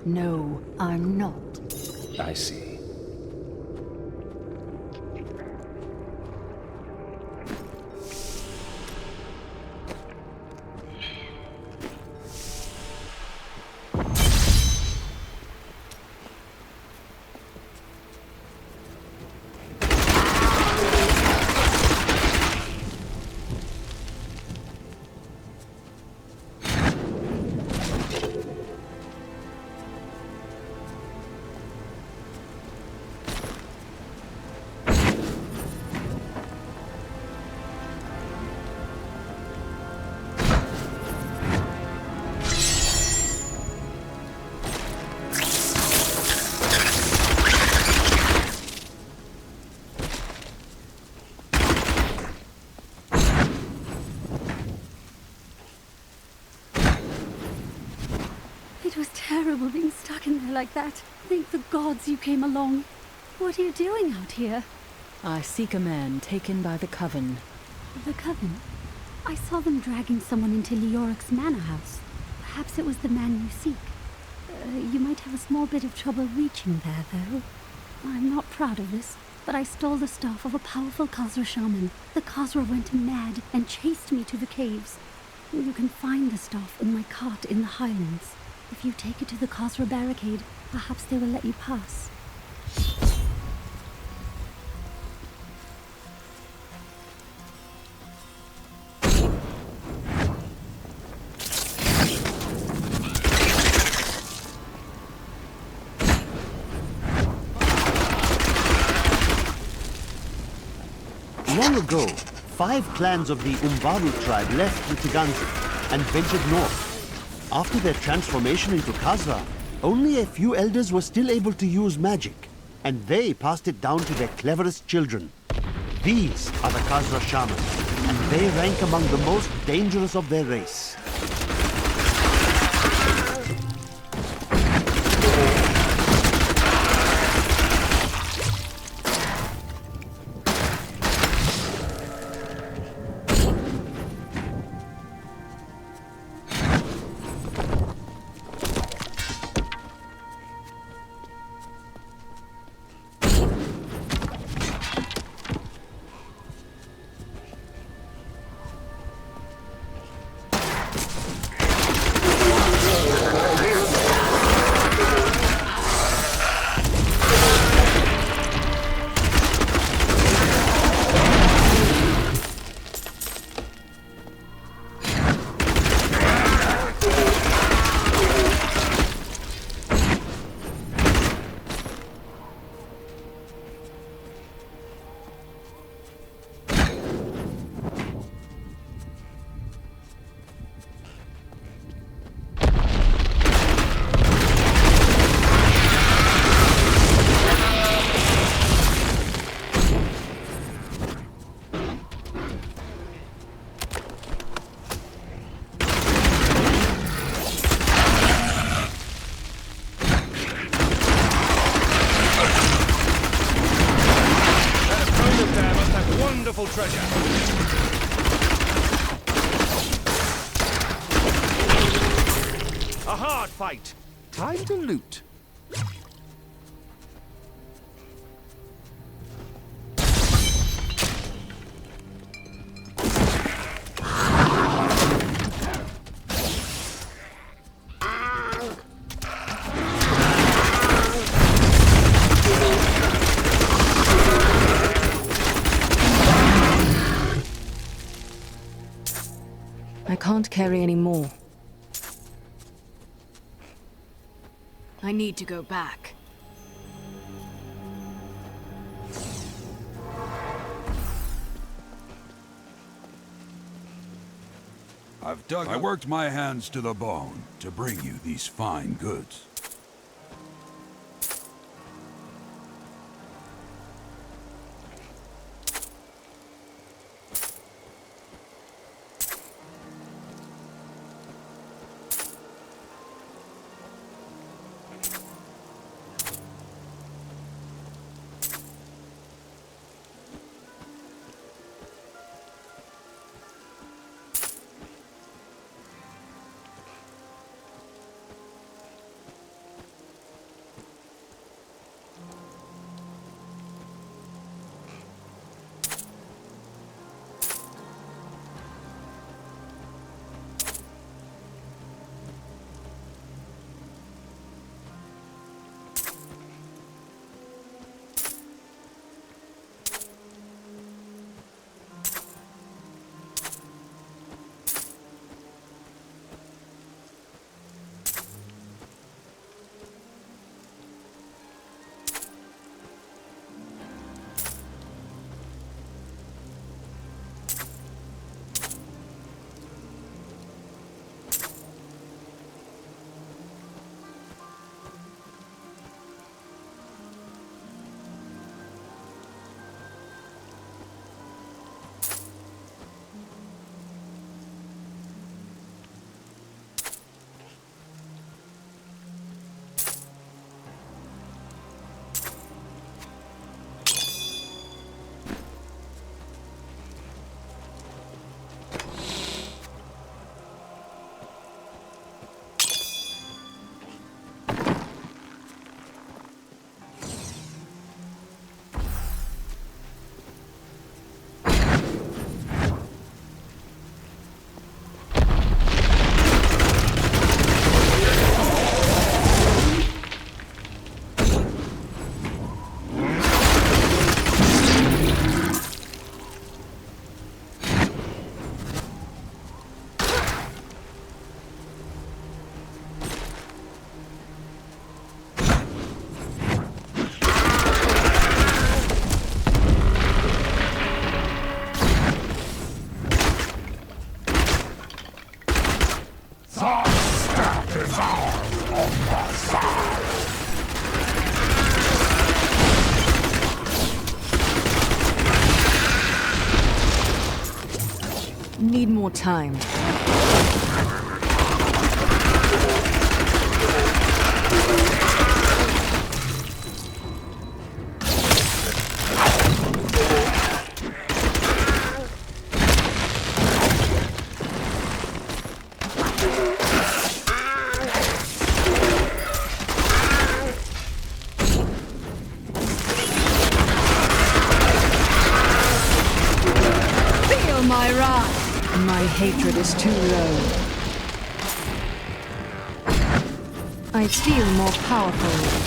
No, I'm not. I see. It was terrible being stuck in there like that. Thank the gods you came along. What are you doing out here? I seek a man taken by the Coven. The Coven? I saw them dragging someone into Leoric's manor house. Perhaps it was the man you seek. You might have a small bit of trouble reaching there, though. I'm not proud of this, but I stole the staff of a powerful Khazra shaman. The Khazra went mad and chased me to the caves. You can find the staff in my cart in the Highlands. If you take it to the Khazra barricade, perhaps they will let you pass. Long ago, 5 clans of the Umbaru tribe left Mitiganzi and ventured north. After their transformation into Khazra, only a few elders were still able to use magic, and they passed it down to their cleverest children. These are the Khazra shamans, and they rank among the most dangerous of their race. fight. Time to loot. I can't carry any more. I need to go back. I worked my hands to the bone to bring you these fine goods. Need more time. Feel my wrath! My hatred is too low. I feel more powerful.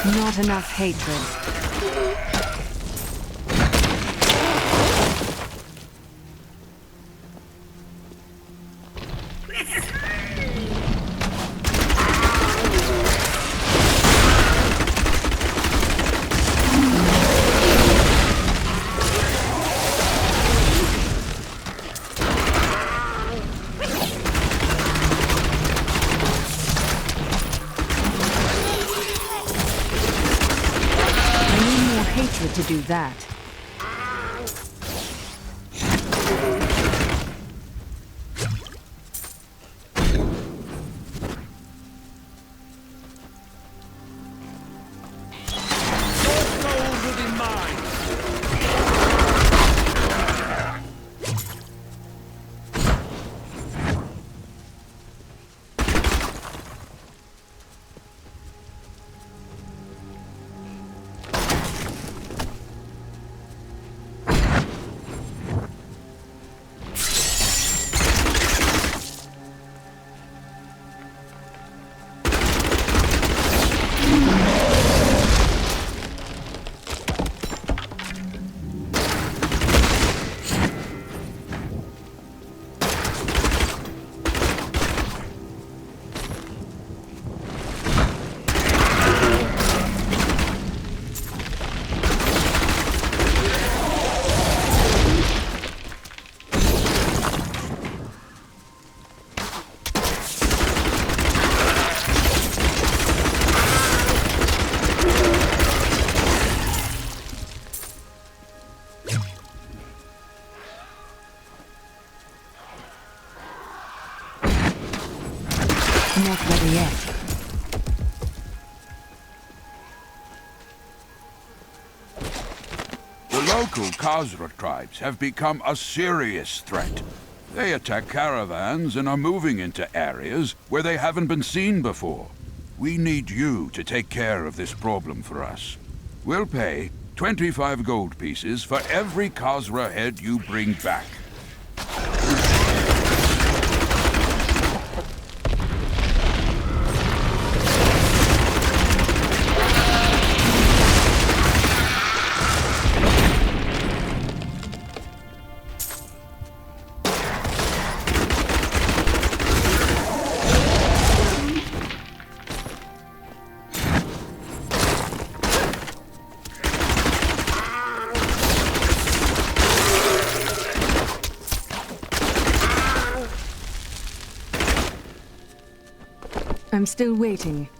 Not enough hatred. to do that. Not ready yet. The local Khazra tribes have become a serious threat. They attack caravans and are moving into areas where they haven't been seen before. We need you to take care of this problem for us. We'll pay 25 gold pieces for every Khazra head you bring back. I'm still waiting.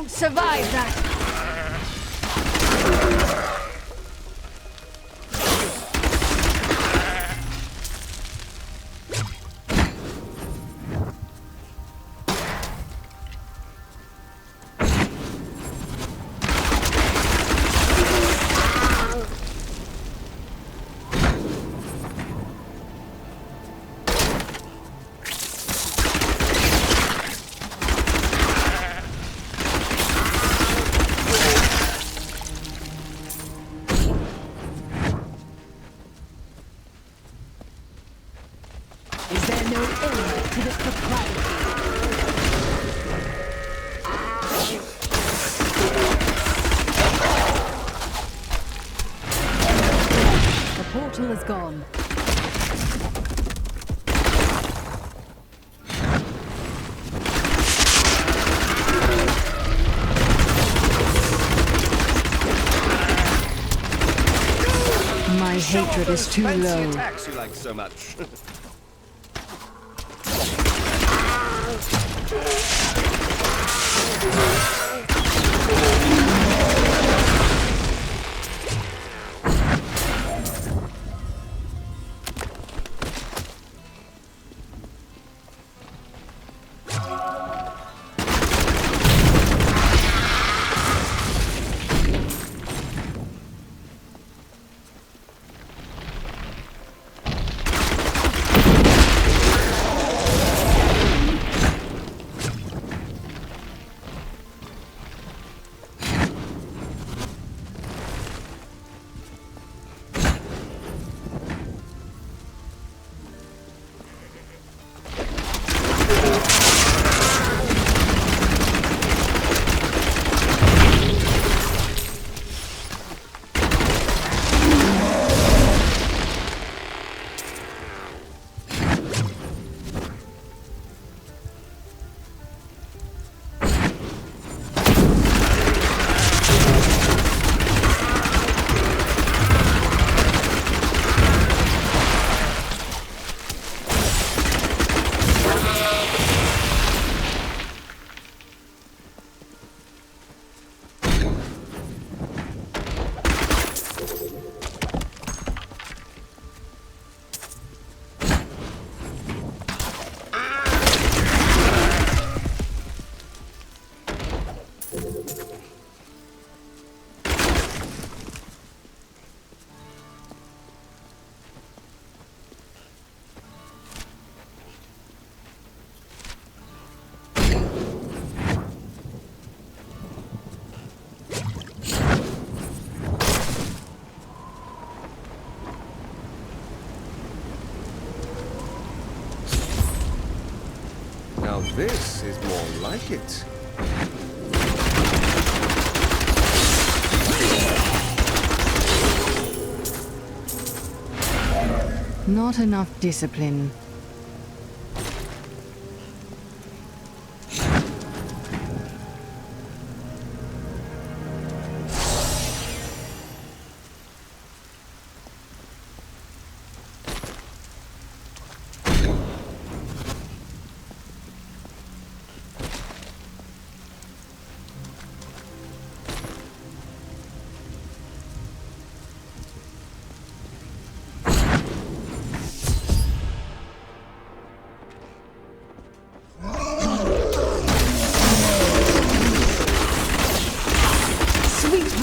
Survive that! Is there no end to this propriety? The portal is gone. My hatred is too fancy low. attacks you like so much. Now this is more like it. Not enough discipline.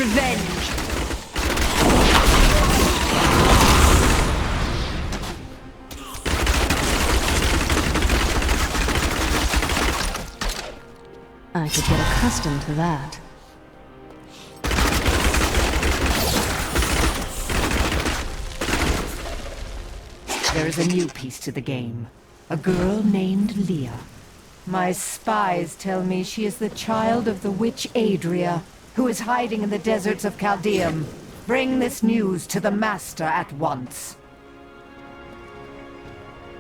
Revenge! I could get accustomed to that. There is a new piece to the game. A girl named Leah. My spies tell me she is the child of the witch Adria, who is hiding in the deserts of Chaldeum. Bring this news to the Master at once.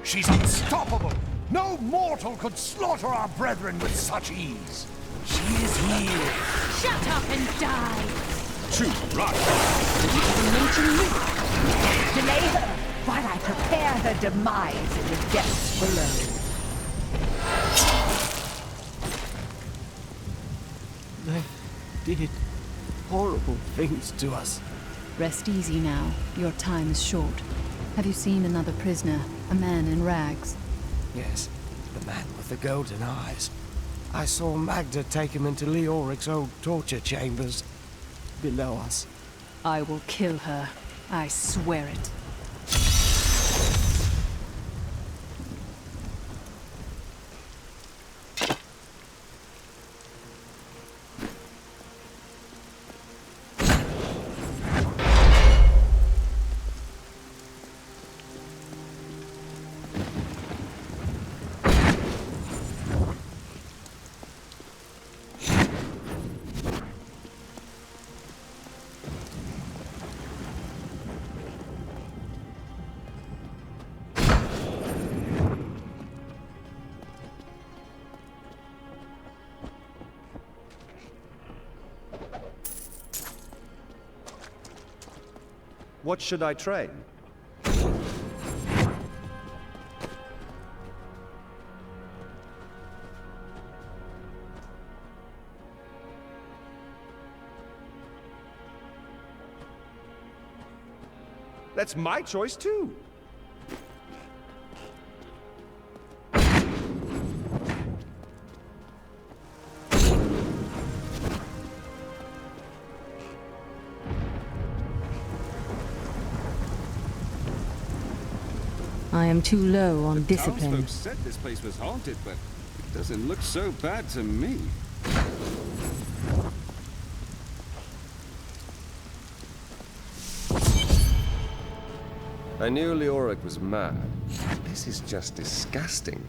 She's unstoppable! No mortal could slaughter our brethren with such ease! She is here! Shut up and die! Too right! Delay her while I prepare her demise in the depths below. They did horrible things to us. Rest easy now. Your time is short. Have you seen another prisoner? A man in rags? Yes, the man with the golden eyes. I saw Magda take him into Leoric's old torture chambers below us. I will kill her. I swear it. What should I train? That's my choice, too. I am too low on discipline. Townsfolk said this place was haunted, but it doesn't look so bad to me. I knew Leoric was mad. This is just disgusting.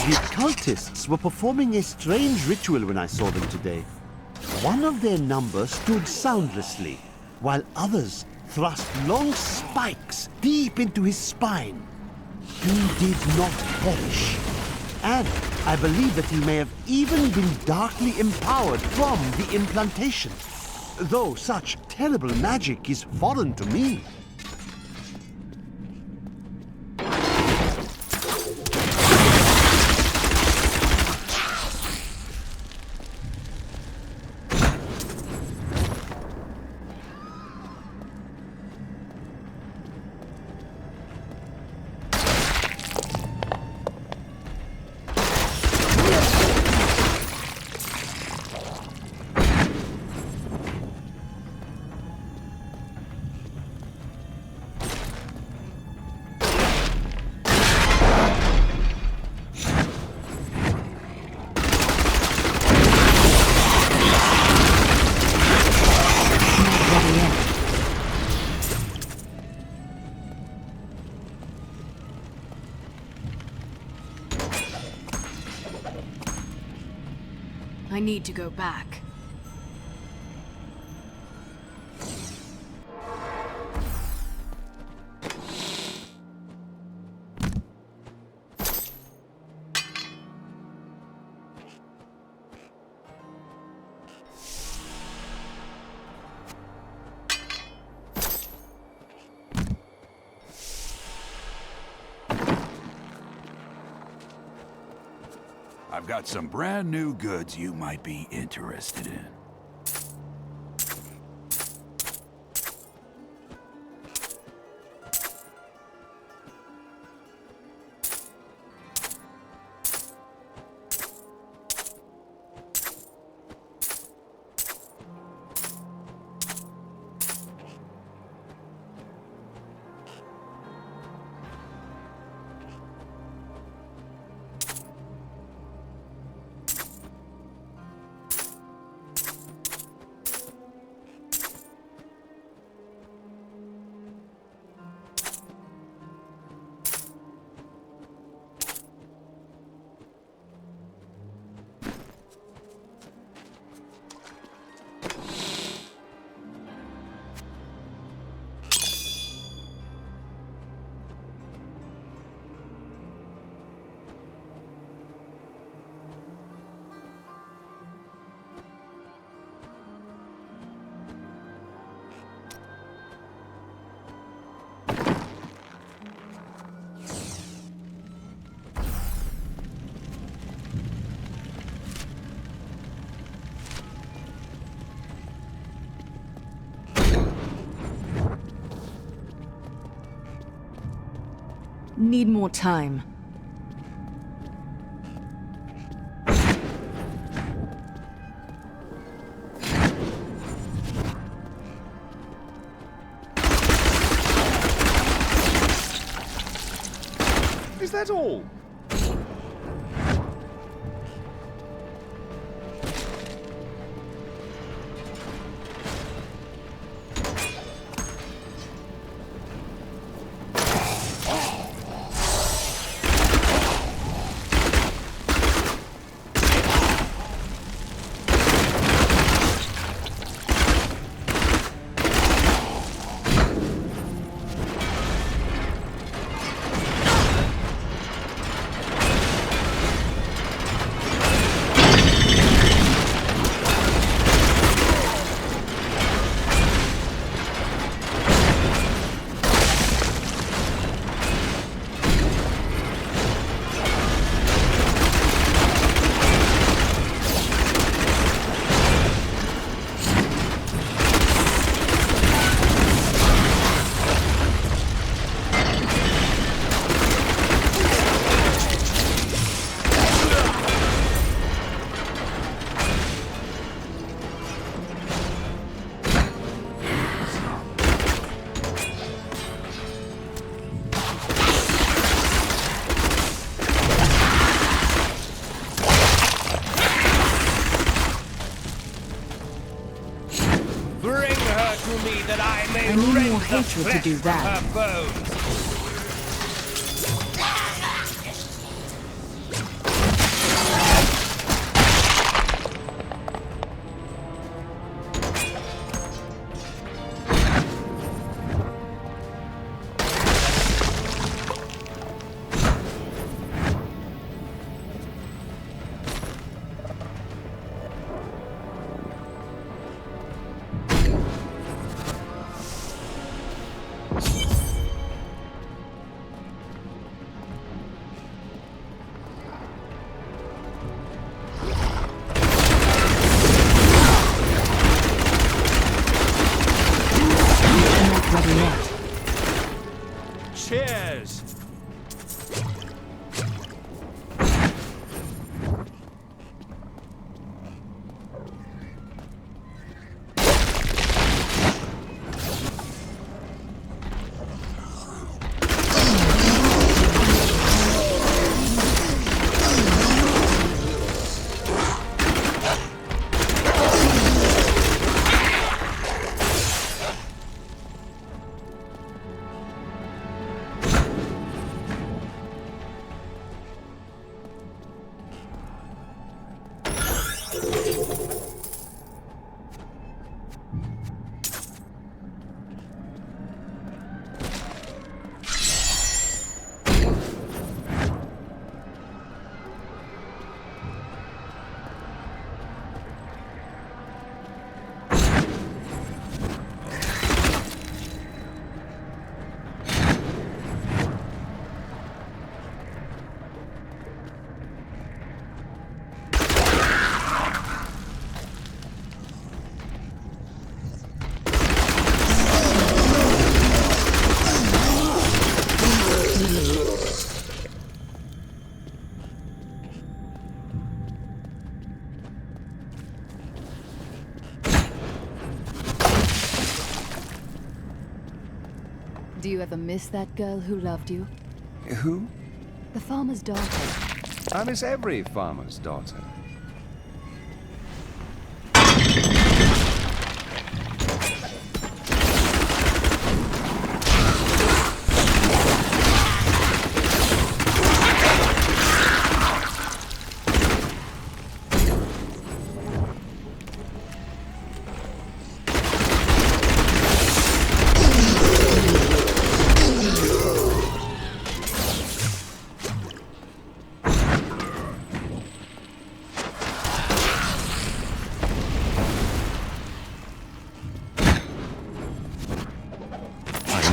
The cultists were performing a strange ritual when I saw them today. One of their number stood soundlessly, while others thrust long spikes deep into his spine. He did not perish. And I believe that he may have even been darkly empowered from the implantation. Though such terrible magic is foreign to me. I need to go back. I've got some brand new goods you might be interested in. need more time. Is that all? I need more hatred to do that. Cheers! Do you ever miss that girl who loved you? Who? The farmer's daughter. I miss every farmer's daughter.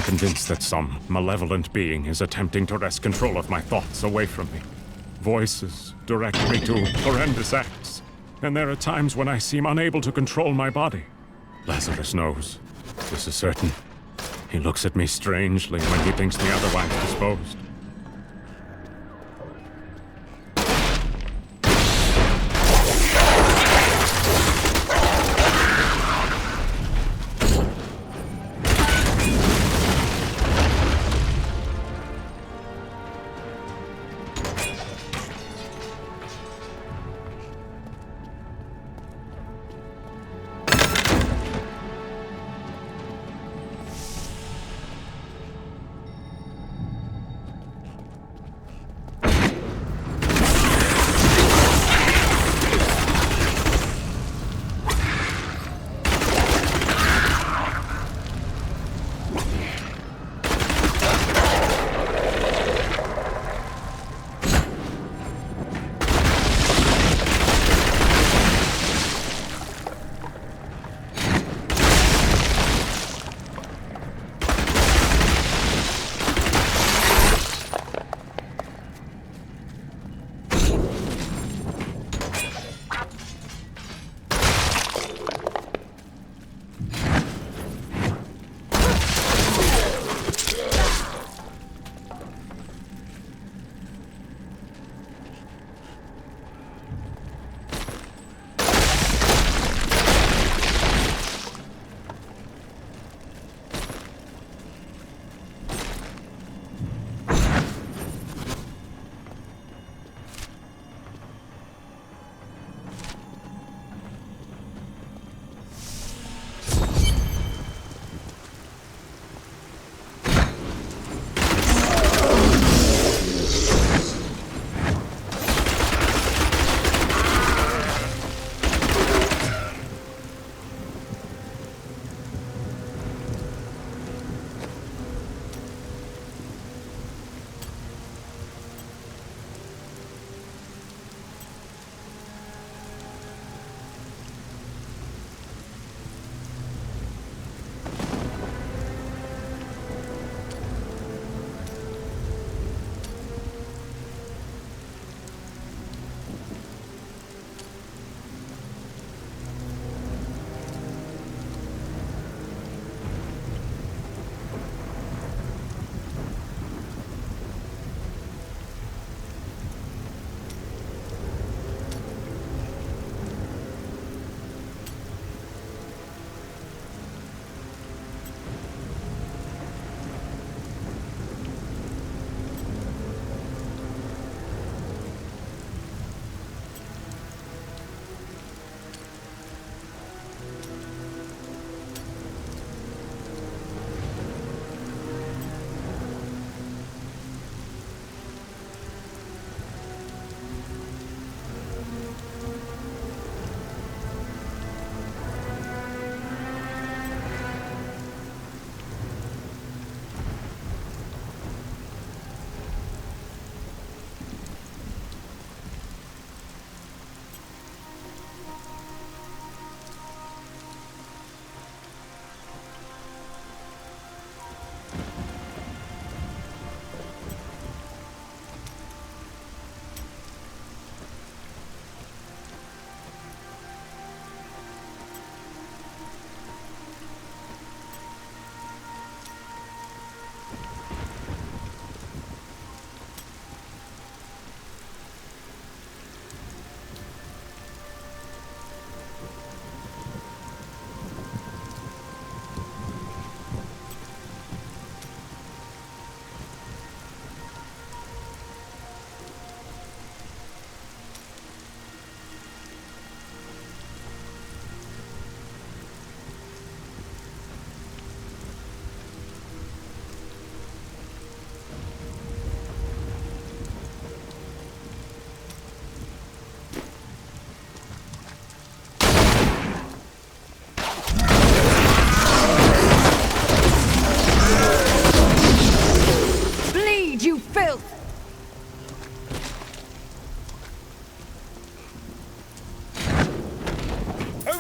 Convinced that some malevolent being is attempting to wrest control of my thoughts away from me. Voices direct me to horrendous acts, and there are times when I seem unable to control my body. Lazarus knows. This is certain. He looks at me strangely when he thinks me otherwise disposed.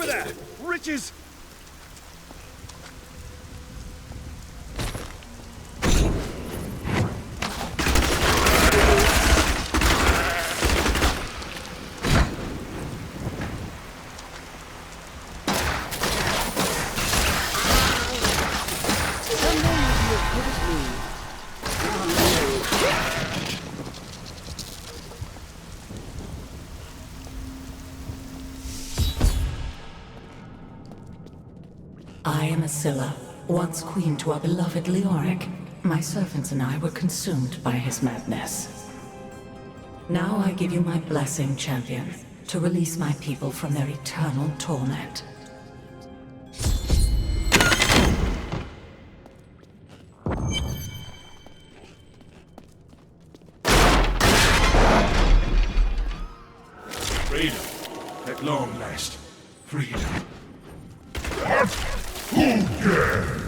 there! Riches! I am Asilla, once queen to our beloved Leoric. My servants and I were consumed by his madness. Now I give you my blessing, champion, to release my people from their eternal torment. Freedom. At long last. Freedom. Who cares?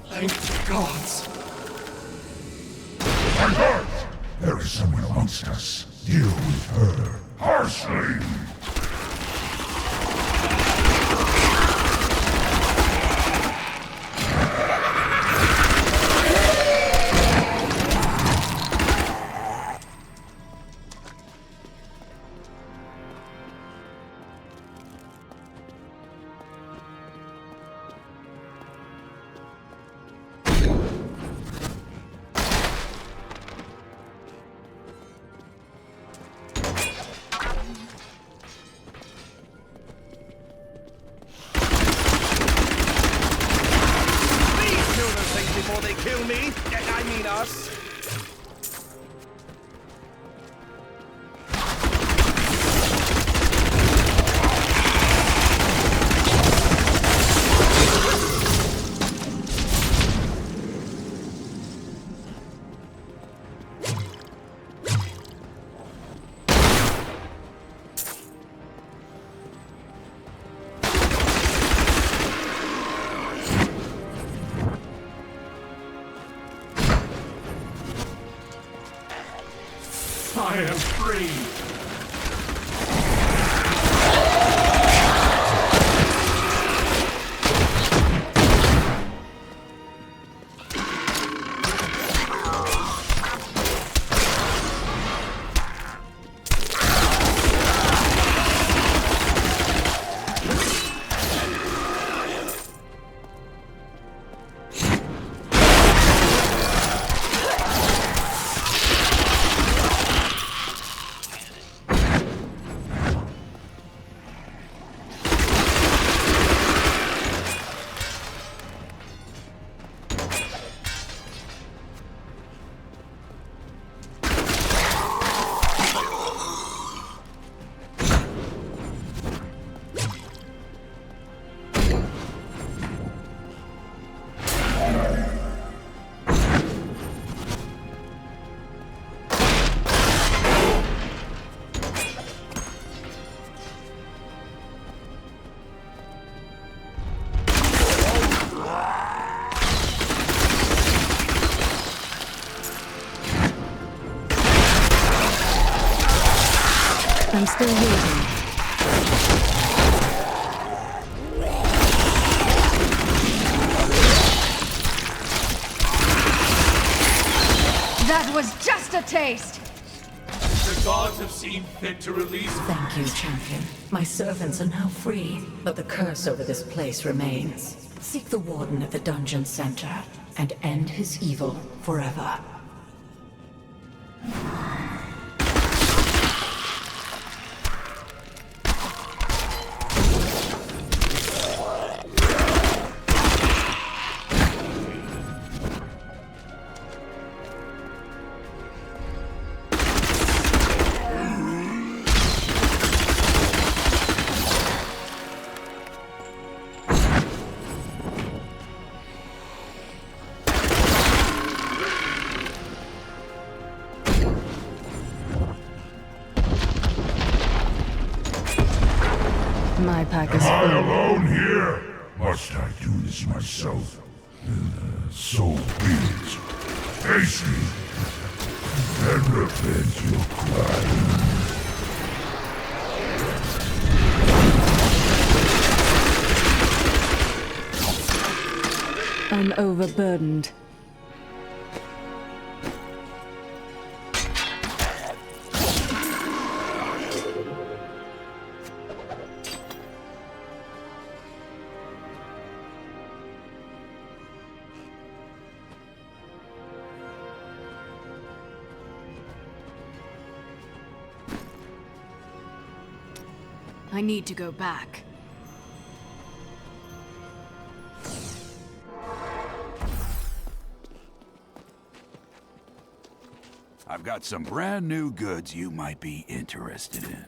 Thank the gods. My God! There is someone amongst us. Deal with her harshly. Before they kill me, I mean us. I am free. I'm still waiting. That was just a taste! The gods have seen fit to release... Thank you, champion. My servants are now free, but the curse over this place remains. Seek the warden at the dungeon center and end his evil forever. My pack is Am I full. alone here? Must I do this myself? So be it. Face me, and repent your crime. I'm overburdened. I need to go back. I've got some brand new goods you might be interested in.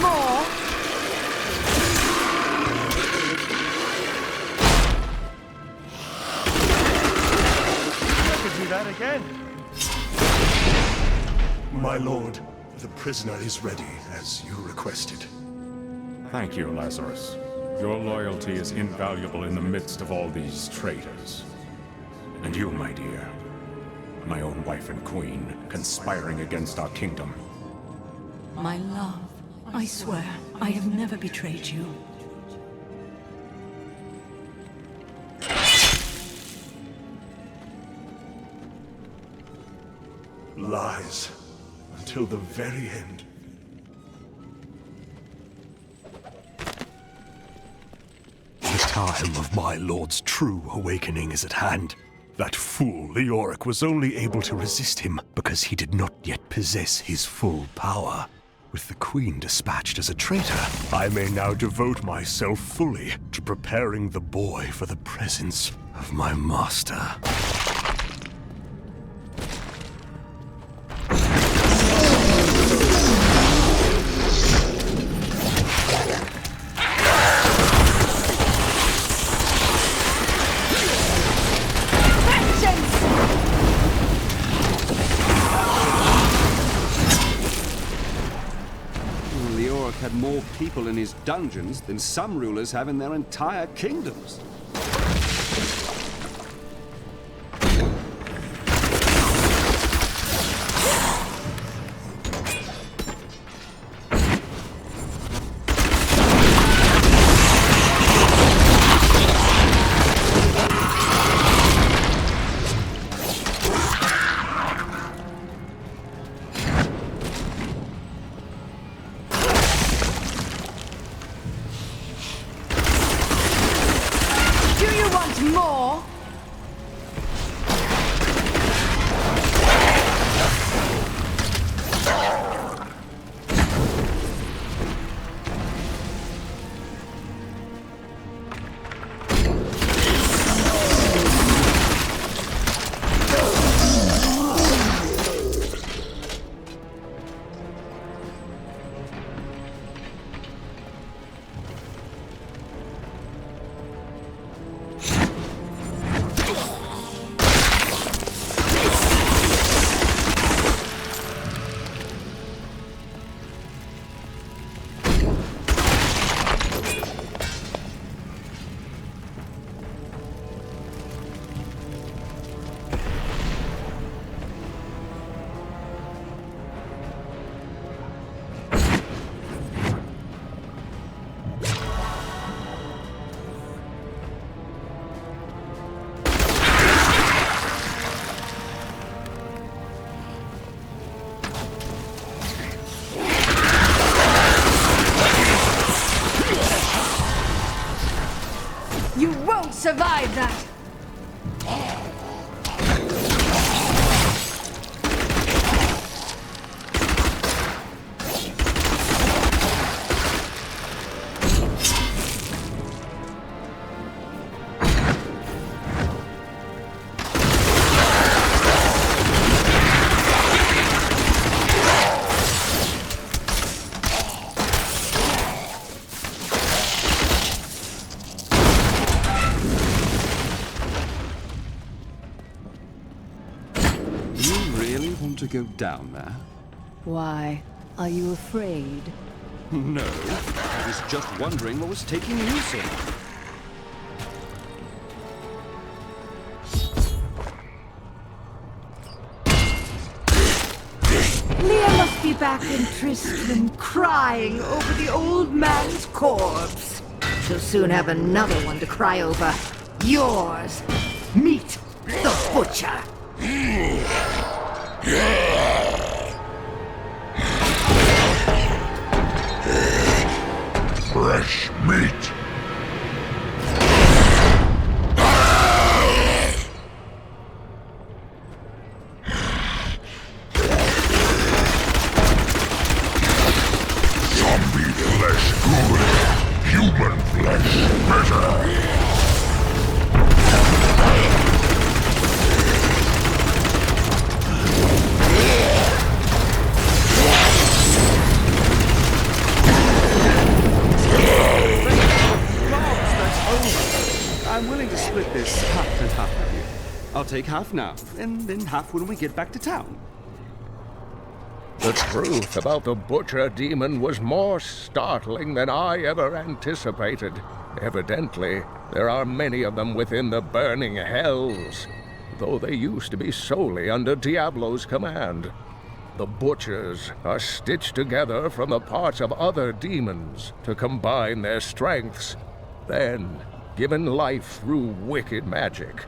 More? Never do that again. My lord, the prisoner is ready, as you requested. Thank you, Lazarus. Your loyalty is invaluable in the midst of all these traitors. And you, my dear, my own wife and queen, conspiring against our kingdom. My love, I swear, I have never betrayed you. Lies. Until the very end. The time of my lord's true awakening is at hand. That fool Leoric was only able to resist him because he did not yet possess his full power. With the Queen dispatched as a traitor, I may now devote myself fully to preparing the boy for the presence of my master. Had more people in his dungeons than some rulers have in their entire kingdoms. More? You won't survive that! To go down there? Why? Are you afraid? No, I was just wondering what was taking you so long. Leah must be back in Tristram, crying over the old man's corpse. She'll soon have another one to cry over. Yours. Meet the Butcher. Fresh meat. Zombie flesh good. Human flesh better. I'm willing to split this half and half with you. I'll take half now, and then half when we get back to town. The truth about the Butcher Demon was more startling than I ever anticipated. Evidently, there are many of them within the burning hells, though they used to be solely under Diablo's command. The Butchers are stitched together from the parts of other demons to combine their strengths, then given life through wicked magic.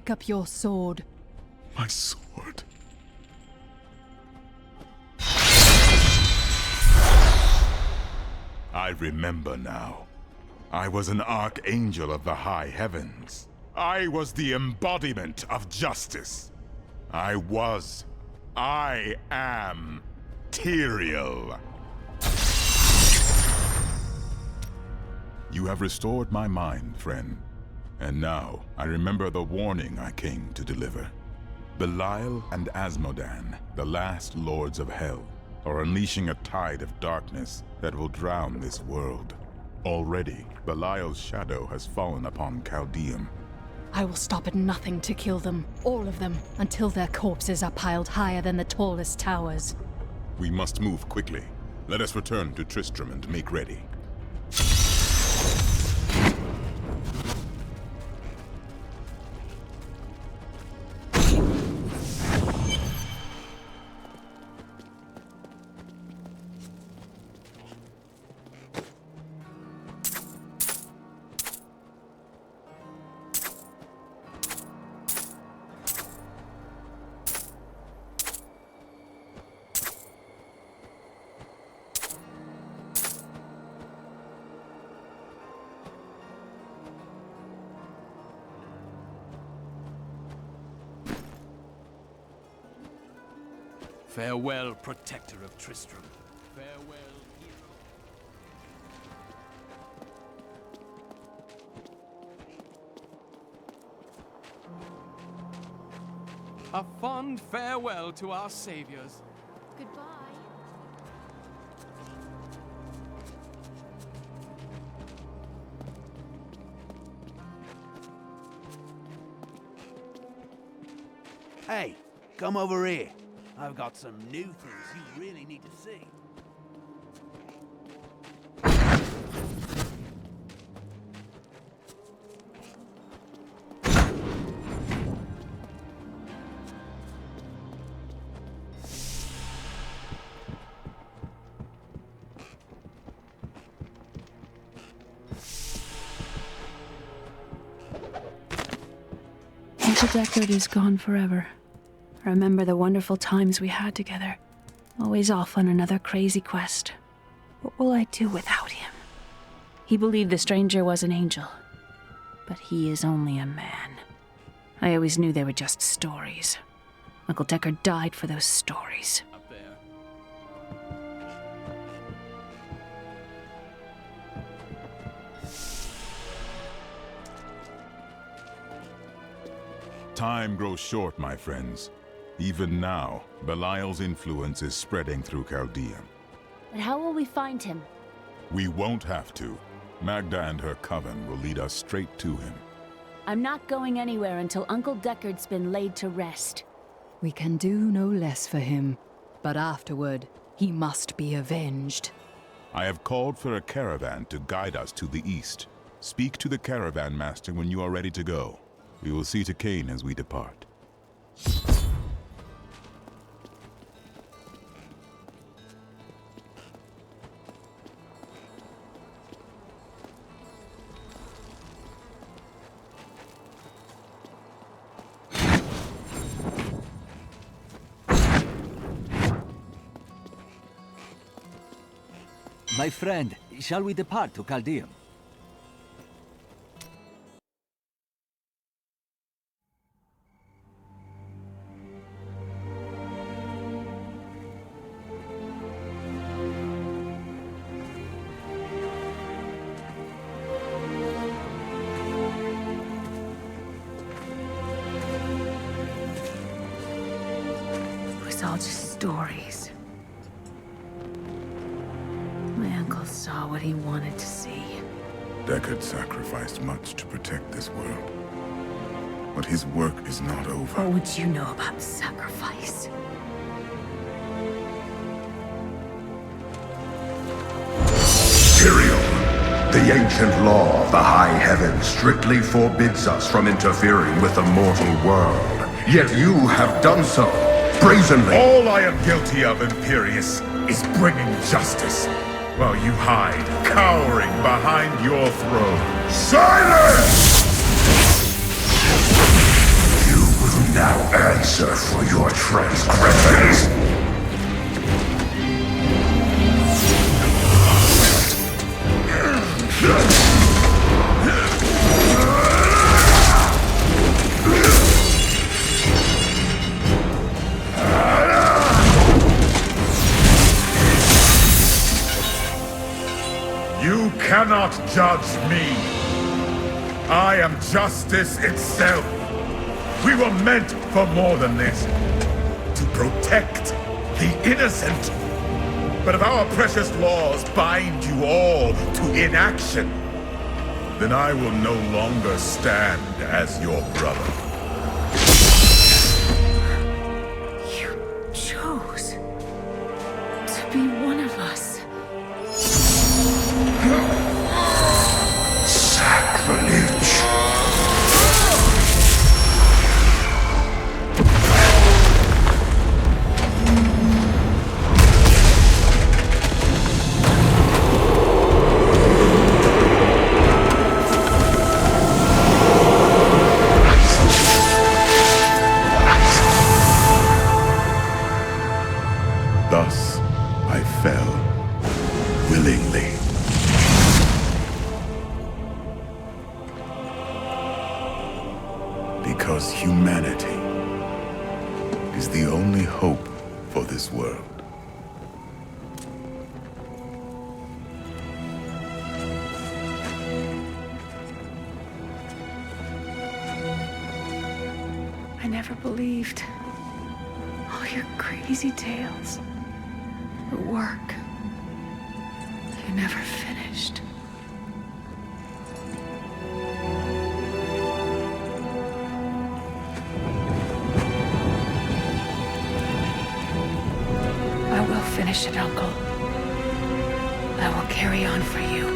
Pick up your sword. My sword. I remember now. I was an archangel of the high heavens. I was the embodiment of justice. I am Tyrael. You have restored my mind, friend. And now, I remember the warning I came to deliver. Belial and Asmodan, the last lords of hell, are unleashing a tide of darkness that will drown this world. Already, Belial's shadow has fallen upon Chaldeum. I will stop at nothing to kill them, all of them, until their corpses are piled higher than the tallest towers. We must move quickly. Let us return to Tristram and make ready. Farewell, protector of Tristram. Farewell, hero. A fond farewell to our saviors. Goodbye. Hey, come over here. I've got some new things you really need to see. Uncle Deckard is gone forever. I remember the wonderful times we had together. Always off on another crazy quest. What will I do without him? He believed the stranger was an angel. But he is only a man. I always knew they were just stories. Uncle Deckard died for those stories. Up there. Time grows short, my friends. Even now, Belial's influence is spreading through Chaldeum. But how will we find him? We won't have to. Magda and her coven will lead us straight to him. I'm not going anywhere until Uncle Deckard's been laid to rest. We can do no less for him, but afterward, he must be avenged. I have called for a caravan to guide us to the east. Speak to the caravan master when you are ready to go. We will see to Cain as we depart. My friend, shall we depart to Chaldeum? It was all just stories. My uncle saw what he wanted to see. Deckard sacrificed much to protect this world. But his work is not over. What would you know about sacrifice? Tyrael, the ancient law of the high heavens strictly forbids us from interfering with the mortal world. Yet you have done so, brazenly. All I am guilty of, Imperius, is bringing justice, while you hide, cowering behind your throne. Silence! Now answer for your transgressions. You cannot judge me. I am justice itself. We were meant for more than this. To protect the innocent. But if our precious laws bind you all to inaction, then I will no longer stand as your brother. You chose to be one of us. Sacrilege. Thus, I fell willingly. Because humanity is the only hope for this world. I never believed all your crazy tales. The work you never finished. I will finish it, Uncle. I will carry on for you.